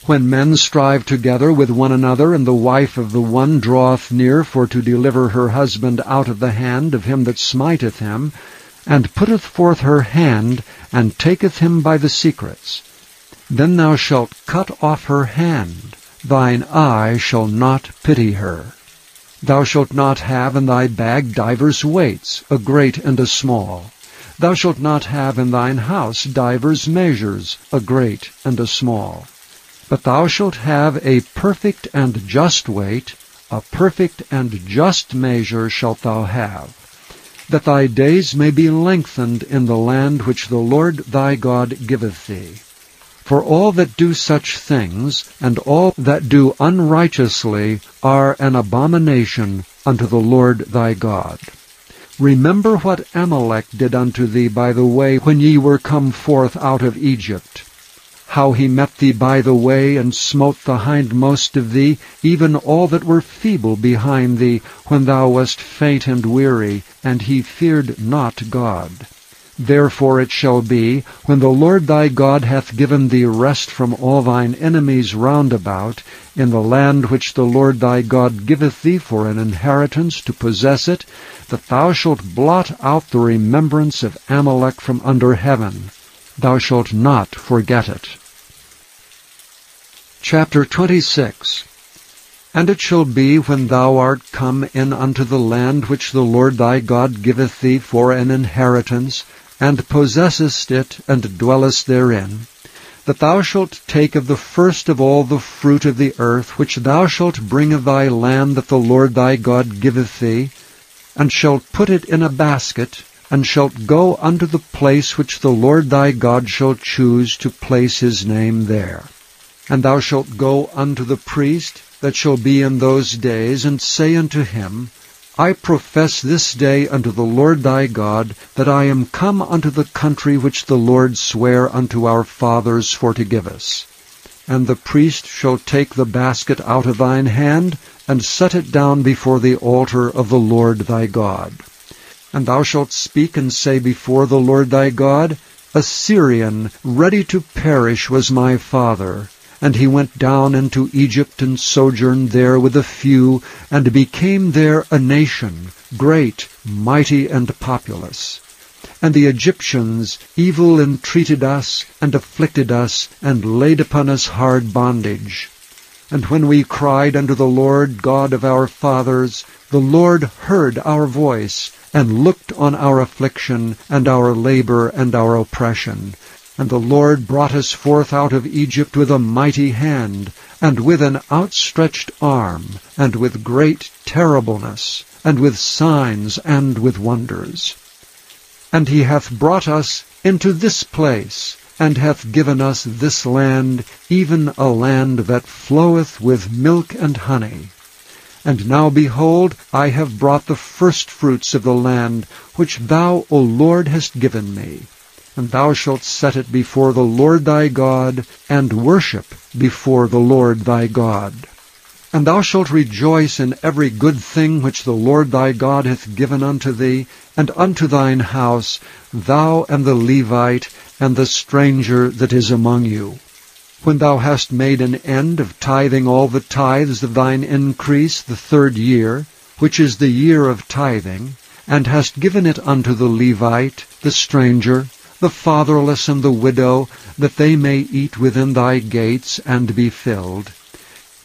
When men strive together with one another, and the wife of the one draweth near for to deliver her husband out of the hand of him that smiteth him, and putteth forth her hand, and taketh him by the secrets, then thou shalt cut off her hand. Thine eye shall not pity her. Thou shalt not have in thy bag divers weights, a great and a small. Thou shalt not have in thine house divers measures, a great and a small. But thou shalt have a perfect and just weight, a perfect and just measure shalt thou have, that thy days may be lengthened in the land which the Lord thy God giveth thee. For all that do such things, and all that do unrighteously, are an abomination unto the Lord thy God. Remember what Amalek did unto thee by the way when ye were come forth out of Egypt, how he met thee by the way, and smote the hindmost of thee, even all that were feeble behind thee, when thou wast faint and weary, and he feared not God. Therefore it shall be, when the Lord thy God hath given thee rest from all thine enemies round about, in the land which the Lord thy God giveth thee for an inheritance to possess it, that thou shalt blot out the remembrance of Amalek from under heaven. Thou shalt not forget it. Chapter 26. And it shall be, when thou art come in unto the land which the Lord thy God giveth thee for an inheritance, and possessest it, and dwellest therein, that thou shalt take of the first of all the fruit of the earth, which thou shalt bring of thy land that the Lord thy God giveth thee, and shalt put it in a basket, and shalt go unto the place which the Lord thy God shall choose to place his name there. And thou shalt go unto the priest that shall be in those days, and say unto him, I profess this day unto the Lord thy God, that I am come unto the country which the Lord sware unto our fathers for to give us. And the priest shall take the basket out of thine hand, and set it down before the altar of the Lord thy God. And thou shalt speak and say before the Lord thy God, a Syrian, ready to perish, was my father. And he went down into Egypt, and sojourned there with a few, and became there a nation, great, mighty, and populous. And the Egyptians evil entreated us, and afflicted us, and laid upon us hard bondage. And when we cried unto the Lord God of our fathers, the Lord heard our voice, and looked on our affliction, and our labor, and our oppression. And the Lord brought us forth out of Egypt with a mighty hand, and with an outstretched arm, and with great terribleness, and with signs, and with wonders. And he hath brought us into this place, and hath given us this land, even a land that floweth with milk and honey. And now, behold, I have brought the firstfruits of the land, which thou, O Lord, hast given me. And thou shalt set it before the Lord thy God, and worship before the Lord thy God. And thou shalt rejoice in every good thing which the Lord thy God hath given unto thee, and unto thine house, thou and the Levite, and the stranger that is among you. When thou hast made an end of tithing all the tithes of thine increase the 3rd year, which is the year of tithing, and hast given it unto the Levite, the stranger, the fatherless, and the widow, that they may eat within thy gates, and be filled,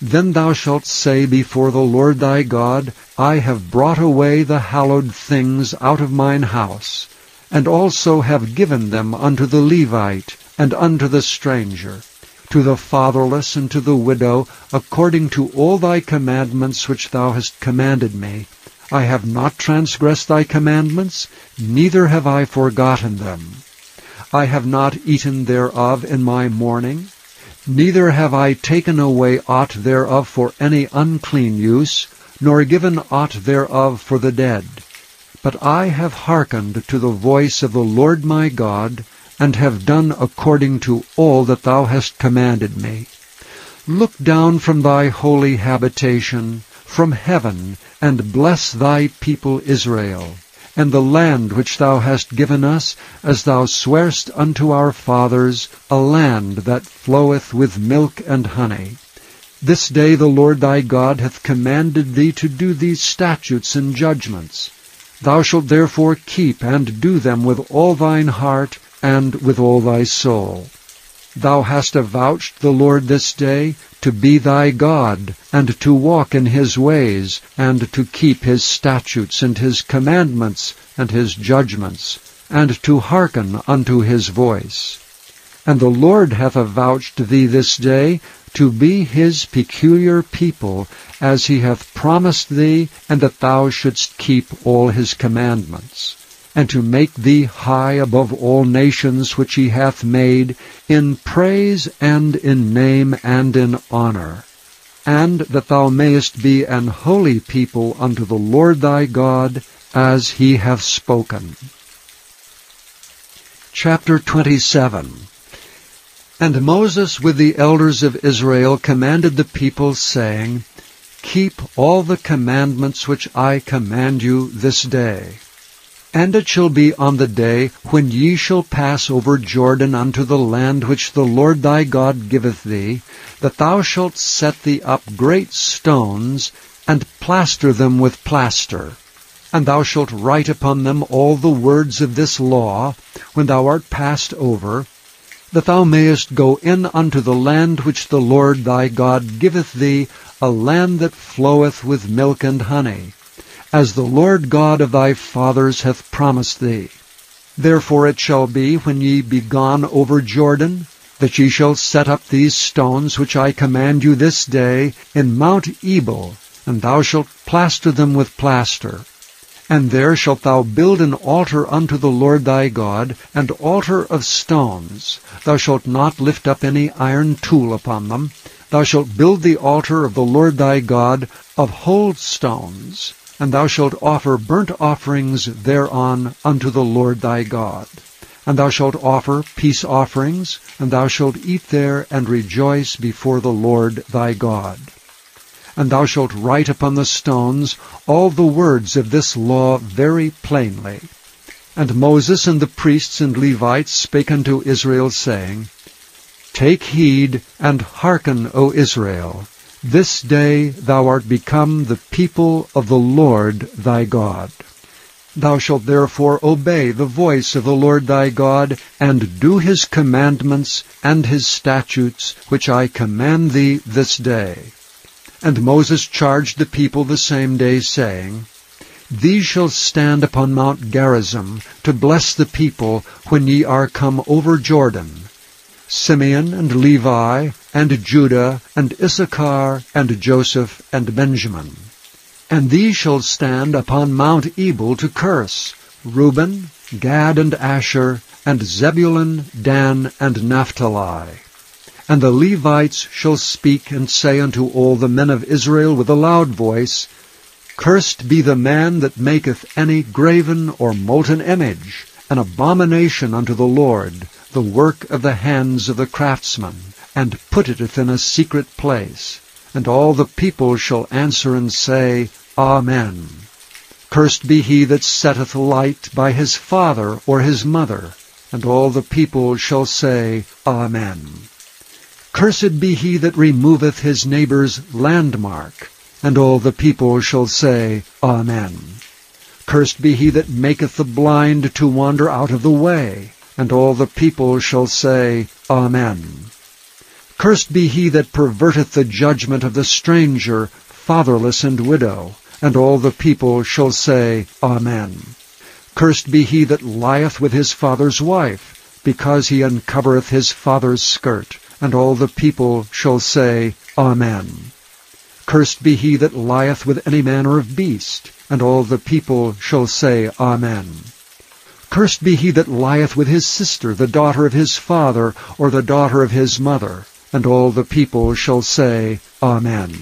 then thou shalt say before the Lord thy God, I have brought away the hallowed things out of mine house, and also have given them unto the Levite, and unto the stranger, to the fatherless, and to the widow, according to all thy commandments which thou hast commanded me. I have not transgressed thy commandments, neither have I forgotten them. I have not eaten thereof in my mourning, neither have I taken away aught thereof for any unclean use, nor given aught thereof for the dead. But I have hearkened to the voice of the Lord my God, and have done according to all that thou hast commanded me. Look down from thy holy habitation, from heaven, and bless thy people Israel, and the land which thou hast given us, as thou swarest unto our fathers, a land that floweth with milk and honey. This day the Lord thy God hath commanded thee to do these statutes and judgments. Thou shalt therefore keep and do them with all thine heart and with all thy soul. Thou hast avouched the Lord this day to be thy God, and to walk in his ways, and to keep his statutes and his commandments and his judgments, and to hearken unto his voice. And the Lord hath avouched thee this day to be his peculiar people, as he hath promised thee, and that thou shouldst keep all his commandments, and to make thee high above all nations which he hath made, in praise and in name and in honor, and that thou mayest be an holy people unto the Lord thy God, as he hath spoken. Chapter 27. And Moses with the elders of Israel commanded the people, saying, Keep all the commandments which I command you this day. And it shall be on the day when ye shall pass over Jordan unto the land which the Lord thy God giveth thee, that thou shalt set thee up great stones, and plaster them with plaster. And thou shalt write upon them all the words of this law, when thou art passed over, that thou mayest go in unto the land which the Lord thy God giveth thee, a land that floweth with milk and honey, as the Lord God of thy fathers hath promised thee. Therefore it shall be, when ye be gone over Jordan, that ye shall set up these stones which I command you this day in Mount Ebal, and thou shalt plaster them with plaster. And there shalt thou build an altar unto the Lord thy God, an altar of stones. Thou shalt not lift up any iron tool upon them. Thou shalt build the altar of the Lord thy God of whole stones, and thou shalt offer burnt offerings thereon unto the Lord thy God. And thou shalt offer peace offerings, and thou shalt eat there and rejoice before the Lord thy God. And thou shalt write upon the stones all the words of this law very plainly. And Moses and the priests and Levites spake unto Israel, saying, Take heed, and hearken, O Israel. This day thou art become the people of the Lord thy God. Thou shalt therefore obey the voice of the Lord thy God, and do his commandments and his statutes, which I command thee this day. And Moses charged the people the same day, saying, These shall stand upon Mount Gerizim, to bless the people when ye are come over Jordan, Simeon and Levi, and Judah, and Issachar, and Joseph, and Benjamin. And these shall stand upon Mount Ebal to curse, Reuben, Gad, and Asher, and Zebulun, Dan, and Naphtali. And the Levites shall speak and say unto all the men of Israel with a loud voice, Cursed be the man that maketh any graven or molten image, an abomination unto the Lord, the work of the hands of the craftsman, and putteth in a secret place. And all the people shall answer and say, Amen. Cursed be he that setteth light by his father or his mother. And all the people shall say, Amen. Cursed be he that removeth his neighbour's landmark. And all the people shall say, Amen. Cursed be he that maketh the blind to wander out of the way. And all the people shall say, Amen. Cursed be he that perverteth the judgment of the stranger, fatherless and widow. And all the people shall say, Amen. Cursed be he that lieth with his father's wife, because he uncovereth his father's skirt. And all the people shall say, Amen. Cursed be he that lieth with any manner of beast. And all the people shall say, Amen. Cursed be he that lieth with his sister, the daughter of his father, or the daughter of his mother. And all the people shall say, Amen.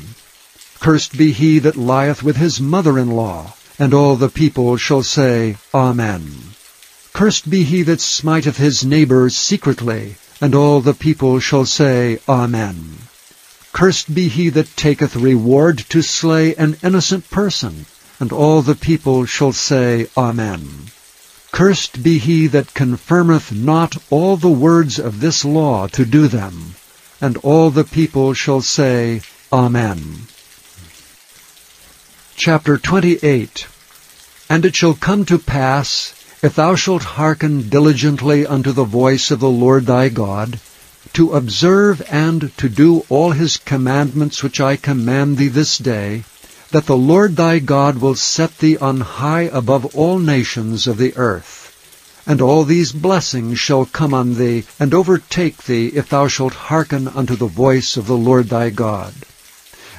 Cursed be he that lieth with his mother-in-law. And all the people shall say, Amen. Cursed be he that smiteth his neighbor secretly. And all the people shall say, Amen. Cursed be he that taketh reward to slay an innocent person. And all the people shall say, Amen. Cursed be he that confirmeth not all the words of this law to do them. And all the people shall say, Amen. Chapter 28. And it shall come to pass, if thou shalt hearken diligently unto the voice of the Lord thy God, to observe and to do all his commandments which I command thee this day, that the Lord thy God will set thee on high above all nations of the earth. And all these blessings shall come on thee, and overtake thee, if thou shalt hearken unto the voice of the Lord thy God.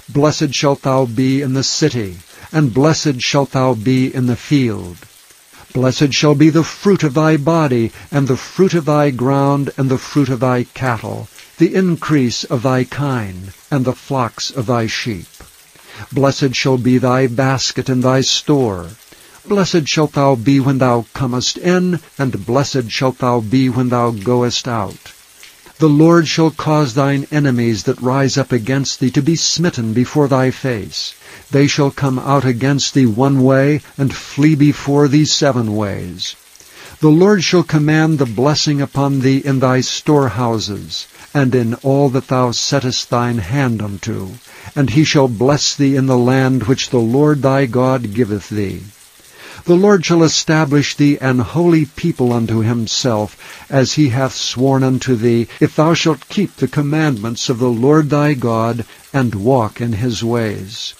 Blessed shalt thou be in the city, and blessed shalt thou be in the field. Blessed shall be the fruit of thy body, and the fruit of thy ground, and the fruit of thy cattle, the increase of thy kine, and the flocks of thy sheep. Blessed shall be thy basket and thy store. Blessed shalt thou be when thou comest in, and blessed shalt thou be when thou goest out. The Lord shall cause thine enemies that rise up against thee to be smitten before thy face. They shall come out against thee one way, and flee before thee 7 ways. The Lord shall command the blessing upon thee in thy storehouses, and in all that thou settest thine hand unto. And he shall bless thee in the land which the Lord thy God giveth thee. The Lord shall establish thee an holy people unto himself, as he hath sworn unto thee, if thou shalt keep the commandments of the Lord thy God, and walk in his ways.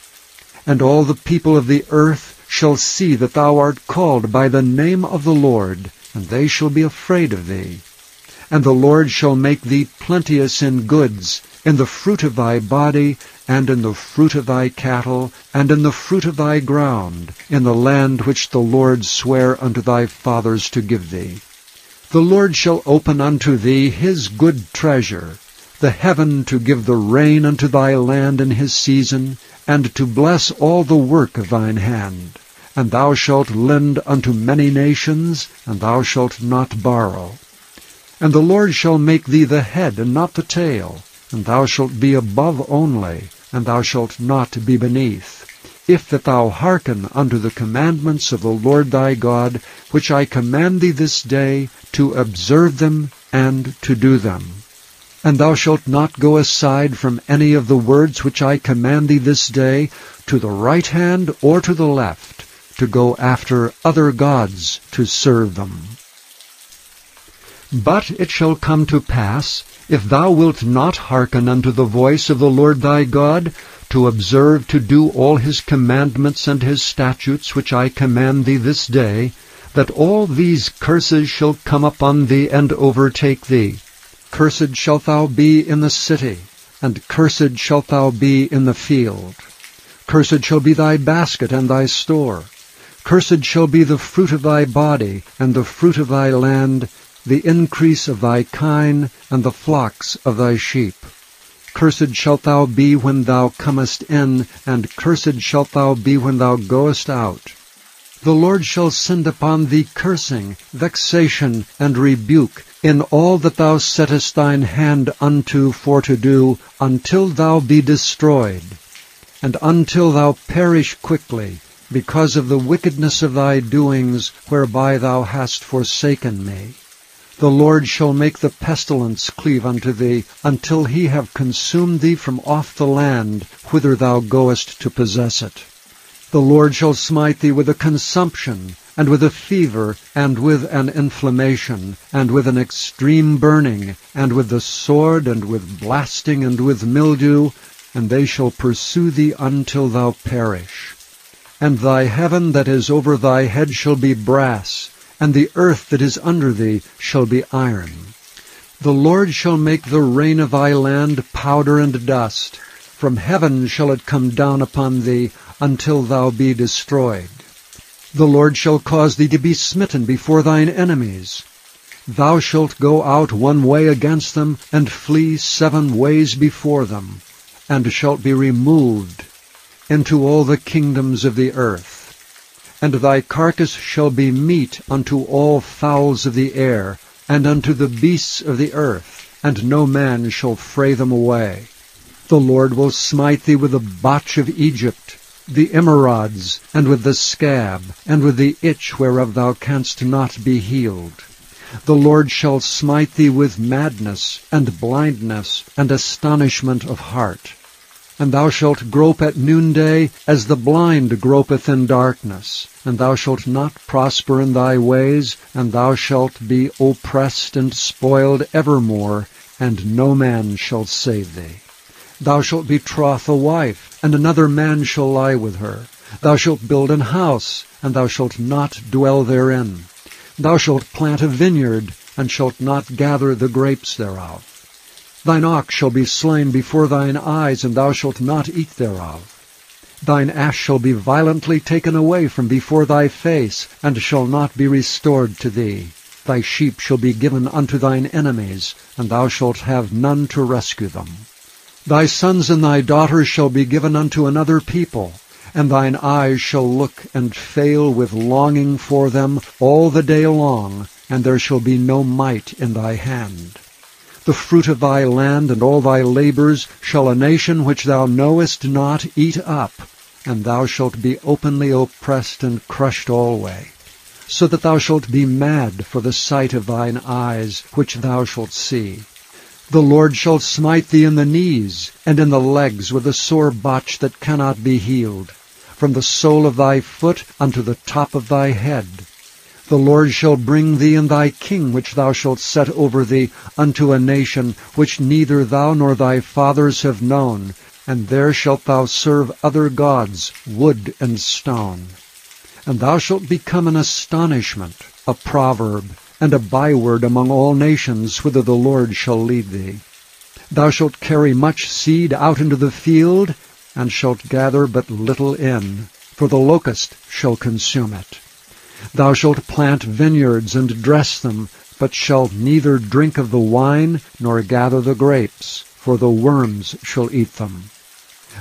And all the people of the earth shall see that thou art called by the name of the Lord, and they shall be afraid of thee. And the Lord shall make thee plenteous in goods, in the fruit of thy body, and in the fruit of thy cattle, and in the fruit of thy ground, in the land which the Lord sware unto thy fathers to give thee. The Lord shall open unto thee his good treasure, the heaven to give the rain unto thy land in his season, and to bless all the work of thine hand. And thou shalt lend unto many nations, and thou shalt not borrow. And the Lord shall make thee the head and not the tail, and thou shalt be above only, and thou shalt not be beneath. if that thou hearken unto the commandments of the Lord thy God, which I command thee this day, to observe them and to do them. And thou shalt not go aside from any of the words which I command thee this day, to the right hand or to the left, to go after other gods to serve them. But it shall come to pass, if thou wilt not hearken unto the voice of the Lord thy God, to observe to do all his commandments and his statutes which I command thee this day, that all these curses shall come upon thee and overtake thee. Cursed shalt thou be in the city, and cursed shalt thou be in the field. Cursed shall be thy basket and thy store. Cursed shall be the fruit of thy body, and the fruit of thy land, the increase of thy kine, and the flocks of thy sheep. Cursed shalt thou be when thou comest in, and cursed shalt thou be when thou goest out. The Lord shall send upon thee cursing, vexation, and rebuke, in all that thou settest thine hand unto for to do, until thou be destroyed, and until thou perish quickly, because of the wickedness of thy doings, whereby thou hast forsaken me. The Lord shall make the pestilence cleave unto thee, until he have consumed thee from off the land, whither thou goest to possess it. The Lord shall smite thee with a consumption, and with a fever, and with an inflammation, and with an extreme burning, and with the sword, and with blasting, and with mildew, and they shall pursue thee until thou perish. And thy heaven that is over thy head shall be brass, and the earth that is under thee shall be iron. The Lord shall make the rain of thy land powder and dust. From heaven shall it come down upon thee, until thou be destroyed. The Lord shall cause thee to be smitten before thine enemies. Thou shalt go out one way against them, and flee 7 ways before them, and shalt be removed into all the kingdoms of the earth. And thy carcass shall be meat unto all fowls of the air, and unto the beasts of the earth, and no man shall fray them away. The Lord will smite thee with the botch of Egypt, the emerods, and with the scab, and with the itch whereof thou canst not be healed. The Lord shall smite thee with madness, and blindness, and astonishment of heart. And thou shalt grope at noonday, as the blind gropeth in darkness. And thou shalt not prosper in thy ways, and thou shalt be oppressed and spoiled evermore, and no man shall save thee. Thou shalt betroth a wife, and another man shall lie with her. Thou shalt build an house, and thou shalt not dwell therein. Thou shalt plant a vineyard, and shalt not gather the grapes thereof. Thine ox shall be slain before thine eyes, and thou shalt not eat thereof. Thine ass shall be violently taken away from before thy face, and shall not be restored to thee. Thy sheep shall be given unto thine enemies, and thou shalt have none to rescue them. Thy sons and thy daughters shall be given unto another people, and thine eyes shall look and fail with longing for them all the day long, and there shall be no might in thy hand. The fruit of thy land and all thy labors shall a nation which thou knowest not eat up, and thou shalt be openly oppressed and crushed alway, so that thou shalt be mad for the sight of thine eyes, which thou shalt see. The Lord shall smite thee in the knees, and in the legs with a sore botch that cannot be healed, from the sole of thy foot unto the top of thy head. The Lord shall bring thee and thy king which thou shalt set over thee unto a nation which neither thou nor thy fathers have known, and there shalt thou serve other gods, wood and stone. And thou shalt become an astonishment, a proverb, and a byword among all nations whither the Lord shall lead thee. Thou shalt carry much seed out into the field, and shalt gather but little in, for the locust shall consume it. Thou shalt plant vineyards and dress them, but shalt neither drink of the wine nor gather the grapes, for the worms shall eat them.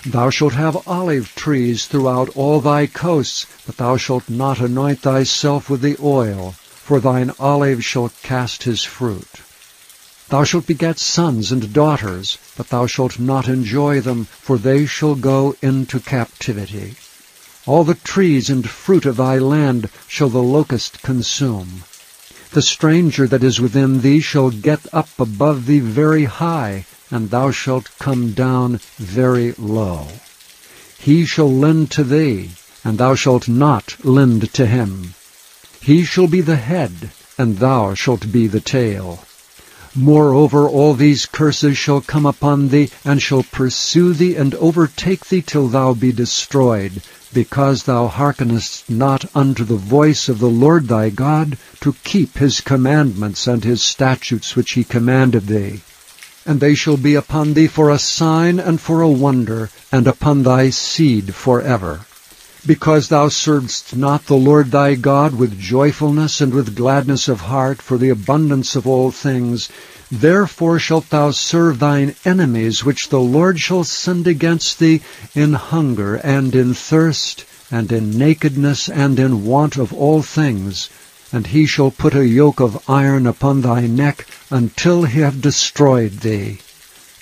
Thou shalt have olive trees throughout all thy coasts, but thou shalt not anoint thyself with the oil, for thine olive shall cast his fruit. Thou shalt beget sons and daughters, but thou shalt not enjoy them, for they shall go into captivity. All the trees and fruit of thy land shall the locust consume. The stranger that is within thee shall get up above thee very high, and thou shalt come down very low. He shall lend to thee, and thou shalt not lend to him. He shall be the head, and thou shalt be the tail. Moreover, all these curses shall come upon thee, and shall pursue thee, and overtake thee till thou be destroyed, because thou hearkenest not unto the voice of the Lord thy God, to keep his commandments and his statutes which he commanded thee. And they shall be upon thee for a sign and for a wonder, and upon thy seed forever. Because thou servedst not the Lord thy God with joyfulness and with gladness of heart for the abundance of all things, therefore shalt thou serve thine enemies, which the Lord shall send against thee in hunger and in thirst, and in nakedness and in want of all things. And he shall put a yoke of iron upon thy neck until he have destroyed thee.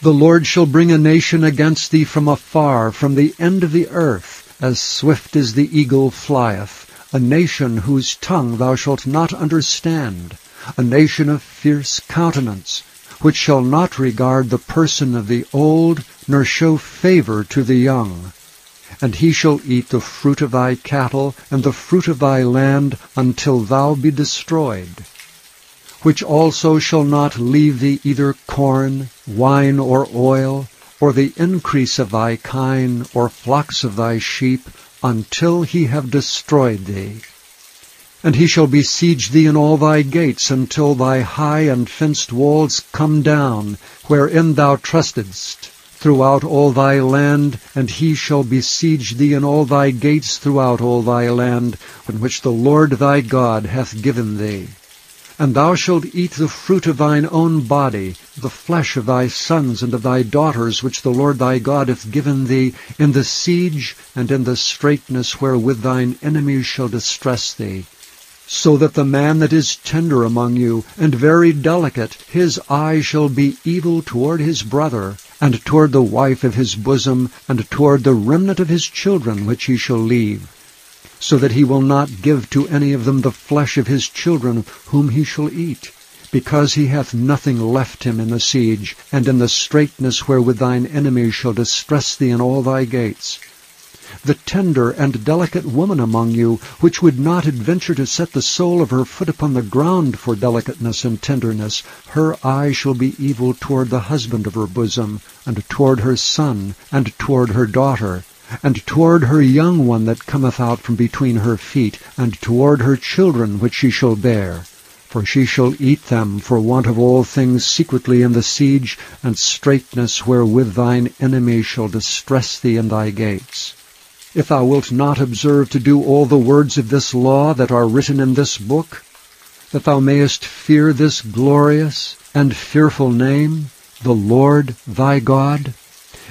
The Lord shall bring a nation against thee from afar, from the end of the earth, as swift as the eagle flieth, a nation whose tongue thou shalt not understand, a nation of fierce countenance, which shall not regard the person of the old, nor show favor to the young. And he shall eat the fruit of thy cattle, and the fruit of thy land, until thou be destroyed. Which also shall not leave thee either corn, wine, or oil, or the increase of thy kine, or flocks of thy sheep, until he have destroyed thee. And he shall besiege thee in all thy gates, until thy high and fenced walls come down, wherein thou trustedst, throughout all thy land, and he shall besiege thee in all thy gates throughout all thy land, in which the Lord thy God hath given thee. And thou shalt eat the fruit of thine own body, the flesh of thy sons and of thy daughters, which the Lord thy God hath given thee, in the siege and in the straitness wherewith thine enemies shall distress thee. So that the man that is tender among you, and very delicate, his eye shall be evil toward his brother, and toward the wife of his bosom, and toward the remnant of his children which he shall leave, so that he will not give to any of them the flesh of his children whom he shall eat, because he hath nothing left him in the siege, and in the straitness wherewith thine enemies shall distress thee in all thy gates. The tender and delicate woman among you, which would not adventure to set the sole of her foot upon the ground for delicateness and tenderness, her eye shall be evil toward the husband of her bosom, and toward her son, and toward her daughter, and toward her young one that cometh out from between her feet, and toward her children which she shall bear. For she shall eat them for want of all things secretly in the siege, and straitness wherewith thine enemy shall distress thee in thy gates. If thou wilt not observe to do all the words of this law that are written in this book, that thou mayest fear this glorious and fearful name, the Lord thy God,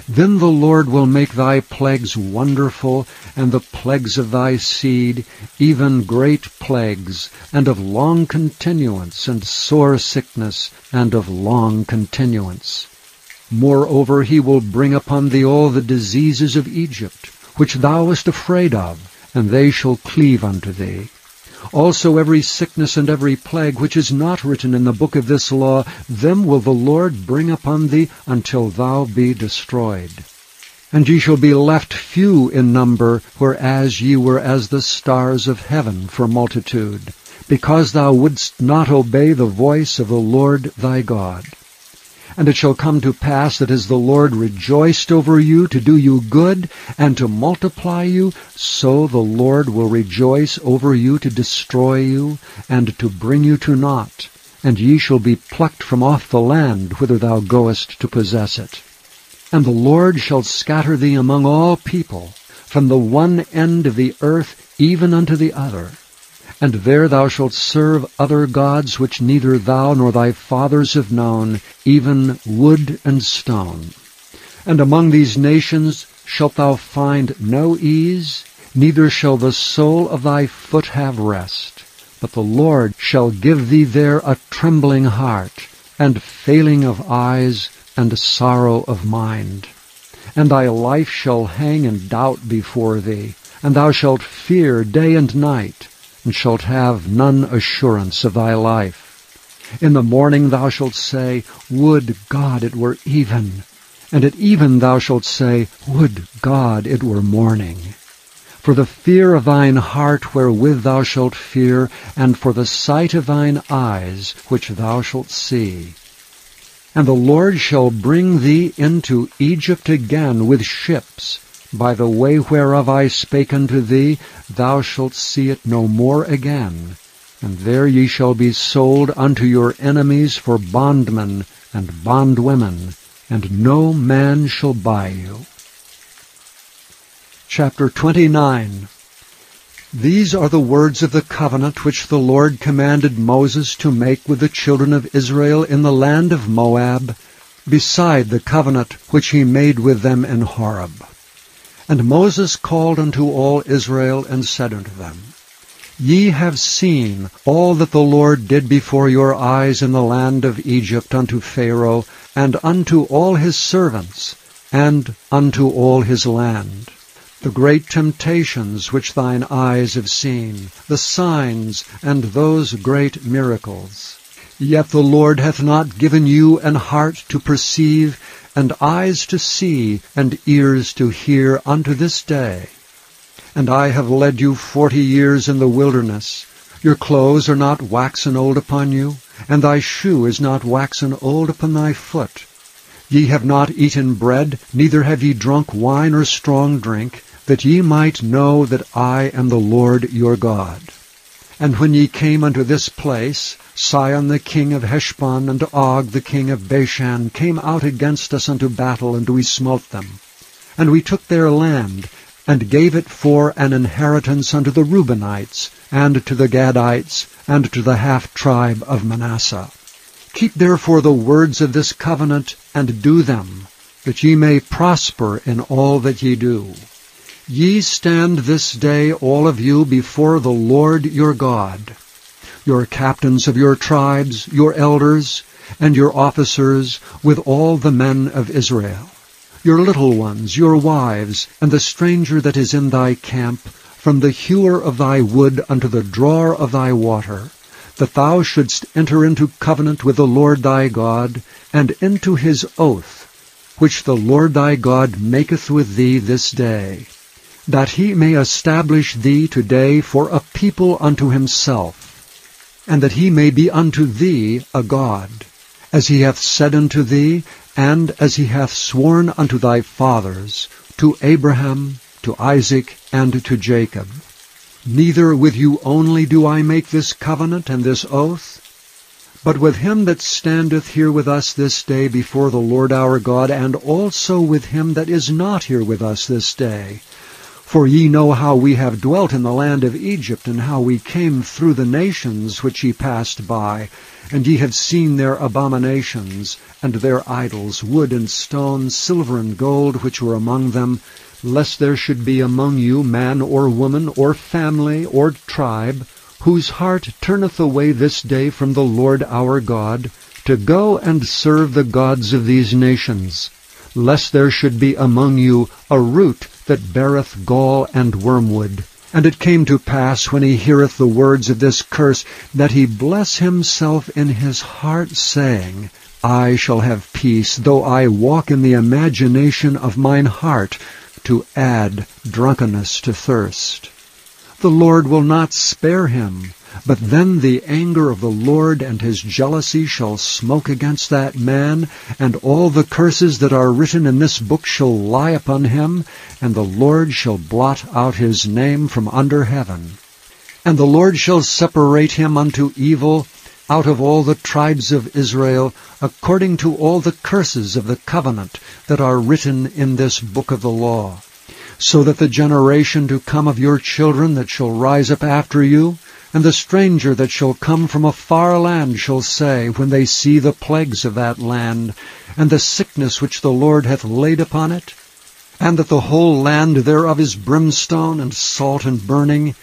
then the Lord will make thy plagues wonderful, and the plagues of thy seed, even great plagues, and of long continuance, and sore sickness, and of long continuance. Moreover, he will bring upon thee all the diseases of Egypt, which thou wast afraid of, and they shall cleave unto thee. Also every sickness and every plague which is not written in the book of this law, them will the Lord bring upon thee until thou be destroyed. And ye shall be left few in number, whereas ye were as the stars of heaven for multitude, because thou wouldst not obey the voice of the Lord thy God. And it shall come to pass that as the Lord rejoiced over you to do you good and to multiply you, so the Lord will rejoice over you to destroy you and to bring you to naught. And ye shall be plucked from off the land whither thou goest to possess it. And the Lord shall scatter thee among all people, from the one end of the earth even unto the other. And there thou shalt serve other gods which neither thou nor thy fathers have known, even wood and stone. And among these nations shalt thou find no ease, neither shall the sole of thy foot have rest. But the Lord shall give thee there a trembling heart, and failing of eyes, and sorrow of mind. And thy life shall hang in doubt before thee, and thou shalt fear day and night, and shalt have none assurance of thy life. In the morning thou shalt say, Would God it were even! And at even thou shalt say, Would God it were morning! For the fear of thine heart wherewith thou shalt fear, and for the sight of thine eyes which thou shalt see. And the Lord shall bring thee into Egypt again with ships. By the way whereof I spake unto thee, thou shalt see it no more again. And there ye shall be sold unto your enemies for bondmen and bondwomen, and no man shall buy you. Chapter 29. These are the words of the covenant which the Lord commanded Moses to make with the children of Israel in the land of Moab, beside the covenant which he made with them in Horeb. And Moses called unto all Israel, and said unto them, Ye have seen all that the Lord did before your eyes in the land of Egypt unto Pharaoh, and unto all his servants, and unto all his land. The great temptations which thine eyes have seen, the signs, and those great miracles. Yet the Lord hath not given you an heart to perceive, and eyes to see, and ears to hear unto this day. And I have led you 40 years in the wilderness. Your clothes are not waxen old upon you, and thy shoe is not waxen old upon thy foot. Ye have not eaten bread, neither have ye drunk wine or strong drink, that ye might know that I am the Lord your God. And when ye came unto this place, Sihon the king of Heshbon and Og the king of Bashan came out against us unto battle, and we smote them. And we took their land, and gave it for an inheritance unto the Reubenites, and to the Gadites, and to the half-tribe of Manasseh. Keep therefore the words of this covenant, and do them, that ye may prosper in all that ye do. Ye stand this day all of you before the Lord your God, your captains of your tribes, your elders, and your officers, with all the men of Israel, your little ones, your wives, and the stranger that is in thy camp, from the hewer of thy wood unto the drawer of thy water, that thou shouldst enter into covenant with the Lord thy God, and into his oath, which the Lord thy God maketh with thee this day, that he may establish thee today for a people unto himself, and that he may be unto thee a God, as he hath said unto thee, and as he hath sworn unto thy fathers, to Abraham, to Isaac, and to Jacob. Neither with you only do I make this covenant and this oath, but with him that standeth here with us this day before the Lord our God, and also with him that is not here with us this day. For ye know how we have dwelt in the land of Egypt, and how we came through the nations which ye passed by, and ye have seen their abominations, and their idols, wood and stone, silver and gold, which were among them, lest there should be among you man or woman, or family, or tribe, whose heart turneth away this day from the Lord our God, to go and serve the gods of these nations, lest there should be among you a root that beareth gall and wormwood. And it came to pass, when he heareth the words of this curse, that he bless himself in his heart, saying, I shall have peace, though I walk in the imagination of mine heart, to add drunkenness to thirst. The Lord will not spare him, but then the anger of the Lord and his jealousy shall smoke against that man, and all the curses that are written in this book shall lie upon him, and the Lord shall blot out his name from under heaven. And the Lord shall separate him unto evil out of all the tribes of Israel, according to all the curses of the covenant that are written in this book of the law, so that the generation to come of your children that shall rise up after you, and the stranger that shall come from a far land shall say, when they see the plagues of that land, and the sickness which the Lord hath laid upon it, and that the whole land thereof is brimstone and salt and burning,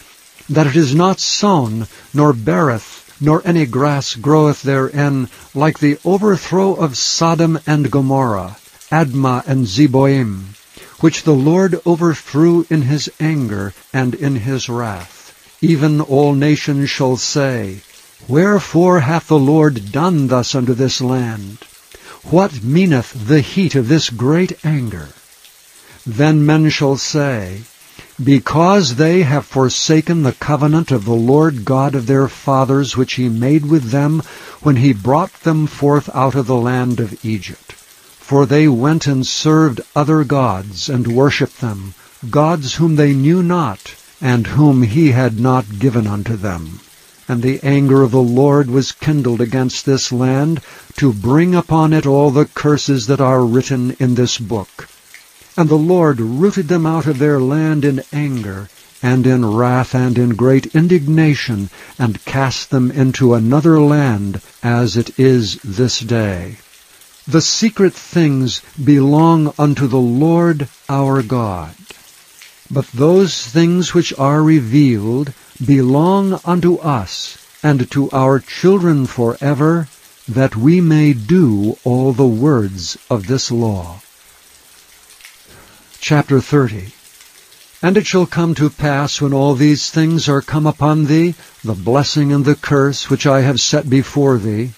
that it is not sown, nor beareth, nor any grass groweth therein, like the overthrow of Sodom and Gomorrah, Admah and Zeboim, which the Lord overthrew in his anger and in his wrath. Even all nations shall say, Wherefore hath the Lord done thus unto this land? What meaneth the heat of this great anger? Then men shall say, Because they have forsaken the covenant of the Lord God of their fathers, which he made with them when he brought them forth out of the land of Egypt. For they went and served other gods, and worshipped them, gods whom they knew not, and whom he had not given unto them. And the anger of the Lord was kindled against this land, to bring upon it all the curses that are written in this book. And the Lord rooted them out of their land in anger, and in wrath, and in great indignation, and cast them into another land, as it is this day. The secret things belong unto the Lord our God. But those things which are revealed belong unto us, and to our children forever, that we may do all the words of this law. Chapter 30. And it shall come to pass, when all these things are come upon thee, the blessing and the curse which I have set before thee,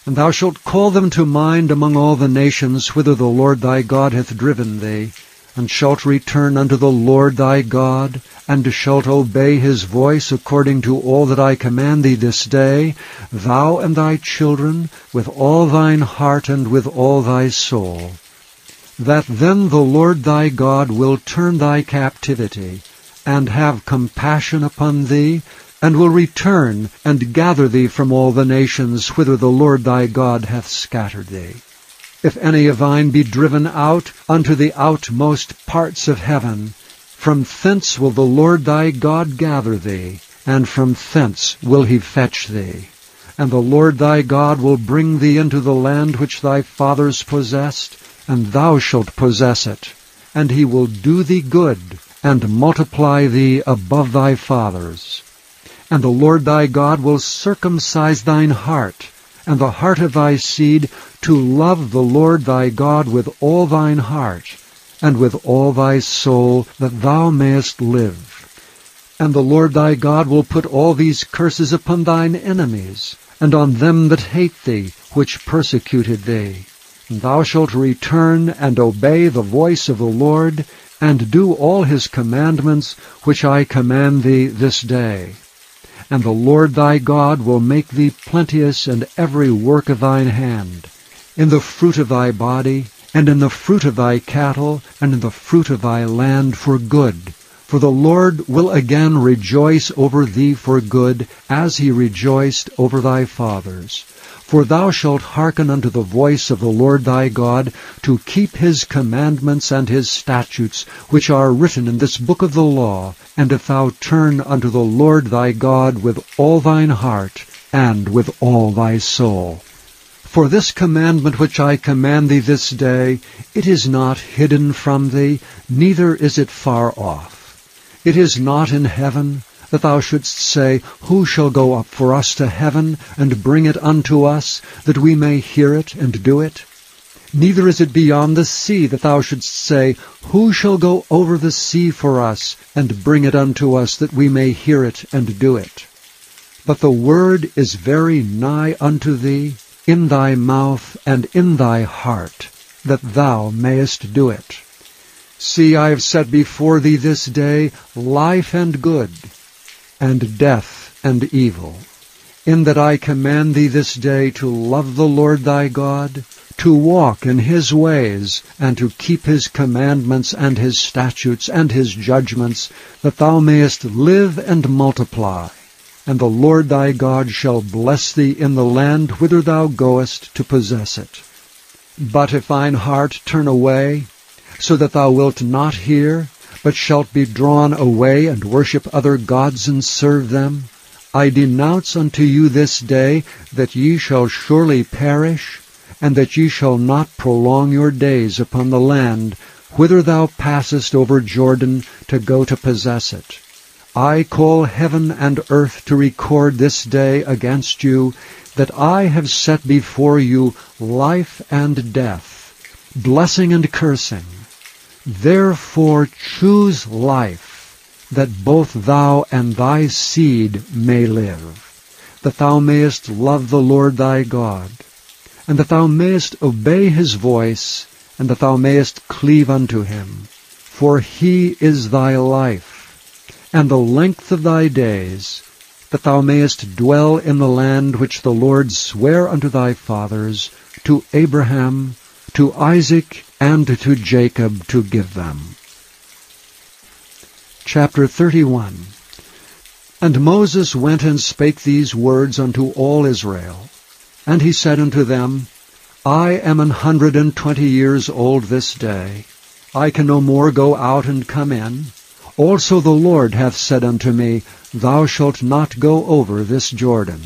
and thou shalt call them to mind among all the nations whither the Lord thy God hath driven thee, and shalt return unto the Lord thy God, and shalt obey his voice according to all that I command thee this day, thou and thy children, with all thine heart and with all thy soul. That then the Lord thy God will turn thy captivity, and have compassion upon thee, and will return and gather thee from all the nations whither the Lord thy God hath scattered thee. If any of thine be driven out unto the outmost parts of heaven, from thence will the Lord thy God gather thee, and from thence will he fetch thee. And the Lord thy God will bring thee into the land which thy fathers possessed, and thou shalt possess it. And he will do thee good, and multiply thee above thy fathers. And the Lord thy God will circumcise thine heart, and the heart of thy seed, to love the Lord thy God with all thine heart, and with all thy soul, that thou mayest live. And the Lord thy God will put all these curses upon thine enemies, and on them that hate thee, which persecuted thee. And thou shalt return and obey the voice of the Lord, and do all his commandments, which I command thee this day. And the Lord thy God will make thee plenteous in every work of thine hand, in the fruit of thy body, and in the fruit of thy cattle, and in the fruit of thy land for good. For the Lord will again rejoice over thee for good, as he rejoiced over thy fathers. For thou shalt hearken unto the voice of the Lord thy God, to keep his commandments and his statutes, which are written in this book of the law, and if thou turn unto the Lord thy God with all thine heart, and with all thy soul. For this commandment which I command thee this day, it is not hidden from thee, neither is it far off. It is not in heaven, that thou shouldst say, Who shall go up for us to heaven, and bring it unto us, that we may hear it and do it? Neither is it beyond the sea, that thou shouldst say, Who shall go over the sea for us, and bring it unto us, that we may hear it and do it? But the word is very nigh unto thee, in thy mouth and in thy heart, that thou mayest do it. See, I have set before thee this day life and good, and death and evil, in that I command thee this day to love the Lord thy God, to walk in his ways, and to keep his commandments and his statutes and his judgments, that thou mayest live and multiply. And the Lord thy God shall bless thee in the land whither thou goest to possess it. But if thine heart turn away, so that thou wilt not hear, but shalt be drawn away and worship other gods and serve them, I denounce unto you this day that ye shall surely perish, and that ye shall not prolong your days upon the land whither thou passest over Jordan to go to possess it. I call heaven and earth to record this day against you, that I have set before you life and death, blessing and cursing. Therefore choose life, that both thou and thy seed may live, that thou mayest love the Lord thy God, and that thou mayest obey his voice, and that thou mayest cleave unto him. For he is thy life, and the length of thy days, that thou mayest dwell in the land which the Lord sware unto thy fathers, to Abraham, to Isaac, and to Jacob, to give them. Chapter 31. And Moses went and spake these words unto all Israel. And he said unto them, I am 120 years old this day. I can no more go out and come in. Also the Lord hath said unto me, Thou shalt not go over this Jordan.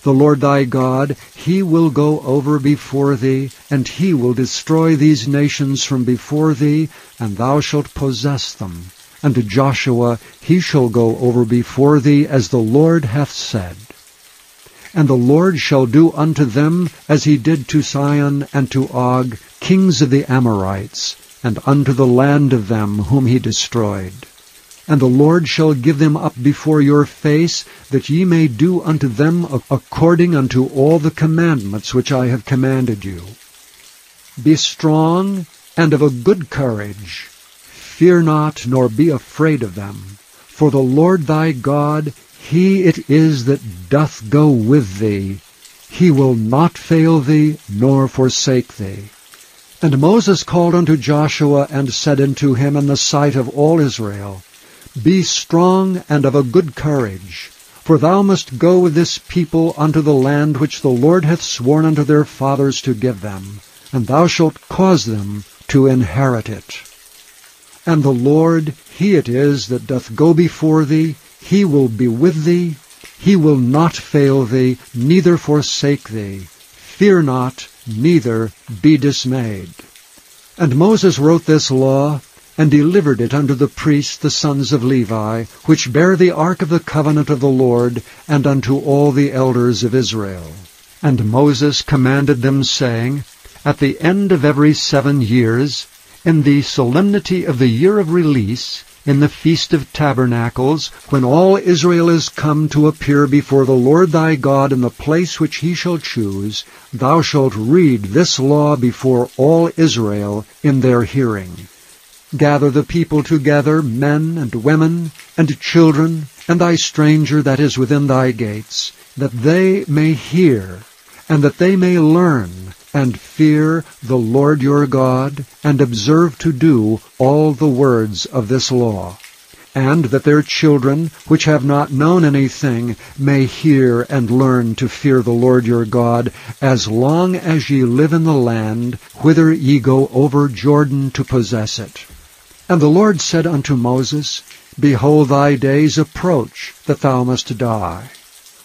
The Lord thy God, he will go over before thee, and he will destroy these nations from before thee, and thou shalt possess them. And to Joshua he shall go over before thee, as the Lord hath said. And the Lord shall do unto them as he did to Sihon and to Og, kings of the Amorites, and unto the land of them whom he destroyed. And the Lord shall give them up before your face, that ye may do unto them according unto all the commandments which I have commanded you. Be strong and of a good courage. Fear not, nor be afraid of them. For the Lord thy God, he it is that doth go with thee. He will not fail thee, nor forsake thee. And Moses called unto Joshua, and said unto him in the sight of all Israel, Be strong and of a good courage, for thou must go with this people unto the land which the Lord hath sworn unto their fathers to give them, and thou shalt cause them to inherit it. And the Lord, he it is that doth go before thee, he will be with thee, he will not fail thee, neither forsake thee. Fear not, neither be dismayed. And Moses wrote this law, and delivered it unto the priests the sons of Levi, which bear the ark of the covenant of the Lord, and unto all the elders of Israel. And Moses commanded them, saying, At the end of every 7 years, in the solemnity of the year of release, in the Feast of Tabernacles, when all Israel is come to appear before the Lord thy God in the place which he shall choose, thou shalt read this law before all Israel in their hearing. Gather the people together, men and women, and children, and thy stranger that is within thy gates, that they may hear, and that they may learn, and fear the Lord your God, and observe to do all the words of this law, and that their children, which have not known anything, may hear and learn to fear the Lord your God, as long as ye live in the land, whither ye go over Jordan to possess it. And the Lord said unto Moses, Behold, thy days approach, that thou must die.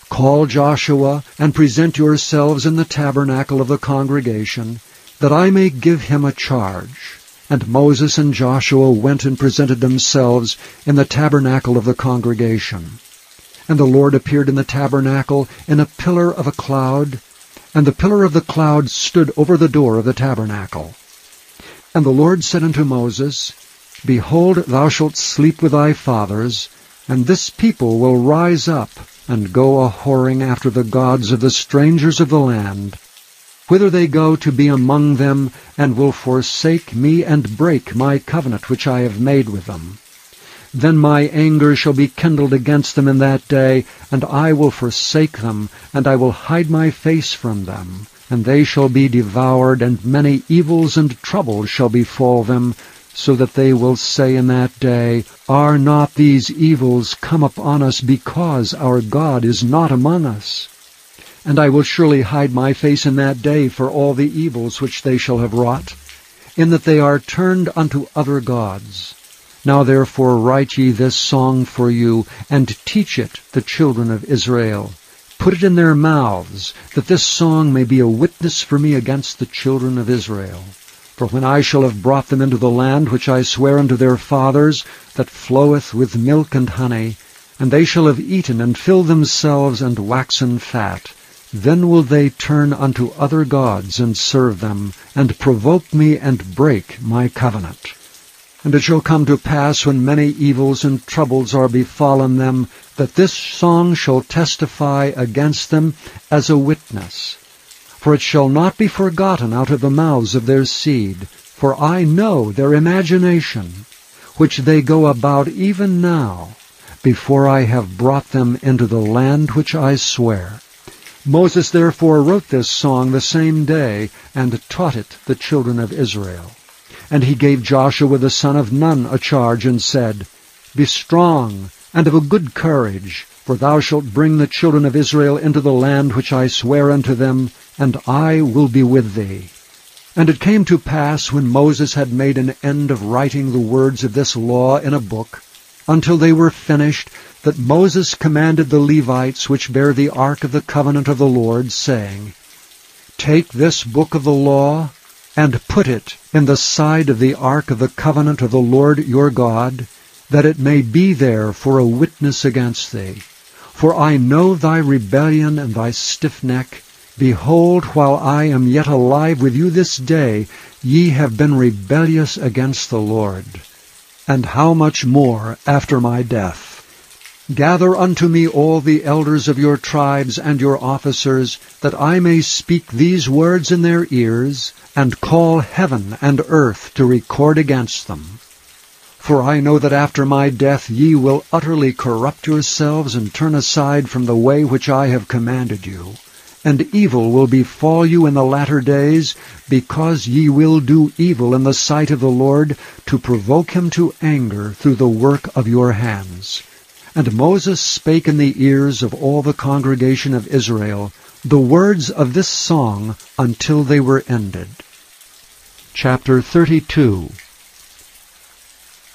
Call Joshua, and present yourselves in the tabernacle of the congregation, that I may give him a charge. And Moses and Joshua went and presented themselves in the tabernacle of the congregation. And the Lord appeared in the tabernacle in a pillar of a cloud, and the pillar of the cloud stood over the door of the tabernacle. And the Lord said unto Moses, Behold, thou shalt sleep with thy fathers, and this people will rise up, and go a-whoring after the gods of the strangers of the land, whither they go to be among them, and will forsake me and break my covenant which I have made with them. Then my anger shall be kindled against them in that day, and I will forsake them, and I will hide my face from them, and they shall be devoured, and many evils and troubles shall befall them, so that they will say in that day, Are not these evils come upon us because our God is not among us? And I will surely hide my face in that day for all the evils which they shall have wrought, in that they are turned unto other gods. Now therefore write ye this song for you, and teach it the children of Israel. Put it in their mouths, that this song may be a witness for me against the children of Israel. For when I shall have brought them into the land which I swear unto their fathers, that floweth with milk and honey, and they shall have eaten and filled themselves and waxen fat, then will they turn unto other gods and serve them, and provoke me and break my covenant. And it shall come to pass, when many evils and troubles are befallen them, that this song shall testify against them as a witness. For it shall not be forgotten out of the mouths of their seed. For I know their imagination, which they go about even now, before I have brought them into the land which I swear. Moses therefore wrote this song the same day, and taught it the children of Israel. And he gave Joshua the son of Nun a charge, and said, Be strong, and of a good courage, for thou shalt bring the children of Israel into the land which I swear unto them, and I will be with thee. And it came to pass, when Moses had made an end of writing the words of this law in a book, until they were finished, that Moses commanded the Levites which bear the ark of the covenant of the Lord, saying, Take this book of the law, and put it in the side of the ark of the covenant of the Lord your God, that it may be there for a witness against thee. For I know thy rebellion and thy stiff neck. Behold, while I am yet alive with you this day, ye have been rebellious against the Lord. And how much more after my death? Gather unto me all the elders of your tribes and your officers, that I may speak these words in their ears, and call heaven and earth to record against them. For I know that after my death ye will utterly corrupt yourselves, and turn aside from the way which I have commanded you. And evil will befall you in the latter days, because ye will do evil in the sight of the Lord, to provoke him to anger through the work of your hands. And Moses spake in the ears of all the congregation of Israel the words of this song until they were ended. Chapter 32.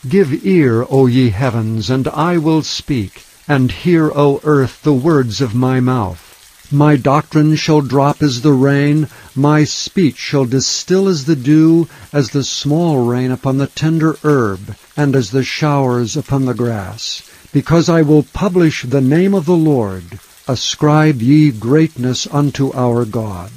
Give ear, O ye heavens, and I will speak, and hear, O earth, the words of my mouth. My doctrine shall drop as the rain, my speech shall distill as the dew, as the small rain upon the tender herb, and as the showers upon the grass. Because I will publish the name of the Lord, ascribe ye greatness unto our God.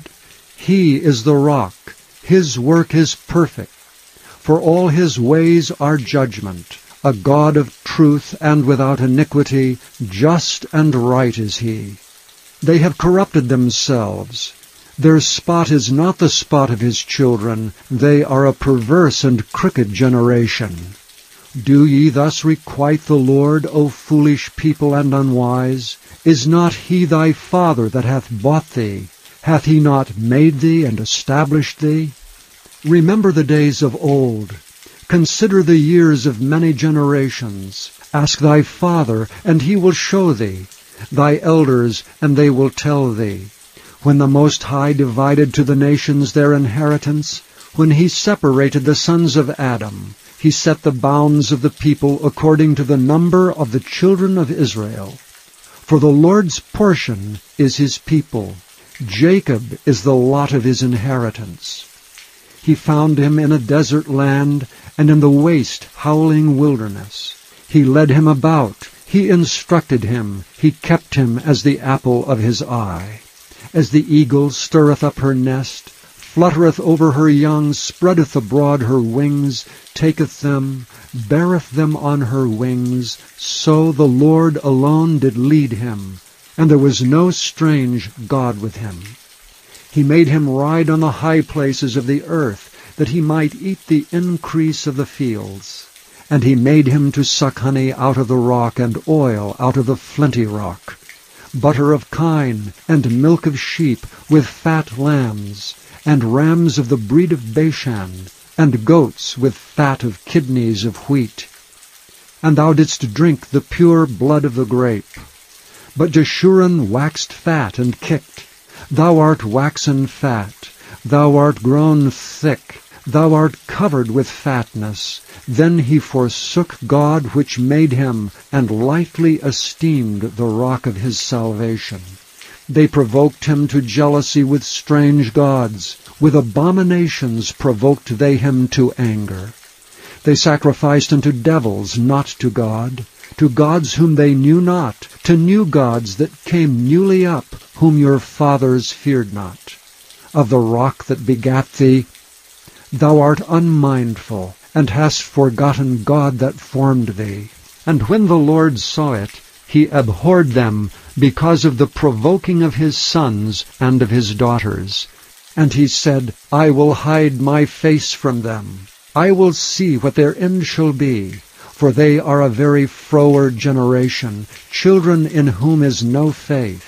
He is the rock, his work is perfect. For all his ways are judgment, a God of truth and without iniquity, just and right is he. They have corrupted themselves. Their spot is not the spot of his children. They are a perverse and crooked generation. Do ye thus requite the Lord, O foolish people and unwise? Is not he thy father that hath bought thee? Hath he not made thee and established thee? Remember the days of old. Consider the years of many generations. Ask thy father, and he will show thee, thy elders, and they will tell thee. When the Most High divided to the nations their inheritance, when he separated the sons of Adam, he set the bounds of the people according to the number of the children of Israel. For the Lord's portion is his people. Jacob is the lot of his inheritance. He found him in a desert land, and in the waste howling wilderness. He led him about, he instructed him, he kept him as the apple of his eye. As the eagle stirreth up her nest, fluttereth over her young, spreadeth abroad her wings, taketh them, beareth them on her wings, so the Lord alone did lead him, and there was no strange God with him. He made him ride on the high places of the earth, that he might eat the increase of the fields. And he made him to suck honey out of the rock, and oil out of the flinty rock, butter of kine, and milk of sheep, with fat lambs, and rams of the breed of Bashan, and goats with fat of kidneys of wheat. And thou didst drink the pure blood of the grape. But Jeshurun waxed fat and kicked. Thou art waxen fat, thou art grown thick, thou art covered with fatness. Then he forsook God which made him, and lightly esteemed the rock of his salvation. They provoked him to jealousy with strange gods. With abominations provoked they him to anger. They sacrificed unto devils, not to gods whom they knew not, to new gods that came newly up, whom your fathers feared not. Of the rock that begat thee, thou art unmindful, and hast forgotten God that formed thee. And when the Lord saw it, he abhorred them because of the provoking of his sons and of his daughters. And he said, I will hide my face from them. I will see what their end shall be. For they are a very froward generation, children in whom is no faith.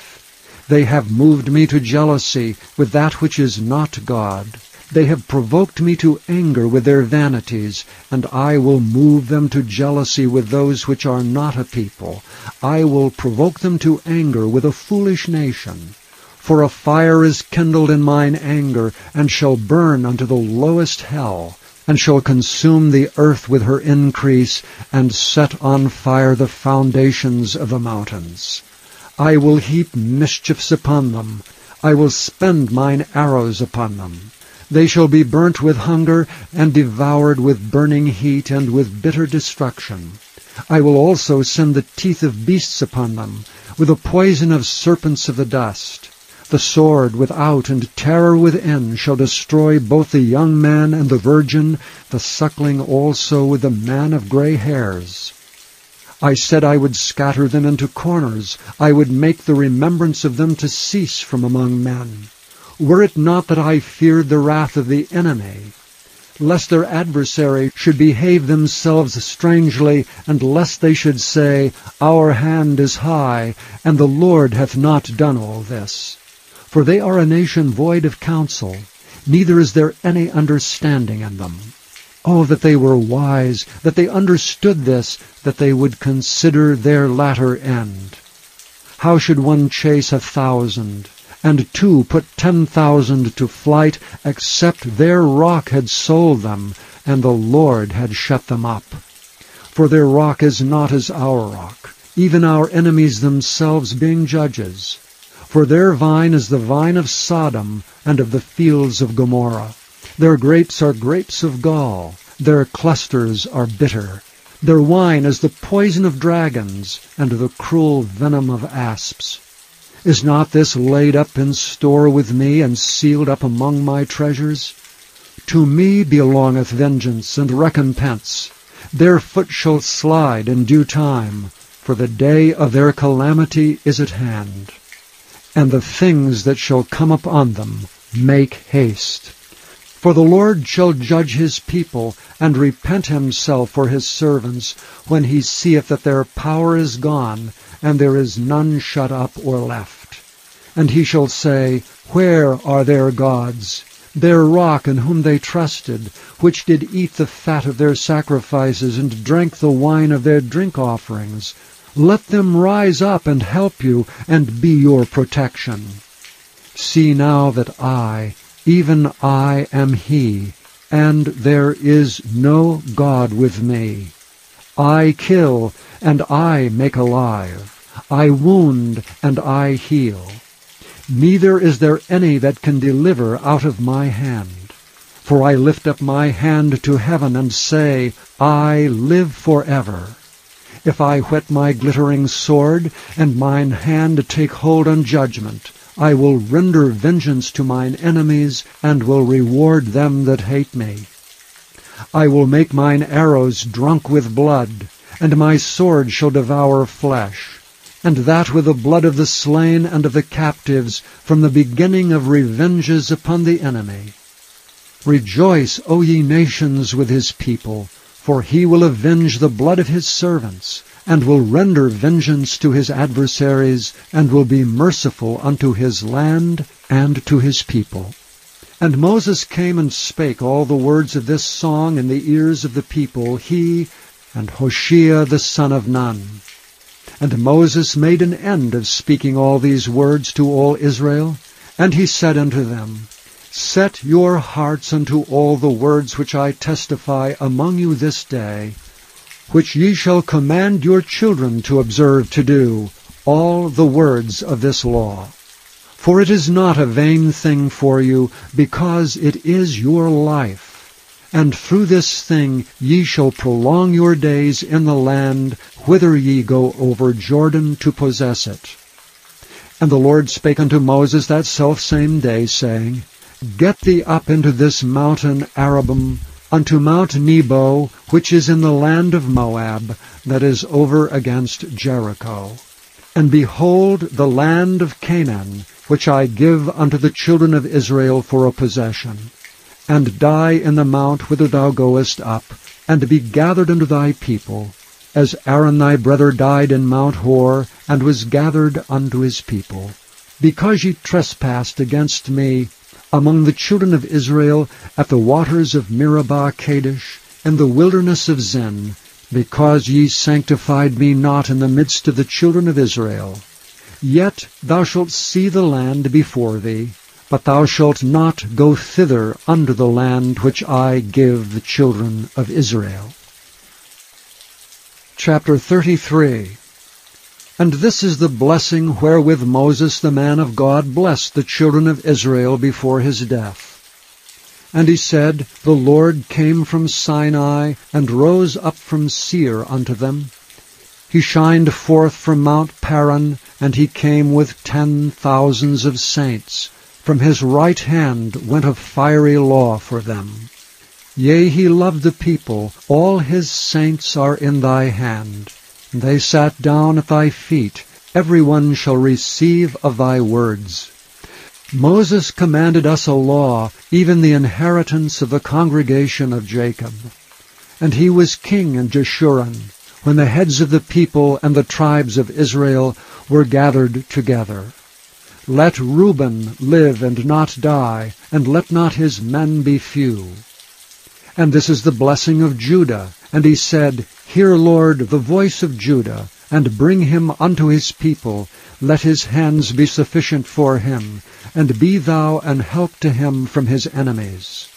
They have moved me to jealousy with that which is not God. They have provoked me to anger with their vanities, and I will move them to jealousy with those which are not a people. I will provoke them to anger with a foolish nation. For a fire is kindled in mine anger, and shall burn unto the lowest hell, and shall consume the earth with her increase, and set on fire the foundations of the mountains. I will heap mischiefs upon them. I will spend mine arrows upon them. They shall be burnt with hunger, and devoured with burning heat, and with bitter destruction. I will also send the teeth of beasts upon them, with the poison of serpents of the dust. The sword without and terror within shall destroy both the young man and the virgin, the suckling also with the man of gray hairs. I said I would scatter them into corners. I would make the remembrance of them to cease from among men. Were it not that I feared the wrath of the enemy, lest their adversary should behave themselves strangely, and lest they should say, Our hand is high, and the Lord hath not done all this. For they are a nation void of counsel, neither is there any understanding in them. Oh, that they were wise, that they understood this, that they would consider their latter end. How should one chase 1,000, and two put 10,000 to flight, except their rock had sold them, and the Lord had shut them up? For their rock is not as our rock, even our enemies themselves being judges. For their vine is the vine of Sodom, and of the fields of Gomorrah. Their grapes are grapes of gall, their clusters are bitter. Their wine is the poison of dragons, and the cruel venom of asps. Is not this laid up in store with me, and sealed up among my treasures? To me belongeth vengeance and recompense. Their foot shall slide in due time, for the day of their calamity is at hand. And the things that shall come upon them make haste. For the Lord shall judge his people, and repent himself for his servants, when he seeth that their power is gone, and there is none shut up or left. And he shall say, Where are their gods, their rock in whom they trusted, which did eat the fat of their sacrifices, and drank the wine of their drink offerings? Let them rise up and help you, and be your protection. See now that I, even I, am he, and there is no God with me. I kill, and I make alive. I wound, and I heal. Neither is there any that can deliver out of my hand. For I lift up my hand to heaven, and say, I live forever. If I whet my glittering sword, and mine hand take hold on judgment, I will render vengeance to mine enemies, and will reward them that hate me. I will make mine arrows drunk with blood, and my sword shall devour flesh, and that with the blood of the slain and of the captives, from the beginning of revenges upon the enemy. Rejoice, O ye nations, with his people, for he will avenge the blood of his servants, and will render vengeance to his adversaries, and will be merciful unto his land and to his people. And Moses came and spake all the words of this song in the ears of the people, he and Hoshea the son of Nun. And Moses made an end of speaking all these words to all Israel, and he said unto them, Set your hearts unto all the words which I testify among you this day, which ye shall command your children to observe to do, all the words of this law. For it is not a vain thing for you, because it is your life. And through this thing ye shall prolong your days in the land, whither ye go over Jordan to possess it. And the Lord spake unto Moses that selfsame day, saying, Get thee up into this mountain Arabim, unto Mount Nebo, which is in the land of Moab, that is over against Jericho. And behold the land of Canaan, which I give unto the children of Israel for a possession. And die in the mount whither thou goest up, and be gathered unto thy people, as Aaron thy brother died in Mount Hor, and was gathered unto his people. Because ye trespassed against me among the children of Israel at the waters of Meribah Kadesh, and the wilderness of Zin, because ye sanctified me not in the midst of the children of Israel. Yet thou shalt see the land before thee, but thou shalt not go thither unto the land which I give the children of Israel. Chapter 33. And this is the blessing wherewith Moses the man of God blessed the children of Israel before his death. And he said, The Lord came from Sinai, and rose up from Seir unto them. He shined forth from Mount Paran, and he came with 10,000s of saints. From his right hand went a fiery law for them. Yea, he loved the people, all his saints are in thy hand. They sat down at thy feet, every one shall receive of thy words. Moses commanded us a law, even the inheritance of the congregation of Jacob. And he was king in Jeshurun, when the heads of the people and the tribes of Israel were gathered together. Let Reuben live and not die, and let not his men be few. And this is the blessing of Judah. And he said, Hear, Lord, the voice of Judah, and bring him unto his people. Let his hands be sufficient for him, and be thou an help to him from his enemies.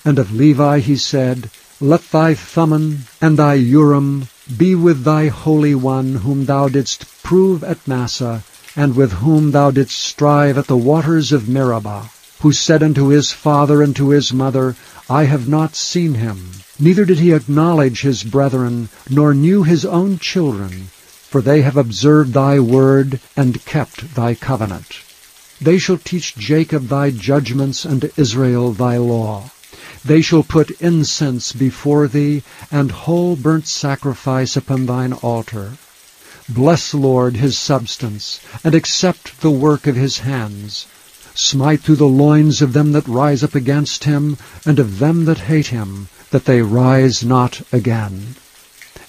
And of Levi he said, Let thy Thummim and thy Urim be with thy Holy One, whom thou didst prove at Massah, and with whom thou didst strive at the waters of Meribah, who said unto his father and to his mother, I have not seen him, neither did he acknowledge his brethren, nor knew his own children, for they have observed thy word, and kept thy covenant. They shall teach Jacob thy judgments, and Israel thy law. They shall put incense before thee, and whole burnt sacrifice upon thine altar. Bless, Lord, his substance, and accept the work of his hands. Smite through the loins of them that rise up against him, and of them that hate him, that they rise not again.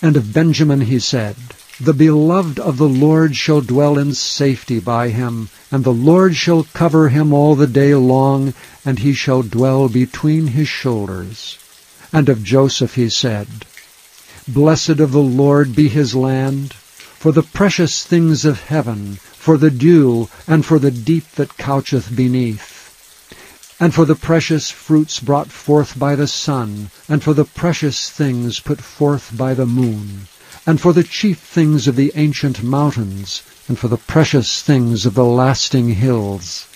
And of Benjamin he said, The beloved of the Lord shall dwell in safety by him, and the Lord shall cover him all the day long, and he shall dwell between his shoulders. And of Joseph he said, Blessed of the Lord be his land, for the precious things of heaven, for the dew, and for the deep that coucheth beneath, and for the precious fruits brought forth by the sun, and for the precious things put forth by the moon, and for the chief things of the ancient mountains, and for the precious things of the lasting hills,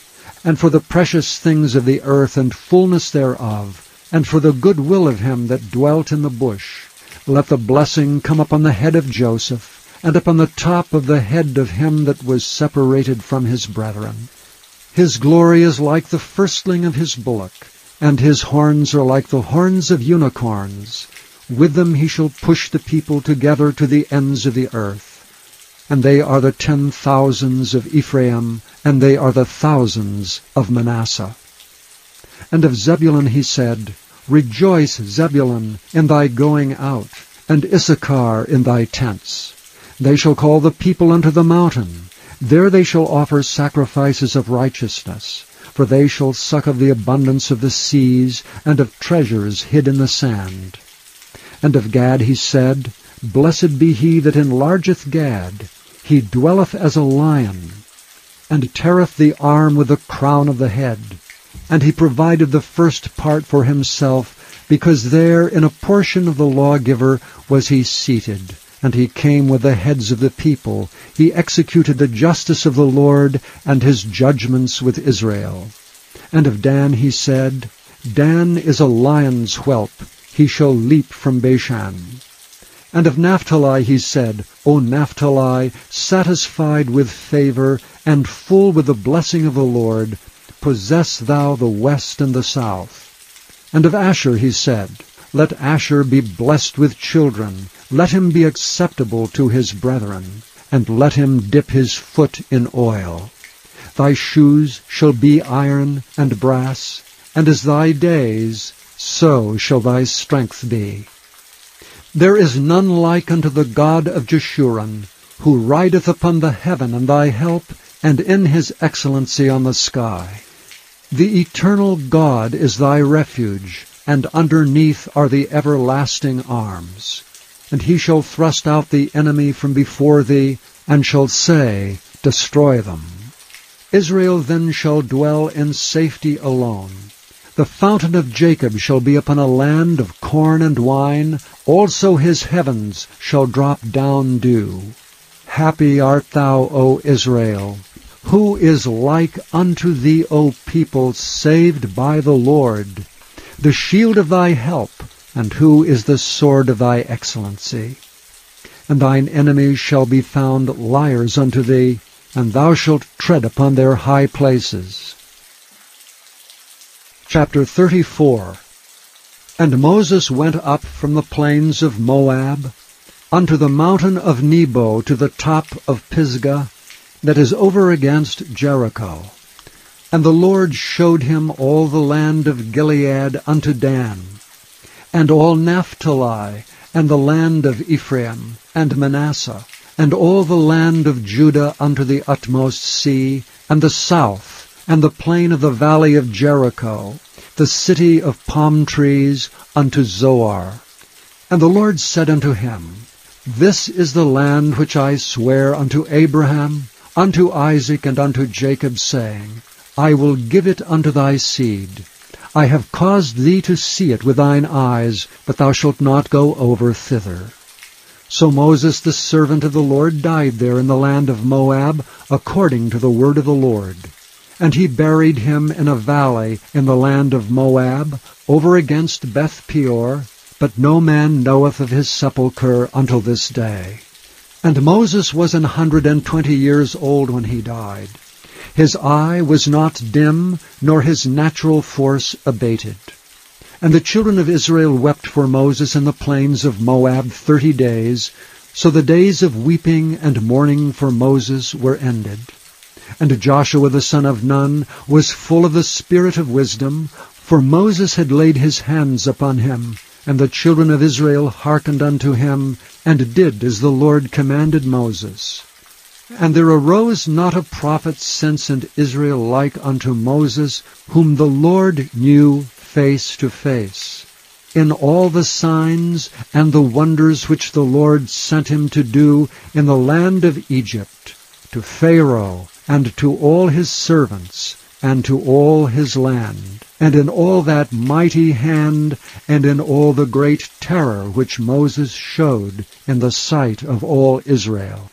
and for the precious things of the earth and fullness thereof, and for the good will of him that dwelt in the bush. Let the blessing come upon the head of Joseph, and upon the top of the head of him that was separated from his brethren. His glory is like the firstling of his bullock, and his horns are like the horns of unicorns. With them he shall push the people together to the ends of the earth. And they are the 10,000s of Ephraim, and they are the thousands of Manasseh. And of Zebulun he said, Rejoice, Zebulun, in thy going out, and Issachar in thy tents. They shall call the people unto the mountain. There they shall offer sacrifices of righteousness, for they shall suck of the abundance of the seas, and of treasures hid in the sand. And of Gad he said, Blessed be he that enlargeth Gad. He dwelleth as a lion, and teareth the arm with the crown of the head. And he provided the first part for himself, because there in a portion of the lawgiver was he seated. And he came with the heads of the people. He executed the justice of the Lord, and his judgments with Israel. And of Dan he said, Dan is a lion's whelp. He shall leap from Bashan. And of Naphtali he said, O Naphtali, satisfied with favor, and full with the blessing of the Lord, possess thou the west and the south. And of Asher he said, Let Asher be blessed with children. Let him be acceptable to his brethren, and let him dip his foot in oil. Thy shoes shall be iron and brass, and as thy days, so shall thy strength be. There is none like unto the God of Jeshurun, who rideth upon the heaven in thy help, and in his excellency on the sky. The eternal God is thy refuge, and underneath are the everlasting arms. And he shall thrust out the enemy from before thee, and shall say, Destroy them. Israel then shall dwell in safety alone. The fountain of Jacob shall be upon a land of corn and wine, also his heavens shall drop down dew. Happy art thou, O Israel! Who is like unto thee, O people, saved by the Lord? The shield of thy help, and who is the sword of thy excellency? And thine enemies shall be found liars unto thee, and thou shalt tread upon their high places. Chapter 34. And Moses went up from the plains of Moab unto the mountain of Nebo to the top of Pisgah, that is over against Jericho. And the Lord showed him all the land of Gilead unto Dan, and all Naphtali, and the land of Ephraim, and Manasseh, and all the land of Judah unto the utmost sea, and the south, and the plain of the valley of Jericho, the city of palm trees, unto Zoar. And the Lord said unto him, This is the land which I sware unto Abraham, unto Isaac, and unto Jacob, saying, I will give it unto thy seed. I have caused thee to see it with thine eyes, but thou shalt not go over thither. So Moses the servant of the Lord died there in the land of Moab, according to the word of the Lord. And he buried him in a valley in the land of Moab, over against Beth Peor, but no man knoweth of his sepulchre until this day. And Moses was 120 years old when he died. His eye was not dim, nor his natural force abated. And the children of Israel wept for Moses in the plains of Moab 30 days, so the days of weeping and mourning for Moses were ended. And Joshua the son of Nun was full of the spirit of wisdom, for Moses had laid his hands upon him, and the children of Israel hearkened unto him, and did as the Lord commanded Moses. And there arose not a prophet since in Israel like unto Moses, whom the Lord knew face to face. In all the signs and the wonders which the Lord sent him to do in the land of Egypt, to Pharaoh, and to all his servants, and to all his land, and in all that mighty hand, and in all the great terror which Moses showed in the sight of all Israel.